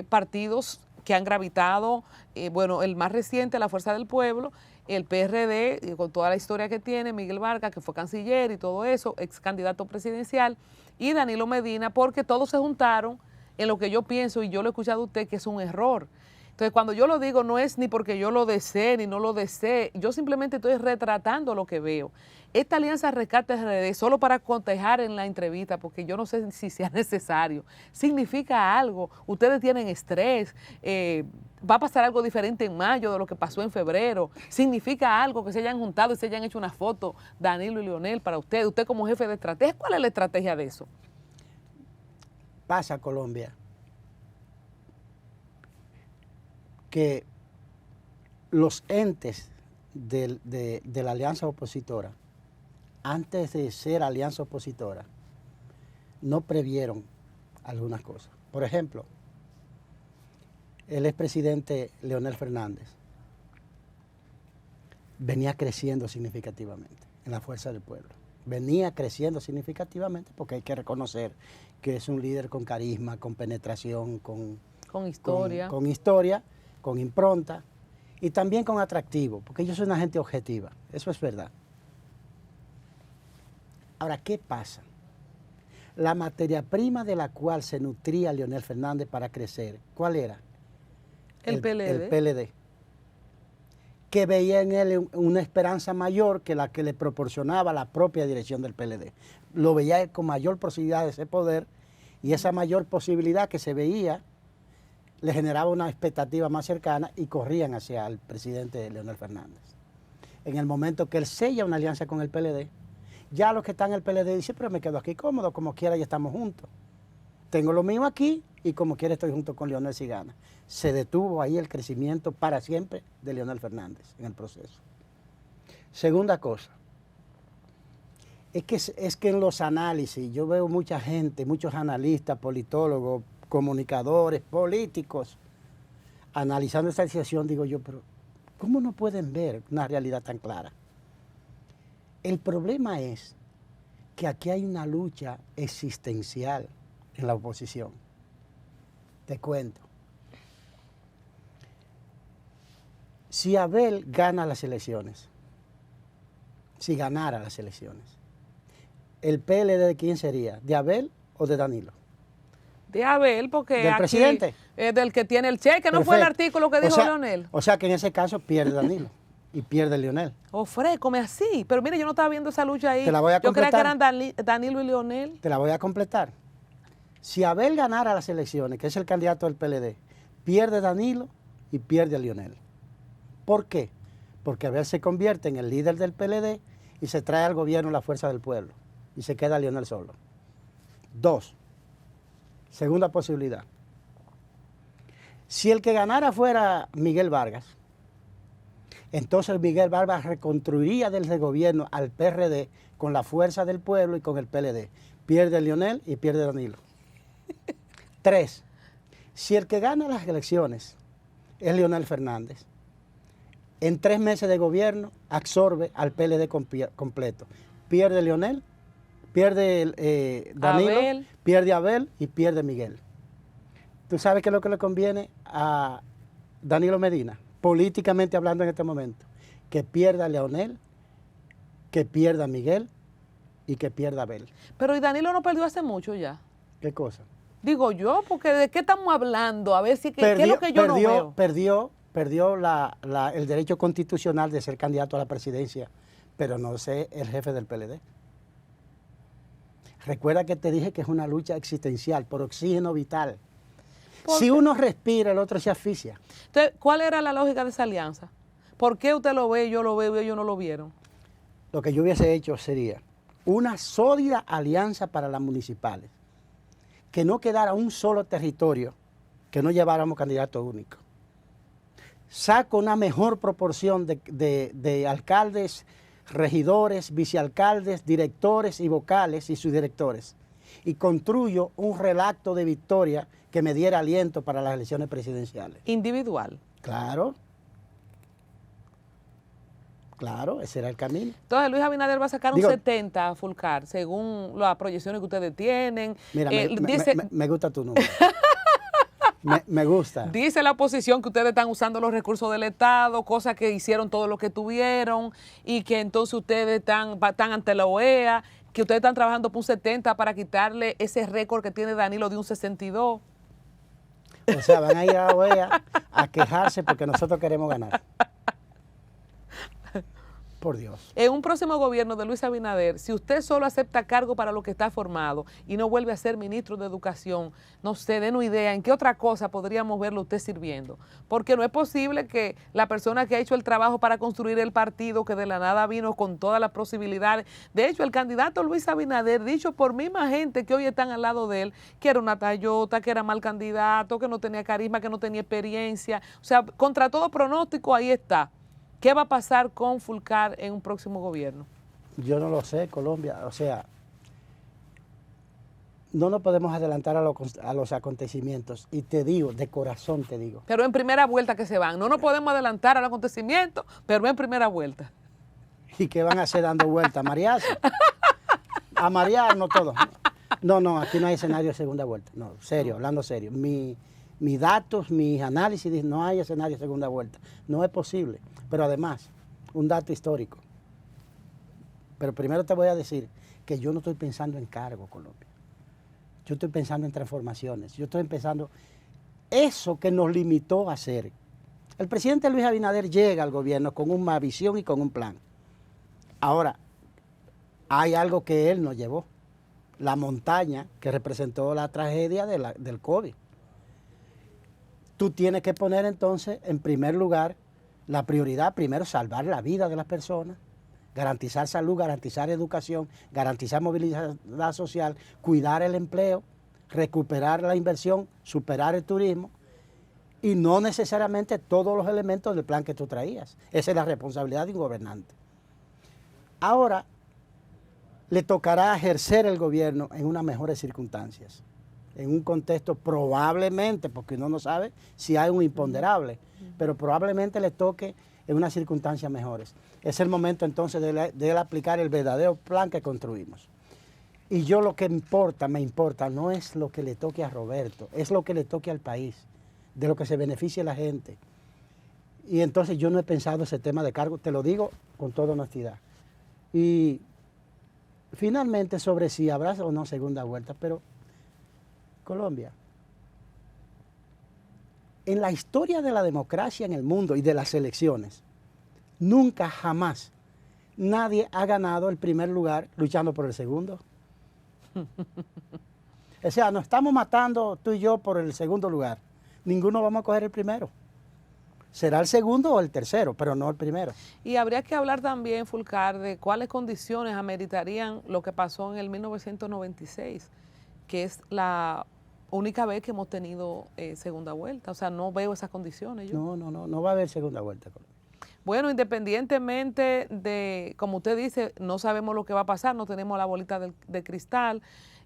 partidos que han gravitado, bueno, el más reciente, la Fuerza del Pueblo, el PRD, con toda la historia que tiene, Miguel Vargas, que fue canciller y todo eso, ex candidato presidencial, y Danilo Medina, porque todos se juntaron en lo que yo pienso, y yo lo he escuchado a usted, que es un error. Entonces, cuando yo lo digo, no es ni porque yo lo desee ni no lo desee, yo simplemente estoy retratando lo que veo. Esta alianza Rescate RD, solo para cotejar en la entrevista, porque yo no sé si sea necesario, significa algo. Ustedes tienen estrés, va a pasar algo diferente en mayo de lo que pasó en febrero. Significa algo que se hayan juntado y se hayan hecho una foto, Danilo y Leonel, para usted como jefe de estrategia. ¿Cuál es la estrategia de eso? Pasa, Colombia, que los entes de la alianza opositora, antes de ser alianza opositora, no previeron algunas cosas. Por ejemplo, el expresidente Leonel Fernández venía creciendo significativamente en la fuerza del pueblo. Venía creciendo significativamente porque hay que reconocer que es un líder con carisma, con penetración, con historia, con historia, con impronta y también con atractivo, porque yo soy una gente objetiva, eso es verdad. Ahora, ¿qué pasa? La materia prima de la cual se nutría Leonel Fernández para crecer, ¿cuál era? El PLD. El PLD. Que veía en él una esperanza mayor que la que le proporcionaba la propia dirección del PLD. Lo veía con mayor posibilidad de ese poder y esa mayor posibilidad que se veía le generaba una expectativa más cercana y corrían hacia el presidente Leonel Fernández. En el momento que él sella una alianza con el PLD, ya los que están en el PLD dicen, pero me quedo aquí cómodo, como quiera ya estamos juntos. Tengo lo mismo aquí y como quiera estoy junto con Leonel si gana. Se detuvo ahí el crecimiento para siempre de Leonel Fernández en el proceso. Segunda cosa, es que en los análisis yo veo mucha gente, muchos analistas, politólogos, comunicadores, políticos, analizando esta situación, digo yo, pero ¿cómo no pueden ver una realidad tan clara? El problema es que aquí hay una lucha existencial en la oposición. Te cuento. Si Abel gana las elecciones, si ganara las elecciones, ¿el PLD de quién sería? ¿De Abel o de Danilo? De Abel, porque ¿Del aquí presidente? Es del que tiene el cheque, ¿no fue el artículo que dijo Leonel? O sea que en ese caso pierde Danilo y pierde Leonel. Ofrécome así, pero mire, yo no estaba viendo esa lucha ahí. Te la voy a yo creía que completar. eran Danilo y Leonel. Te la voy a completar. Si Abel ganara las elecciones, que es el candidato del PLD, pierde Danilo y pierde a Leonel. ¿Por qué? Porque Abel se convierte en el líder del PLD y se trae al gobierno la fuerza del pueblo y se queda Leonel solo. Dos, segunda posibilidad. Si el que ganara fuera Miguel Vargas, entonces Miguel Vargas reconstruiría desde el gobierno al PRD con la fuerza del pueblo y con el PLD. Pierde Leonel y pierde Danilo. Tres, si el que gana las elecciones es Leonel Fernández, en 3 meses de gobierno absorbe al PLD completo. Pierde Leonel, pierde Danilo, Abel. pierde Abel y pierde Miguel. ¿Tú sabes qué es lo que le conviene a Danilo Medina, políticamente hablando en este momento? Que pierda a Leonel, que pierda a Miguel y que pierda a Abel. Pero ¿y Danilo no perdió hace mucho ya? ¿Qué cosa? Digo yo, porque ¿de qué estamos hablando? A ver si ¿qué es lo que yo no veo? Perdió el derecho constitucional de ser candidato a la presidencia, pero no sé el jefe del PLD. Recuerda que te dije que es una lucha existencial por oxígeno vital. Si uno respira, el otro se asfixia. Entonces, ¿cuál era la lógica de esa alianza? ¿Por qué usted lo ve, yo lo veo y ellos no lo vieron? Lo que yo hubiese hecho sería una sólida alianza para las municipales, que no quedara un solo territorio, que no lleváramos candidato único. Saco una mejor proporción de alcaldes, regidores, vicealcaldes, directores y vocales y subdirectores. Y construyo un relato de victoria que me diera aliento para las elecciones presidenciales. Individual. Claro. Claro, ese era el camino. Entonces Luis Abinader va a sacar un 70 a Fulcar, según las proyecciones que ustedes tienen. Mira, me gusta tu número. me gusta. Dice la oposición que ustedes están usando los recursos del Estado, cosas que hicieron todo lo que tuvieron, y que entonces ustedes están ante la OEA, que ustedes están trabajando por un 70 para quitarle ese récord que tiene Danilo de un 62. O sea, van a ir a la OEA a quejarse porque nosotros queremos ganar. Por Dios. En un próximo gobierno de Luis Abinader, si usted solo acepta cargo para lo que está formado y no vuelve a ser ministro de Educación, no sé, den una idea en qué otra cosa podríamos verlo usted sirviendo. Porque no es posible que la persona que ha hecho el trabajo para construir el partido, que de la nada vino con todas las posibilidades. De hecho, el candidato Luis Abinader, dicho por misma gente que hoy están al lado de él, que era una tallota, que era mal candidato, que no tenía carisma, que no tenía experiencia. O sea, contra todo pronóstico, ahí está. ¿Qué va a pasar con Fulcar en un próximo gobierno? Yo no lo sé, Colombia. O sea, no nos podemos adelantar a los acontecimientos. Y te digo, de corazón te digo. Pero en primera vuelta que se van. No nos podemos adelantar al acontecimiento, pero en primera vuelta. ¿Y qué van a hacer dando vueltas? ¿Marearse? A marearnos todos. No, aquí no hay escenario de segunda vuelta. No, serio, hablando serio. Mis datos, mis análisis dicen no hay escenario de segunda vuelta. No es posible. Pero además, un dato histórico. Pero primero te voy a decir que yo no estoy pensando en cargo, Colombia. Yo estoy pensando en transformaciones. Yo estoy pensando eso que nos limitó a hacer. El presidente Luis Abinader llega al gobierno con una visión y con un plan. Ahora, hay algo que él nos llevó. La montaña que representó la tragedia del COVID. Tú tienes que poner entonces en primer lugar la prioridad, primero salvar la vida de las personas, garantizar salud, garantizar educación, garantizar movilidad social, cuidar el empleo, recuperar la inversión, superar el turismo y no necesariamente todos los elementos del plan que tú traías. Esa es la responsabilidad de un gobernante. Ahora le tocará ejercer el gobierno en unas mejores circunstancias, en un contexto probablemente, porque uno no sabe si hay un imponderable, pero probablemente le toque en unas circunstancias mejores. Es el momento entonces de él aplicar el verdadero plan que construimos. Y yo lo que me importa, no es lo que le toque a Roberto, es lo que le toque al país, de lo que se beneficie la gente. Y entonces yo no he pensado ese tema de cargo, te lo digo con toda honestidad. Y finalmente sobre si habrá o no segunda vuelta, pero Colombia, en la historia de la democracia en el mundo y de las elecciones, nunca jamás nadie ha ganado el primer lugar luchando por el segundo. O sea, nos estamos matando tú y yo por el segundo lugar. Ninguno vamos a coger el primero. Será el segundo o el tercero, pero no el primero. Y habría que hablar también, Fulcar, de cuáles condiciones ameritarían lo que pasó en el 1996, que es la única vez que hemos tenido segunda vuelta. O sea, no veo esas condiciones. No va a haber segunda vuelta. Bueno, independientemente de, como usted dice, no sabemos lo que va a pasar, no tenemos la bolita de cristal.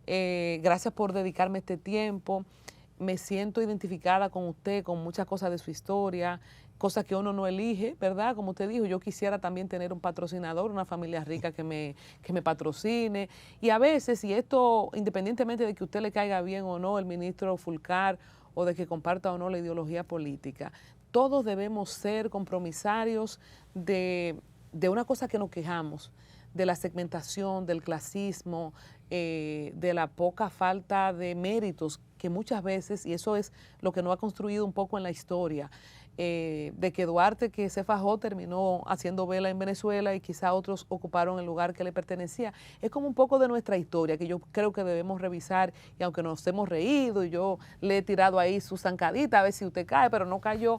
Gracias por dedicarme este tiempo. Me siento identificada con usted, con muchas cosas de su historia, cosas que uno no elige, ¿verdad? Como usted dijo, yo quisiera también tener un patrocinador, una familia rica que me patrocine. Y a veces, y esto, independientemente de que a usted le caiga bien o no el ministro Fulcar, o de que comparta o no la ideología política, todos debemos ser compromisarios de una cosa que nos quejamos, de la segmentación, del clasismo, de la poca falta de méritos que muchas veces, y eso es lo que nos ha construido un poco en la historia, de que Duarte, que se fajó, terminó haciendo vela en Venezuela y quizá otros ocuparon el lugar que le pertenecía. Es como un poco de nuestra historia que yo creo que debemos revisar, y aunque nos hemos reído y yo le he tirado ahí su zancadita a ver si usted cae, pero no cayó,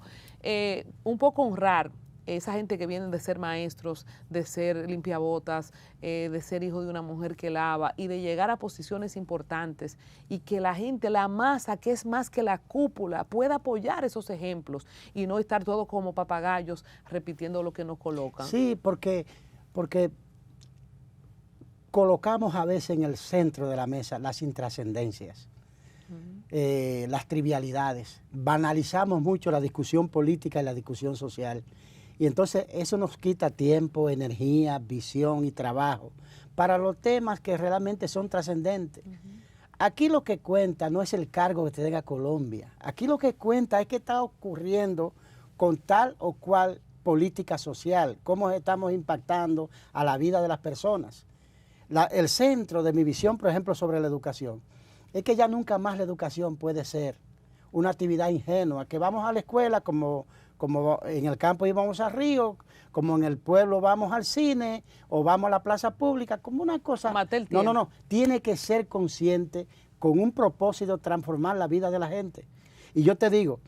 un poco honrar esa gente que vienen de ser maestros, de ser limpiabotas, de ser hijo de una mujer que lava y de llegar a posiciones importantes, y que la gente, la masa, que es más que la cúpula, pueda apoyar esos ejemplos y no estar todos como papagayos repitiendo lo que nos colocan. Sí, porque colocamos a veces en el centro de la mesa las intrascendencias, las trivialidades, banalizamos mucho la discusión política y la discusión social. Y entonces eso nos quita tiempo, energía, visión y trabajo para los temas que realmente son trascendentes. Aquí lo que cuenta no es el cargo que te den a Colombia. Aquí lo que cuenta es qué está ocurriendo con tal o cual política social, cómo estamos impactando a la vida de las personas. El centro de mi visión, por ejemplo, sobre la educación, es que ya nunca más la educación puede ser una actividad ingenua, que vamos a la escuela como en el campo íbamos al río, como en el pueblo vamos al cine o vamos a la plaza pública, como una cosa. No. Tiene que ser consciente con un propósito de transformar la vida de la gente. Y yo te digo,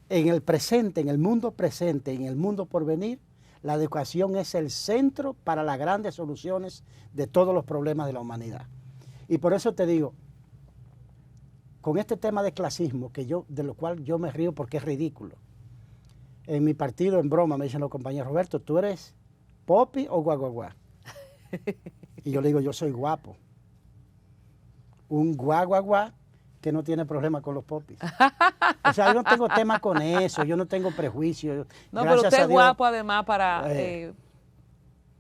en el presente, en el mundo presente, en el mundo por venir, la educación es el centro para las grandes soluciones de todos los problemas de la humanidad. Y por eso te digo, con este tema de clasismo, de lo cual yo me río porque es ridículo. En mi partido, en broma, me dicen los compañeros, Roberto, ¿tú eres Popi o Guaguaguá? Y yo le digo, yo soy guapo. un guaguaguá que no tiene problema con los popis. O sea, yo no tengo tema con eso, yo no tengo prejuicio. No, pero usted es guapo además para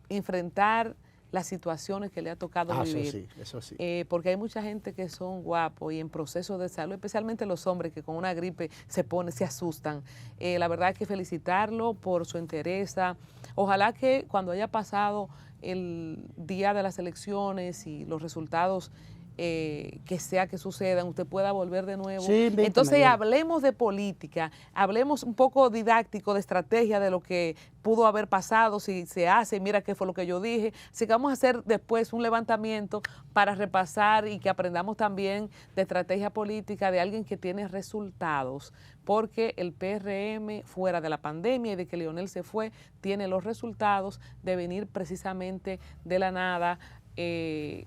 enfrentar las situaciones que le ha tocado vivir. Eso sí. Porque hay mucha gente que son guapos y en proceso de salud, especialmente los hombres que con una gripe se asustan. La verdad hay que felicitarlo por su entereza. Ojalá que cuando haya pasado el día de las elecciones y los resultados que sea que sucedan, usted pueda volver de nuevo. Sí, entonces hablemos de política, hablemos un poco didáctico de estrategia de lo que pudo haber pasado, si se hace, mira qué fue lo que yo dije. Así que vamos a hacer después un levantamiento para repasar y que aprendamos también de estrategia política de alguien que tiene resultados, porque el PRM fuera de la pandemia y de que Leonel se fue, tiene los resultados de venir precisamente de la nada,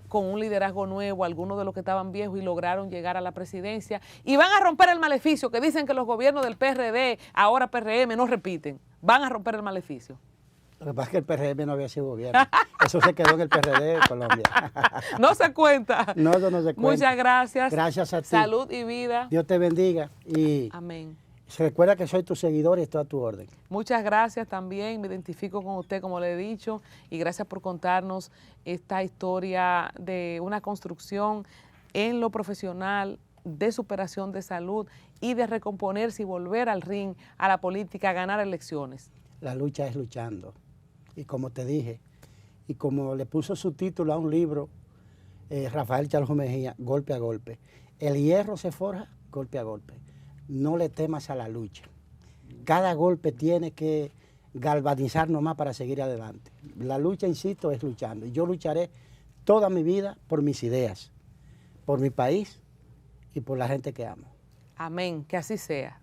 con un liderazgo nuevo, algunos de los que estaban viejos y lograron llegar a la presidencia, y van a romper el maleficio que dicen que los gobiernos del PRD, ahora PRM, no repiten, van a romper el maleficio. Lo que pasa es que el PRM no había sido gobierno, eso se quedó en el PRD de Colombia. No se cuenta. No, eso no se cuenta. Muchas gracias. Gracias a ti. Salud y vida. Dios te bendiga y amén. Recuerda que soy tu seguidor y estoy a tu orden. Muchas gracias también, me identifico con usted como le he dicho y gracias por contarnos esta historia de una construcción en lo profesional, de superación de salud y de recomponerse y volver al ring, a la política, a ganar elecciones. La lucha es luchando y como te dije y como le puso su título a un libro Rafael Chaljo Mejía, golpe a golpe, el hierro se forja golpe a golpe. No le temas a la lucha. Cada golpe tiene que galvanizarnos más para seguir adelante. La lucha, insisto, es luchando. Y yo lucharé toda mi vida por mis ideas, por mi país y por la gente que amo. Amén, que así sea.